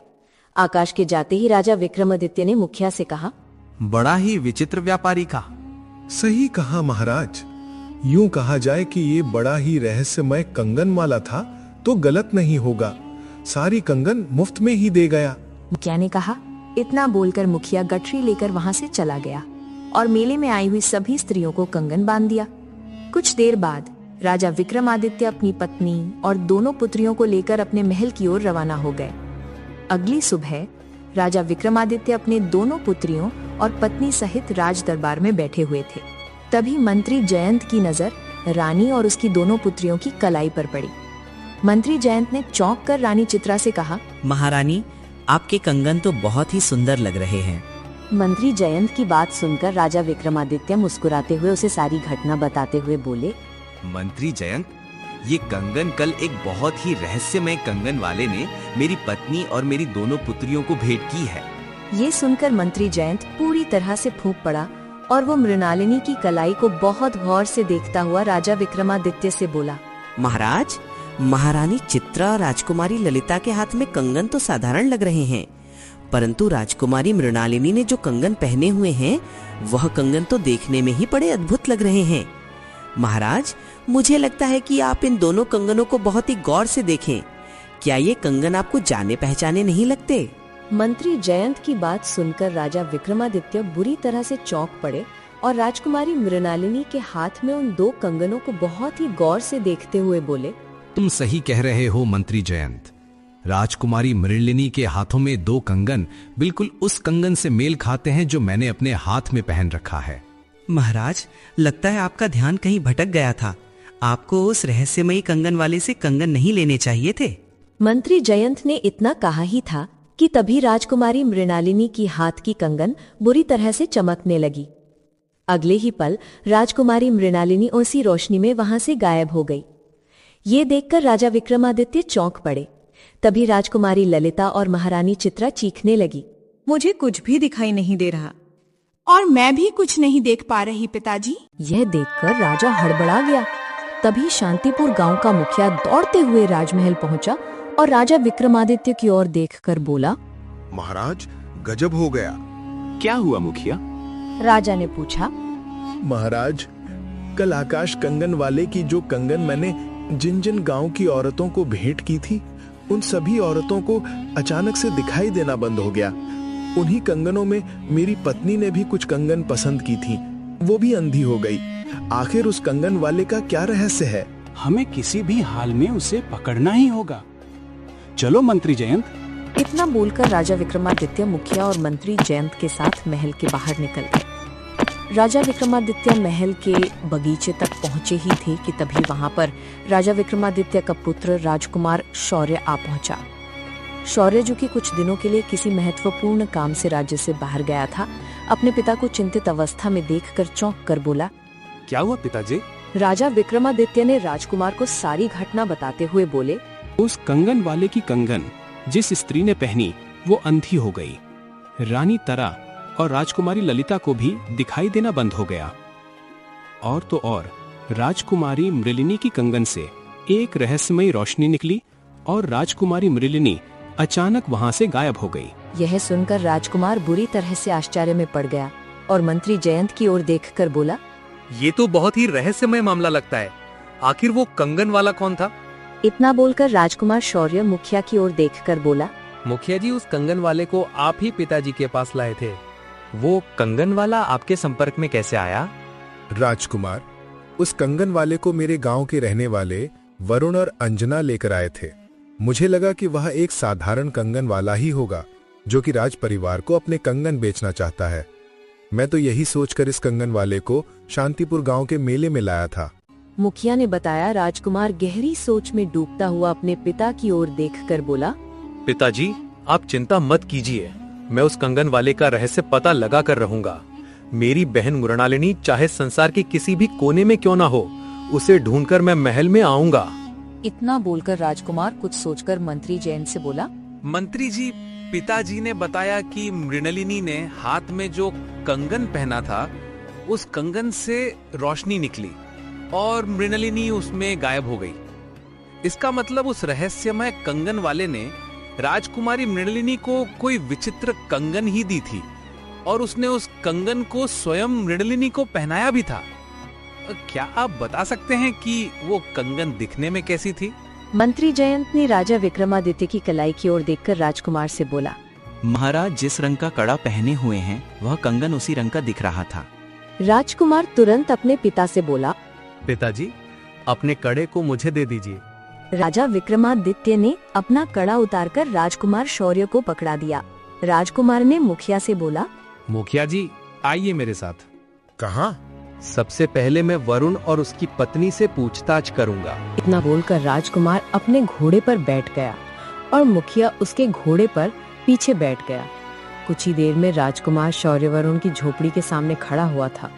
आकाश के जाते ही राजा विक्रमादित्य ने मुखिया से कहा, बड़ा ही विचित्र व्यापारी का। सही कहा महाराज। यूं कहा जाए कि ये बड़ा ही रहस्यमय कंगन माला था तो गलत नहीं होगा। सारी कंगन मुफ्त में ही दे गया, मुखिया ने कहा। इतना बोलकर मुखिया गठरी लेकर वहां से चला गया और मेले में आई हुई सभी स्त्रियों को कंगन बांध दिया। कुछ देर बाद राजा विक्रमादित्य अपनी पत्नी और दोनों पुत्रियों को लेकर अपने महल की ओर रवाना हो गए। अगली सुबह राजा विक्रमादित्य अपने दोनों पुत्रियों और पत्नी सहित राज दरबार में बैठे हुए थे। तभी मंत्री जयंत की नजर रानी और उसकी दोनों पुत्रियों की कलाई पर पड़ी। मंत्री जयंत ने चौंक कर रानी चित्रा से कहा, महारानी, आपके कंगन तो बहुत ही सुंदर लग रहे हैं। मंत्री जयंत की बात सुनकर राजा विक्रमादित्य मुस्कुराते हुए उसे सारी घटना बताते हुए बोले, मंत्री जयंत, ये कंगन कल एक बहुत ही रहस्यमय कंगन वाले ने मेरी पत्नी और मेरी दोनों पुत्रियों को भेंट की है। ये सुनकर मंत्री जयंत पूरी तरह से फूंक पड़ा और वो मृणालिनी की कलाई को बहुत गौर से देखता हुआ राजा विक्रमादित्य से बोला, महाराज, महारानी चित्रा और राजकुमारी ललिता के हाथ में कंगन तो साधारण लग रहे हैं, परंतु राजकुमारी मृणालिनी ने जो कंगन पहने हुए हैं वह कंगन तो देखने में ही बड़े अद्भुत लग रहे हैं। महाराज, मुझे लगता है कि आप इन दोनों कंगनों को बहुत ही गौर से देखें। क्या ये कंगन आपको जाने पहचाने नहीं लगते? मंत्री जयंत की बात सुनकर राजा विक्रमादित्य बुरी तरह से चौंक पड़े और राजकुमारी मृणालिनी के हाथ में उन 2 कंगनों को बहुत ही गौर से देखते हुए बोले, तुम सही कह रहे हो मंत्री जयंत। राजकुमारी मृणालिनी के हाथों में 2 कंगन बिल्कुल उस कंगन से मेल खाते हैं जो मैंने अपने हाथ में पहन रखा है। महाराज, लगता है आपका ध्यान कहीं भटक गया था। आपको उस रहस्यमयी कंगन वाले से कंगन नहीं लेने चाहिए थे। मंत्री जयंत ने इतना कहा ही था कि तभी राजकुमारी मृणालिनी की हाथ की कंगन बुरी तरह से चमकने लगी। अगले ही पल राजकुमारी मृणालिनी उसी रोशनी में वहां से गायब हो गई। ये देखकर राजा विक्रमादित्य चौंक पड़े। तभी राजकुमारी ललिता और महारानी चित्रा चीखने लगी, मुझे कुछ भी दिखाई नहीं दे रहा और मैं भी कुछ नहीं देख पा रही पिताजी। यह देखकर राजा हड़बड़ा गया। तभी शांतिपुर गांव का मुखिया दौड़ते हुए राजमहल पहुंचा और राजा विक्रमादित्य की ओर देखकर बोला, महाराज, गजब हो गया। क्या हुआ मुखिया? राजा ने पूछा। महाराज, कल आकाश कंगन वाले की जो कंगन मैंने जिन जिन गांव की औरतों को भेंट की थी, उन सभी औरतों को अचानक से दिखाई देना बंद हो गया। उन्हीं कंगनों में मेरी पत्नी ने भी कुछ कंगन पसंद की थी, वो भी अंधी हो गई। आखिर उस कंगन वाले का क्या रहस्य है? हमें किसी भी हाल में उसे पकड़ना ही होगा। चलो मंत्री जयंत। इतना बोलकर राजा विक्रमादित्य मुखिया और मंत्री जयंत के साथ महल के बाहर निकल गए। राजा विक्रमादित्य महल के बगीचे तक पहुंचे ही थे कि तभी वहां पर राजा विक्रमादित्य का पुत्र राजकुमार शौर्य आ पहुंचा। शौर्य, जो कि कुछ दिनों के लिए किसी महत्वपूर्ण काम से राज्य से बाहर गया था, अपने पिता को चिंतित अवस्था में देखकर चौंक कर बोला, क्या हुआ पिताजी? राजा विक्रमादित्य ने राजकुमार को सारी घटना बताते हुए बोले, उस कंगन वाले की कंगन जिस स्त्री ने पहनी वो अंधी हो गई। रानी तरा और राजकुमारी ललिता को भी दिखाई देना बंद हो गया। और तो और राजकुमारी मृणालिनी की कंगन से एक रहस्यमयी रोशनी निकली और राजकुमारी मृणालिनी अचानक वहां से गायब हो गई। यह सुनकर राजकुमार बुरी तरह से आश्चर्य में पड़ गया और मंत्री जयंत की ओर देखकर बोला, ये तो बहुत ही रहस्यमय मामला लगता है। आखिर वो कंगन वाला कौन था? इतना बोलकर राजकुमार शौर्य मुखिया की ओर देखकर बोला, मुखिया जी, उस कंगन वाले को आप ही पिताजी के पास लाए थे। वो कंगन वाला आपके संपर्क में कैसे आया? राजकुमार, उस कंगन वाले को मेरे गांव के रहने वाले वरुण और अंजना लेकर आए थे। मुझे लगा कि वह एक साधारण कंगन वाला ही होगा जो कि राज परिवार को अपने कंगन बेचना चाहता है। मैं तो यही सोचकर इस कंगन वाले को शांतिपुर गांव के मेले में लाया था। मुखिया ने बताया। राजकुमार गहरी सोच में डूबता हुआ अपने पिता की ओर देखकर बोला, पिताजी, आप चिंता मत कीजिए, मैं उस कंगन वाले का रहस्य पता लगा कर रहूंगा। मेरी बहन मृणालिनी चाहे संसार के किसी भी कोने में क्यों ना हो, उसे ढूंढकर मैं महल में आऊंगा। इतना बोलकर राजकुमार कुछ सोचकर मंत्री जयंत से बोला, मंत्री जी, पिताजी ने बताया कि मृणालिनी ने हाथ में जो कंगन पहना था, उस कंगन से रोशनी निकली और मृणालिनी उसमें गायब हो गई। इसका मतलब उस रहस्यमय कंगन वाले ने राजकुमारी मृणालिनी को कोई विचित्र कंगन ही दी थी और उसने उस कंगन को स्वयं मृणालिनी को पहनाया भी था। क्या आप बता सकते हैं कि वो कंगन दिखने में कैसी थी? मंत्री जयंत ने राजा विक्रमादित्य की कलाई की ओर देखकर राजकुमार से बोला, महाराज, जिस रंग का कड़ा पहने हुए हैं वह कंगन उसी रंग का दिख रहा था। राजकुमार तुरंत अपने पिता से बोला, पिताजी, अपने कड़े को मुझे दे दीजिए। राजा विक्रमादित्य ने अपना कड़ा उतारकर राजकुमार शौर्य को पकड़ा दिया। राजकुमार ने मुखिया से बोला, मुखिया जी, आइए मेरे साथ। कहाँ? सबसे पहले मैं वरुण और उसकी पत्नी से पूछताछ करूंगा। इतना बोलकर राजकुमार अपने घोड़े पर बैठ गया और मुखिया उसके घोड़े पर पीछे बैठ गया। कुछ ही देर में राजकुमार शौर्य वरुण की झोपड़ी के सामने खड़ा हुआ था।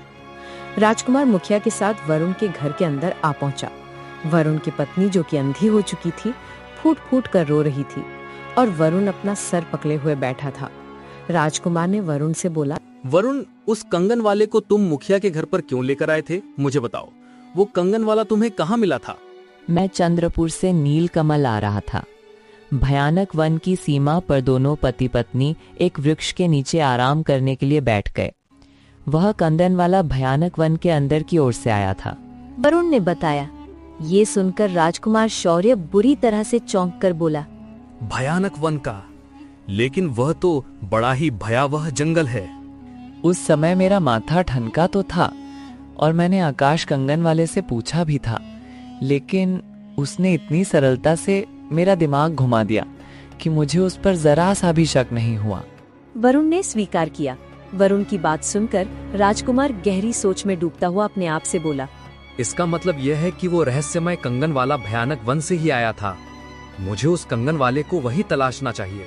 राजकुमार मुखिया के साथ वरुण के घर के अंदर आ पहुंचा। वरुण की पत्नी, जो कि अंधी हो चुकी थी, फूट फूट कर रो रही थी और वरुण अपना सर पकड़े हुए बैठा था। राजकुमार ने वरुण से बोला, वरुण, उस कंगन वाले को तुम मुखिया के घर पर क्यों लेकर आए थे? मुझे बताओ, वो कंगन वाला तुम्हें कहाँ मिला था? मैं चंद्रपुर से नीलकमल आ रहा था। भयानक वन की सीमा पर दोनों पति पत्नी एक वृक्ष के नीचे आराम करने के लिए बैठ गए। वह कंगन वाला भयानक वन के अंदर की ओर से आया था। वरुण ने बताया। ये सुनकर राजकुमार शौर्य बुरी तरह से चौंक कर बोला, भयानक वन का? लेकिन वह तो बड़ा ही भयावह जंगल है। उस समय मेरा माथा ठनका तो था और मैंने आकाश कंगन वाले से पूछा भी था, लेकिन उसने इतनी सरलता से मेरा दिमाग घुमा दिया कि मुझे उस पर जरा सा भी शक नहीं हुआ। वरुण ने स्वीकार किया। वरुण की बात सुनकर राजकुमार गहरी सोच में डूबता हुआ अपने आप से बोला, इसका मतलब यह है कि वो रहस्यमय कंगन वाला भयानक वन से ही आया था। मुझे उस कंगन वाले को वही तलाशना चाहिए।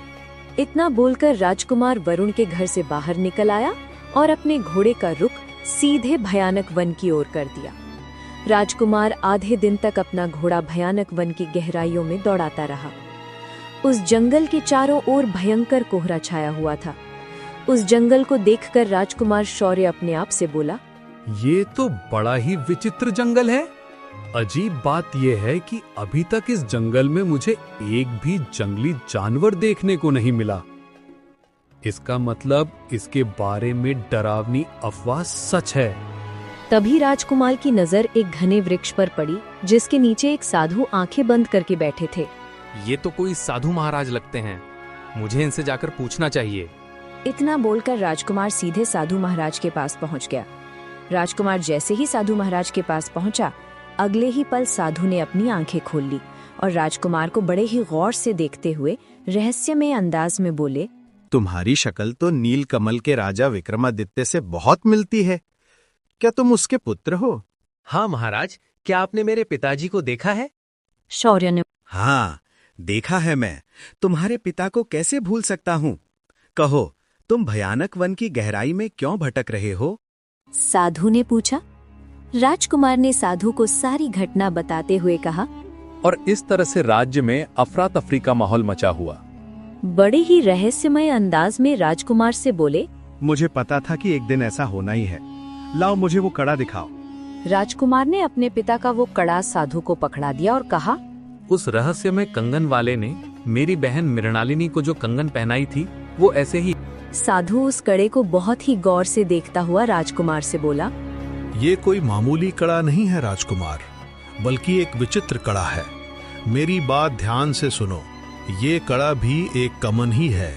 इतना बोलकर राजकुमार वरुण के घर से बाहर निकल आया और अपने घोड़े का रुख सीधे भयानक वन की ओर कर दिया। राजकुमार आधे दिन तक अपना घोड़ा भयानक वन की गहराइयों में दौड़ाता रहा। उस जंगल के चारों ओर भयंकर कोहरा छाया हुआ था। उस जंगल को देखकर राजकुमार शौर्य अपने आप से बोला, ये तो बड़ा ही विचित्र जंगल है। अजीब बात यह है कि अभी तक इस जंगल में मुझे एक भी जंगली जानवर देखने को नहीं मिला। इसका मतलब इसके बारे में डरावनी अफवाह सच है। तभी राजकुमार की नजर एक घने वृक्ष पर पड़ी, जिसके नीचे एक साधु आंखें बंद करके बैठे थे। ये तो कोई साधु महाराज लगते हैं। मुझे इनसे जाकर पूछना चाहिए। इतना बोलकर राजकुमार सीधे साधु महाराज के पास पहुंच गया। राजकुमार जैसे ही साधु महाराज के पास पहुंचा, अगले ही पल साधु ने अपनी आंखें खोल ली और राजकुमार को बड़े ही गौर से देखते हुए रहस्यमय अंदाज में बोले, तुम्हारी शक्ल तो नीलकमल के राजा विक्रमादित्य से बहुत मिलती है। क्या तुम उसके पुत्र हो? हाँ महाराज, क्या आपने मेरे पिताजी को देखा है? शौर्य ने हाँ, देखा है मैं। तुम्हारे पिता को कैसे भूल सकता हूँ? कहो, तुम भयानक वन की गहराई में क्यों भटक रहे हो? साधु ने पूछा। राजकुमार ने साधु को सारी घटना बताते हुए कहा, और इस तरह से राज्य में अफरा तफरी का माहौल मचा हुआ। बड़े ही रहस्यमय अंदाज में राजकुमार से बोले, मुझे पता था कि एक दिन ऐसा होना ही है। लाओ, मुझे वो कड़ा दिखाओ। राजकुमार ने अपने पिता का वो कड़ा साधु को पकड़ा दिया और कहा, उस रहस्यमय कंगन वाले ने मेरी बहन मृणालिनी को जो कंगन पहनाई थी, वो ऐसे ही। साधु उस कड़े को बहुत ही गौर से देखता हुआ राजकुमार से बोला, ये कोई मामूली कड़ा नहीं है राजकुमार, बल्कि एक विचित्र कड़ा है। मेरी बात ध्यान से सुनो। ये कड़ा भी एक कमन ही है।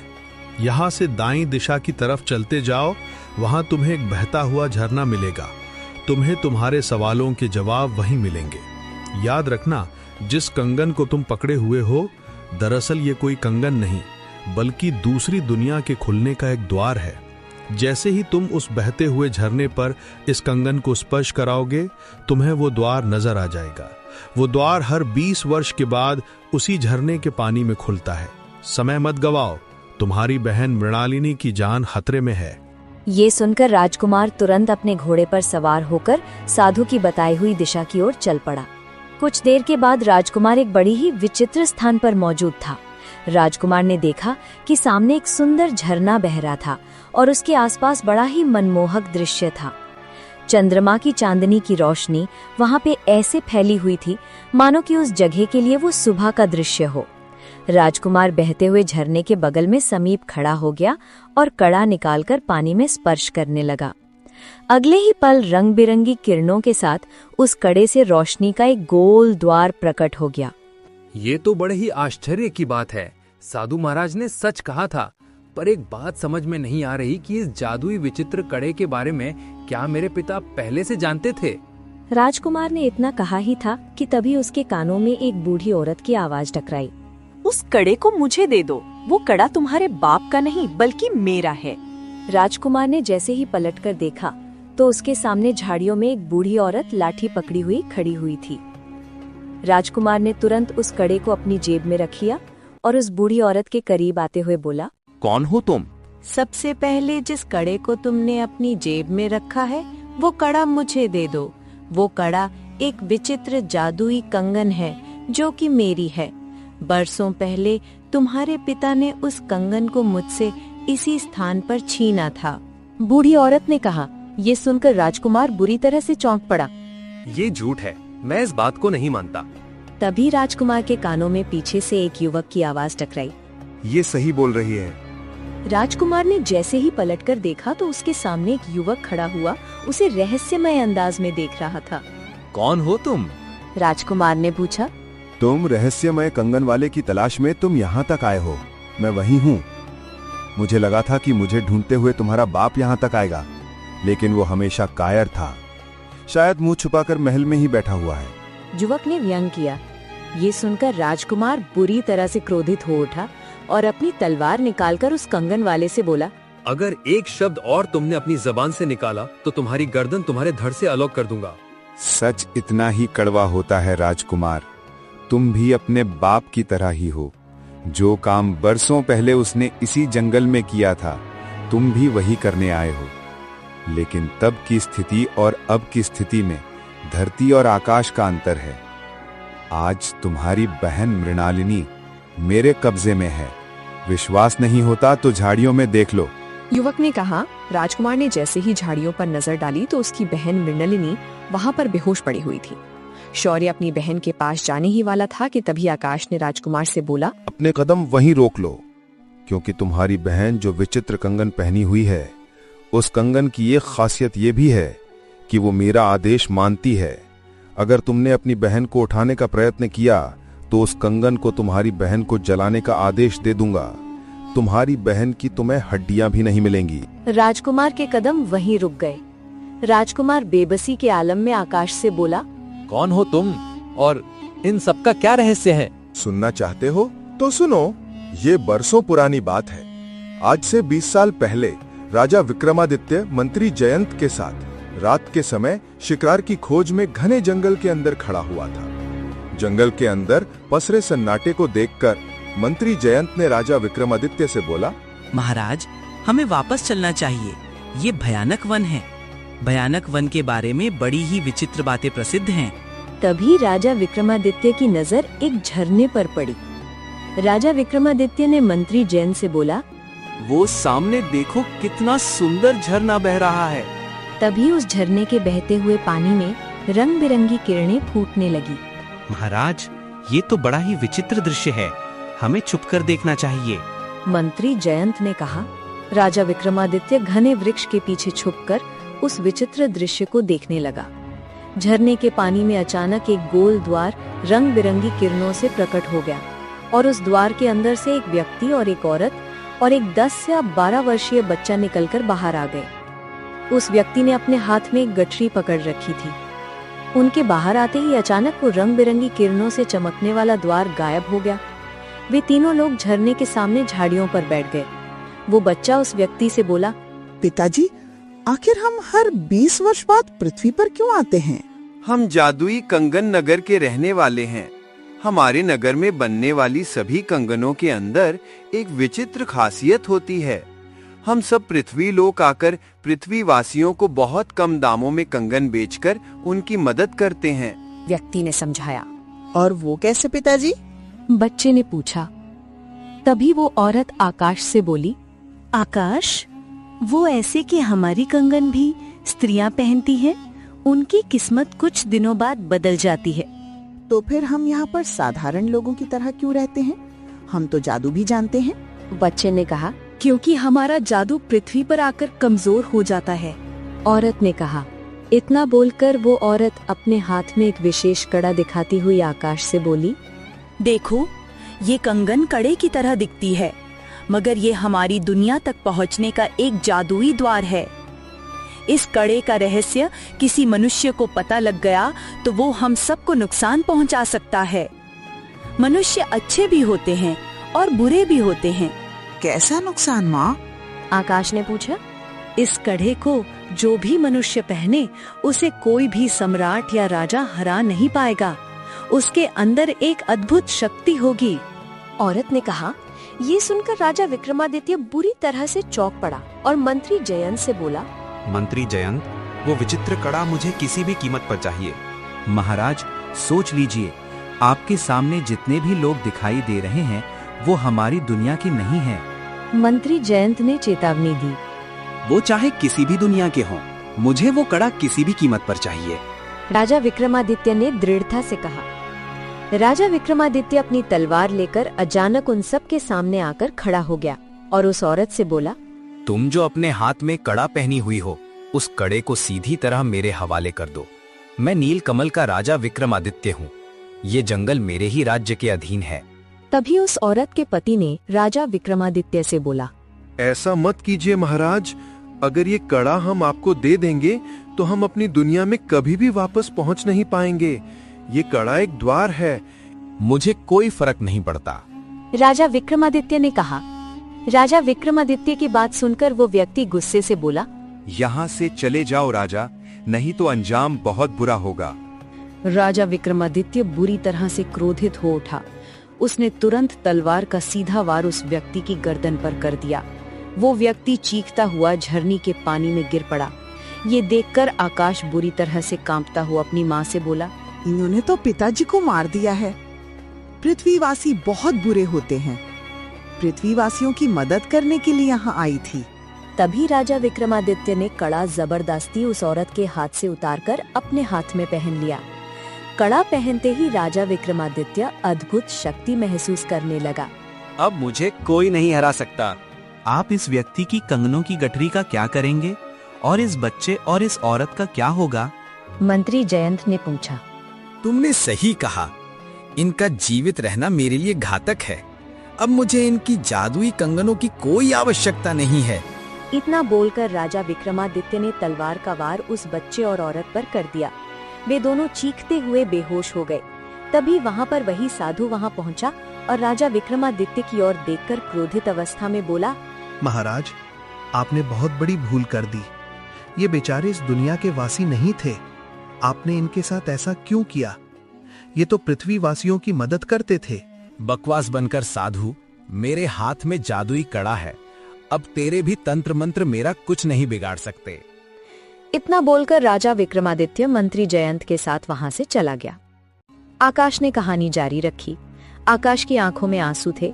यहाँ से दाईं दिशा की तरफ चलते जाओ, वहाँ तुम्हें एक बहता हुआ झरना मिलेगा। तुम्हें तुम्हारे सवालों के जवाब वहीं मिलेंगे। याद रखना, जिस कंगन को तुम पकड़े हुए हो, दरअसल ये कोई कंगन नहीं, बल्कि दूसरी दुनिया के खुलने का एक द्वार है। जैसे ही तुम उस बहते हुए झरने पर इस कंगन को स्पर्श कराओगे, तुम्हें वो द्वार नजर आ जाएगा। वो द्वार हर 20 वर्ष के बाद उसी झरने के पानी में खुलता है। समय मत गवाओ, तुम्हारी बहन मृणालिनी की जान खतरे में है। ये सुनकर राजकुमार तुरंत अपने घोड़े पर सवार होकर साधु की बताई हुई दिशा की ओर चल पड़ा। कुछ देर के बाद राजकुमार एक बड़ी ही विचित्र स्थान पर मौजूद था। राजकुमार ने देखा कि सामने एक सुंदर झरना बह रहा था और उसके आसपास बड़ा ही मनमोहक दृश्य था। चंद्रमा की चांदनी की रोशनी वहां पे ऐसे फैली हुई थी मानो कि उस जगह के लिए वो सुबह का दृश्य हो। राजकुमार बहते हुए झरने के बगल में समीप खड़ा हो गया और कड़ा निकालकर पानी में स्पर्श करने लगा। अगले ही पल रंग बिरंगी किरणों के साथ उस कड़े से रोशनी का एक गोल द्वार प्रकट हो गया। ये तो बड़े ही आश्चर्य की बात है। साधु महाराज ने सच कहा था, पर एक बात समझ में नहीं आ रही कि इस जादुई विचित्र कड़े के बारे में क्या मेरे पिता पहले से जानते थे? राजकुमार ने इतना कहा ही था कि तभी उसके कानों में एक बूढ़ी औरत की आवाज टकराई। उस कड़े को मुझे दे दो, वो कड़ा तुम्हारे बाप का नहीं बल्कि मेरा है। राजकुमार ने जैसे ही पलटकर देखा तो उसके सामने झाड़ियों में एक बूढ़ी औरत लाठी पकड़ी हुई खड़ी हुई थी। राजकुमार ने तुरंत उस कड़े को अपनी जेब में रख लिया और उस बूढ़ी औरत के करीब आते हुए बोला, कौन हो तुम? सबसे पहले जिस कड़े को तुमने अपनी जेब में रखा है, वो कड़ा मुझे दे दो। वो कड़ा एक विचित्र जादुई कंगन है जो कि मेरी है। बरसों पहले तुम्हारे पिता ने उस कंगन को मुझसे इसी स्थान पर छीना था। बूढ़ी औरत ने कहा। ये सुनकर राजकुमार बुरी तरह से चौंक पड़ा। ये झूठ है, मैं इस बात को नहीं मानता। तभी राजकुमार के कानों में पीछे से एक युवक की आवाज टकराई। ये सही बोल रही है। राजकुमार ने जैसे ही पलटकर देखा तो उसके सामने एक युवक खड़ा हुआ उसे रहस्यमय अंदाज में देख रहा था। कौन हो तुम? राजकुमार ने पूछा। तुम रहस्यमय कंगन वाले की तलाश में तुम यहाँ तक आए हो। मैं वही हूँ। मुझे लगा था कि मुझे ढूंढते हुए तुम्हारा बाप यहाँ तक आएगा, लेकिन वो हमेशा कायर था। शायद मुंह छुपाकर महल में ही बैठा हुआ है। युवक ने व्यंग किया। ये सुनकर राजकुमार बुरी तरह से क्रोधित हो उठा और अपनी तलवार निकालकर उस कंगन वाले से बोला, अगर एक शब्द और तुमने अपनी जबान से निकाला तो तुम्हारी गर्दन तुम्हारे धड़ से अलग कर दूंगा। सच इतना ही कड़वा होता है राजकुमार। तुम भी अपने बाप की तरह ही हो। जो काम बरसों पहले उसने इसी जंगल में किया था, तुम भी वही करने आए हो। लेकिन तब की स्थिति और अब की स्थिति में धरती और आकाश का अंतर है। आज तुम्हारी बहन मृणालिनी मेरे कब्जे में है। विश्वास नहीं होता तो झाड़ियों में देख लो। युवक ने कहा। राजकुमार ने जैसे ही झाड़ियों पर नजर डाली तो उसकी बहन मृणालिनी वहां पर बेहोश पड़ी हुई थी। शौर्य अपनी बहन के पास जाने ही वाला था कि तभी आकाश ने राजकुमार से बोला, अपने कदम वहीं रोक लो, क्योंकि तुम्हारी बहन जो विचित्र कंगन पहनी हुई है, उस कंगन की एक खासियत ये भी है कि वो मेरा आदेश मानती है। अगर तुमने अपनी बहन को उठाने का प्रयत्न किया तो उस कंगन को तुम्हारी बहन को जलाने का आदेश दे दूंगा। तुम्हारी बहन की तुम्हें हड्डियां भी नहीं मिलेंगी। राजकुमार के कदम वहीं रुक गए। राजकुमार बेबसी के आलम में आकाश से बोला, कौन हो तुम और इन सब का क्या रहस्य है? सुनना चाहते हो तो सुनो। ये बरसों पुरानी बात है। आज से 20 साल पहले राजा विक्रमादित्य मंत्री जयंत के साथ रात के समय शिकार की खोज में घने जंगल के अंदर खड़ा हुआ था। जंगल के अंदर पसरे सन्नाटे को देखकर मंत्री जयंत ने राजा विक्रमादित्य से बोला, महाराज, हमें वापस चलना चाहिए। ये भयानक वन है। भयानक वन के बारे में बड़ी ही विचित्र बातें प्रसिद्ध हैं। तभी राजा विक्रमादित्य की नजर एक झरने पर पड़ी। राजा विक्रमादित्य ने मंत्री जैन से बोला, वो सामने देखो, कितना सुंदर झरना बह रहा है। तभी उस झरने के बहते हुए पानी में रंग बिरंगी किरणें फूटने लगी। महाराज, ये तो बड़ा ही विचित्र दृश्य है। हमें छुपकर देखना चाहिए। मंत्री जयंत ने कहा। राजा विक्रमादित्य घने वृक्ष के पीछे छुपकर उस विचित्र दृश्य को देखने लगा। झरने के पानी में अचानक एक गोल द्वार रंग बिरंगी किरणों से प्रकट हो गया और उस द्वार के अंदर से एक व्यक्ति और एक औरत और एक 10 या 12 वर्षीय बच्चा निकलकर बाहर आ गए। उस व्यक्ति ने अपने हाथ में एक गठरी पकड़ रखी थी। उनके बाहर आते ही अचानक वो रंग बिरंगी किरणों से चमकने वाला द्वार गायब हो गया। वे तीनों लोग झरने के सामने झाड़ियों पर बैठ गए। वो बच्चा उस व्यक्ति से बोला, पिताजी, आखिर हम हर 20 वर्ष बाद पृथ्वी पर क्यों आते हैं? हम जादुई कंगन नगर के रहने वाले हैं। हमारे नगर में बनने वाली सभी कंगनों के अंदर एक विचित्र खासियत होती है। हम सब पृथ्वी लोक आकर पृथ्वी वासियों को बहुत कम दामों में कंगन बेचकर उनकी मदद करते हैं। व्यक्ति ने समझाया। और वो कैसे पिताजी? बच्चे ने पूछा। तभी वो औरत आकाश से बोली, आकाश, वो ऐसे कि हमारी कंगन भी स्त्रियां पहनती हैं, उनकी किस्मत कुछ दिनों बाद बदल जाती है। तो फिर हम यहाँ पर साधारण लोगों की तरह क्यों रहते हैं? हम तो जादू भी जानते हैं। बच्चे ने कहा, क्योंकि हमारा जादू पृथ्वी पर आकर कमजोर हो जाता है। औरत ने कहा। इतना बोलकर वो औरत अपने हाथ में एक विशेष कड़ा दिखाती हुई आकाश से बोली, देखो, ये कंगन कड़े की तरह दिखती है, मगर ये हमारी दुनिया तक पहुंचने का एक जादुई द्वार है। इस कड़े का रहस्य किसी मनुष्य को पता लग गया तो वो हम सबको नुकसान पहुंचा सकता है। मनुष्य अच्छे भी होते हैं और बुरे भी होते हैं। कैसा नुकसान माँ? आकाश ने पूछा। इस कड़े को जो भी मनुष्य पहने उसे कोई भी सम्राट या राजा हरा नहीं पाएगा। उसके अंदर एक अद्भुत शक्ति होगी। औरत ने कहा। ये सुनकर राजा विक्रमादित्य बुरी तरह से चौंक पड़ा और मंत्री जयंत से बोला, मंत्री जयंत, वो विचित्र कड़ा मुझे किसी भी कीमत पर चाहिए। महाराज, सोच लीजिए, आपके सामने जितने भी लोग दिखाई दे रहे हैं वो हमारी दुनिया की नहीं है। मंत्री जयंत ने चेतावनी दी। वो चाहे किसी भी दुनिया के हों, मुझे वो कड़ा किसी भी कीमत पर चाहिए। राजा विक्रमादित्य ने दृढ़ता से कहा। राजा विक्रमादित्य अपनी तलवार लेकर अचानक उन सब के सामने आकर खड़ा हो गया और उस औरत से बोला, तुम जो अपने हाथ में कड़ा पहनी हुई हो, उस कड़े को सीधी तरह मेरे हवाले कर दो। मैं नीलकमल का राजा विक्रमादित्य हूँ। ये जंगल मेरे ही राज्य के अधीन है। तभी उस औरत के पति ने राजा विक्रमादित्य से बोला, ऐसा मत कीजिए महाराज, अगर ये कड़ा हम आपको दे देंगे तो हम अपनी दुनिया में कभी भी वापस पहुंच नहीं पाएंगे। ये कड़ा एक द्वार है। मुझे कोई फर्क नहीं पड़ता, राजा विक्रमादित्य ने कहा। राजा विक्रमादित्य की बात सुनकर वो व्यक्ति गुस्से से बोला, यहाँ से चले जाओ राजा, नहीं तो अंजाम बहुत बुरा होगा। राजा विक्रमादित्य बुरी तरह से क्रोधित हो उठा। उसने तुरंत तलवार का सीधा वार उस व्यक्ति की गर्दन पर कर दिया। वो व्यक्ति चीखता हुआ झरनी के पानी में गिर पड़ा। ये देखकर आकाश बुरी तरह से कांपता हुआ अपनी माँ से बोला, इन्होंने तो पिताजी को मार दिया है। पृथ्वीवासी बहुत बुरे होते हैं। पृथ्वीवासियों की मदद करने के लिए यहाँ आई थी। तभी राजा विक्रमादित्य ने कड़ा जबरदस्ती उस औरत के हाथ से उतारकर अपने हाथ में पहन लिया। कड़ा पहनते ही राजा विक्रमादित्य अद्भुत शक्ति महसूस करने लगा। अब मुझे कोई नहीं हरा सकता। आप इस व्यक्ति की कंगनों की गठरी का क्या करेंगे और इस बच्चे और इस औरत का क्या होगा? मंत्री जयंत ने पूछा। तुमने सही कहा, इनका जीवित रहना मेरे लिए घातक है। अब मुझे इनकी जादुई कंगनों की कोई आवश्यकता नहीं है। इतना बोलकर राजा विक्रमादित्य ने तलवार का वार उस बच्चे और औरत पर कर दिया। वे दोनों चीखते हुए बेहोश हो गए। तभी वहाँ पर वही साधु वहाँ पहुँचा और राजा विक्रमादित्य की ओर देखकर क्रोधित अवस्था में बोला, महाराज, आपने बहुत बड़ी भूल कर दी। ये बेचारे इस दुनिया के वासी नहीं थे। आपने इनके साथ ऐसा क्यों किया? ये तो पृथ्वीवासियों की मदद करते थे। बकवास बनकर साधु, मेरे हाथ में जादुई कड़ा है। अब तेरे भी तंत्र मंत्र मेरा कुछ नहीं बिगाड़ सकते। इतना बोलकर राजा विक्रमादित्य मंत्री जयंत के साथ वहां से चला गया। आकाश ने कहानी जारी रखी। आकाश की आंखों में आंसू थे।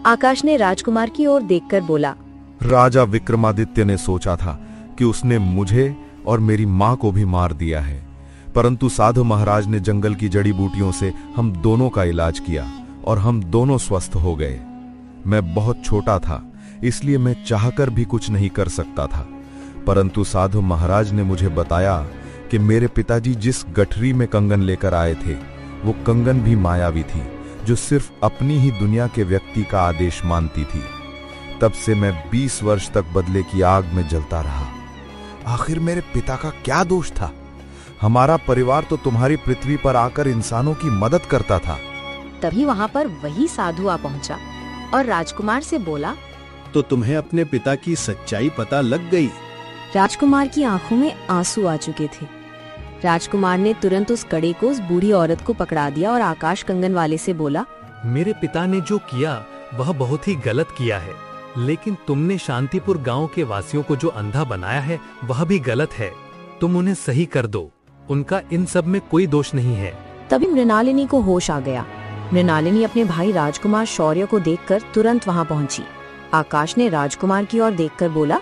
आकाश ने राजकुमार की ओर देखकर बोला, राजा विक्रमादित्य ने सोचा था कि उसने मुझे और मेरी माँ को भी मार दिया है, परंतु साधु महाराज ने जंगल की जड़ी बूटियों से हम दोनों का इलाज किया और हम दोनों स्वस्थ हो गए। मैं बहुत छोटा था, इसलिए मैं चाहकर भी कुछ नहीं कर सकता था, परंतु साधु महाराज ने मुझे बताया कि मेरे पिताजी जिस गठरी में कंगन लेकर आए थे वो कंगन भी मायावी थी, जो सिर्फ अपनी ही दुनिया के व्यक्ति का आदेश मानती थी। तब से मैं 20 वर्ष तक बदले की आग में जलता रहा। आखिर मेरे पिता का क्या दोष था? हमारा परिवार तो तुम्हारी पृथ्वी पर आकर इंसानों की मदद करता था। तभी वहाँ पर वही साधु आ पहुँचा और राजकुमार से बोला, तो तुम्हें अपने पिता की सच्चाई पता लग गई। राजकुमार की आंखों में आंसू आ चुके थे। राजकुमार ने तुरंत उस कड़े को उस बूढ़ी औरत को पकड़ा दिया और आकाश कंगन वाले से बोला, मेरे पिता ने जो किया वह बहुत ही गलत किया है, लेकिन तुमने शांतिपुर गांव के वासियों को जो अंधा बनाया है वह भी गलत है। तुम उन्हें सही कर दो, उनका इन सब में कोई दोष नहीं है। तभी मृणालिनी को होश आ गया। मृणालिनी अपने भाई राजकुमार शौर्य को देखकर तुरंत वहां पहुंची। आकाश ने राजकुमार की ओर देखकर बोला,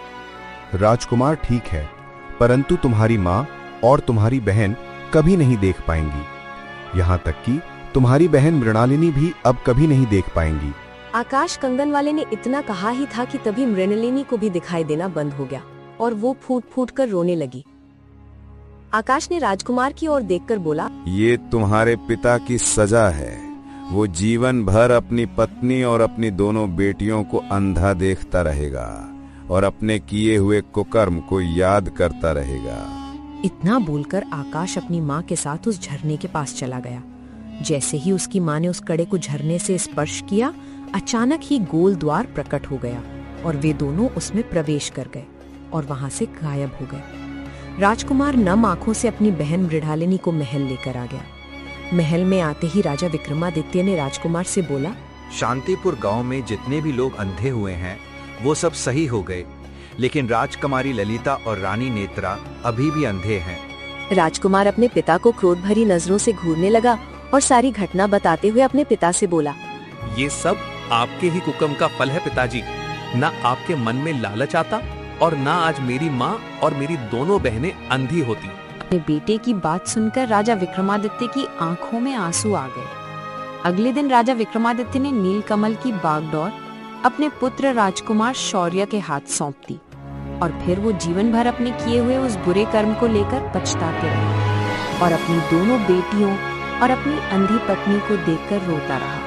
राजकुमार ठीक है, परंतु तुम्हारी माँ और तुम्हारी बहन कभी नहीं देख पाएंगी। यहाँ तक कि तुम्हारी बहन मृणालिनी भी अब कभी नहीं देख पाएंगी। आकाश कंगन वाले ने इतना कहा ही था कि तभी मृणालिनी को भी दिखाई देना बंद हो गया और वो फूट फूट कर रोने लगी। आकाश ने राजकुमार की ओर देखकर बोला, ये तुम्हारे पिता की सजा है। वो जीवन भर अपनी पत्नी और अपनी दोनों बेटियों को अंधा देखता रहेगा और अपने किए हुए कुकर्म को याद करता रहेगा। इतना बोलकर आकाश अपनी माँ के साथ उस झरने के पास चला गया। जैसे ही उसकी माँ ने उस कड़े को झरने से स्पर्श किया, अचानक ही गोल द्वार प्रकट हो गया और वे दोनों उसमें प्रवेश कर गए और वहां से गायब हो गए। राजकुमार नम आंखों से अपनी बहन मृणालिनी को महल लेकर आ गया। महल में आते ही राजा विक्रमादित्य ने राजकुमार से बोला, शांतिपुर गांव में जितने भी लोग अंधे हुए हैं वो सब सही हो गए, लेकिन राजकुमारी ललिता और रानी नेत्रा अभी भी अंधे हैं। राजकुमार अपने पिता को क्रोध भरी नजरों से घूरने लगा और सारी घटना बताते हुए अपने पिता से बोला, ये सब आपके ही हुक्म का फल है पिताजी। ना आपके मन में लालच आता और ना आज मेरी माँ और मेरी दोनों बहनें अंधी होती। अपने बेटे की बात सुनकर राजा विक्रमादित्य की आंखों में आंसू आ गए। अगले दिन राजा विक्रमादित्य ने नीलकमल की बागडोर अपने पुत्र राजकुमार शौर्य के हाथ सौंप दी और फिर वो जीवन भर अपने किए हुए उस बुरे कर्म को लेकर पछताते रहे और अपनी दोनों बेटियों और अपनी अंधी पत्नी को देखकर रोता रहा।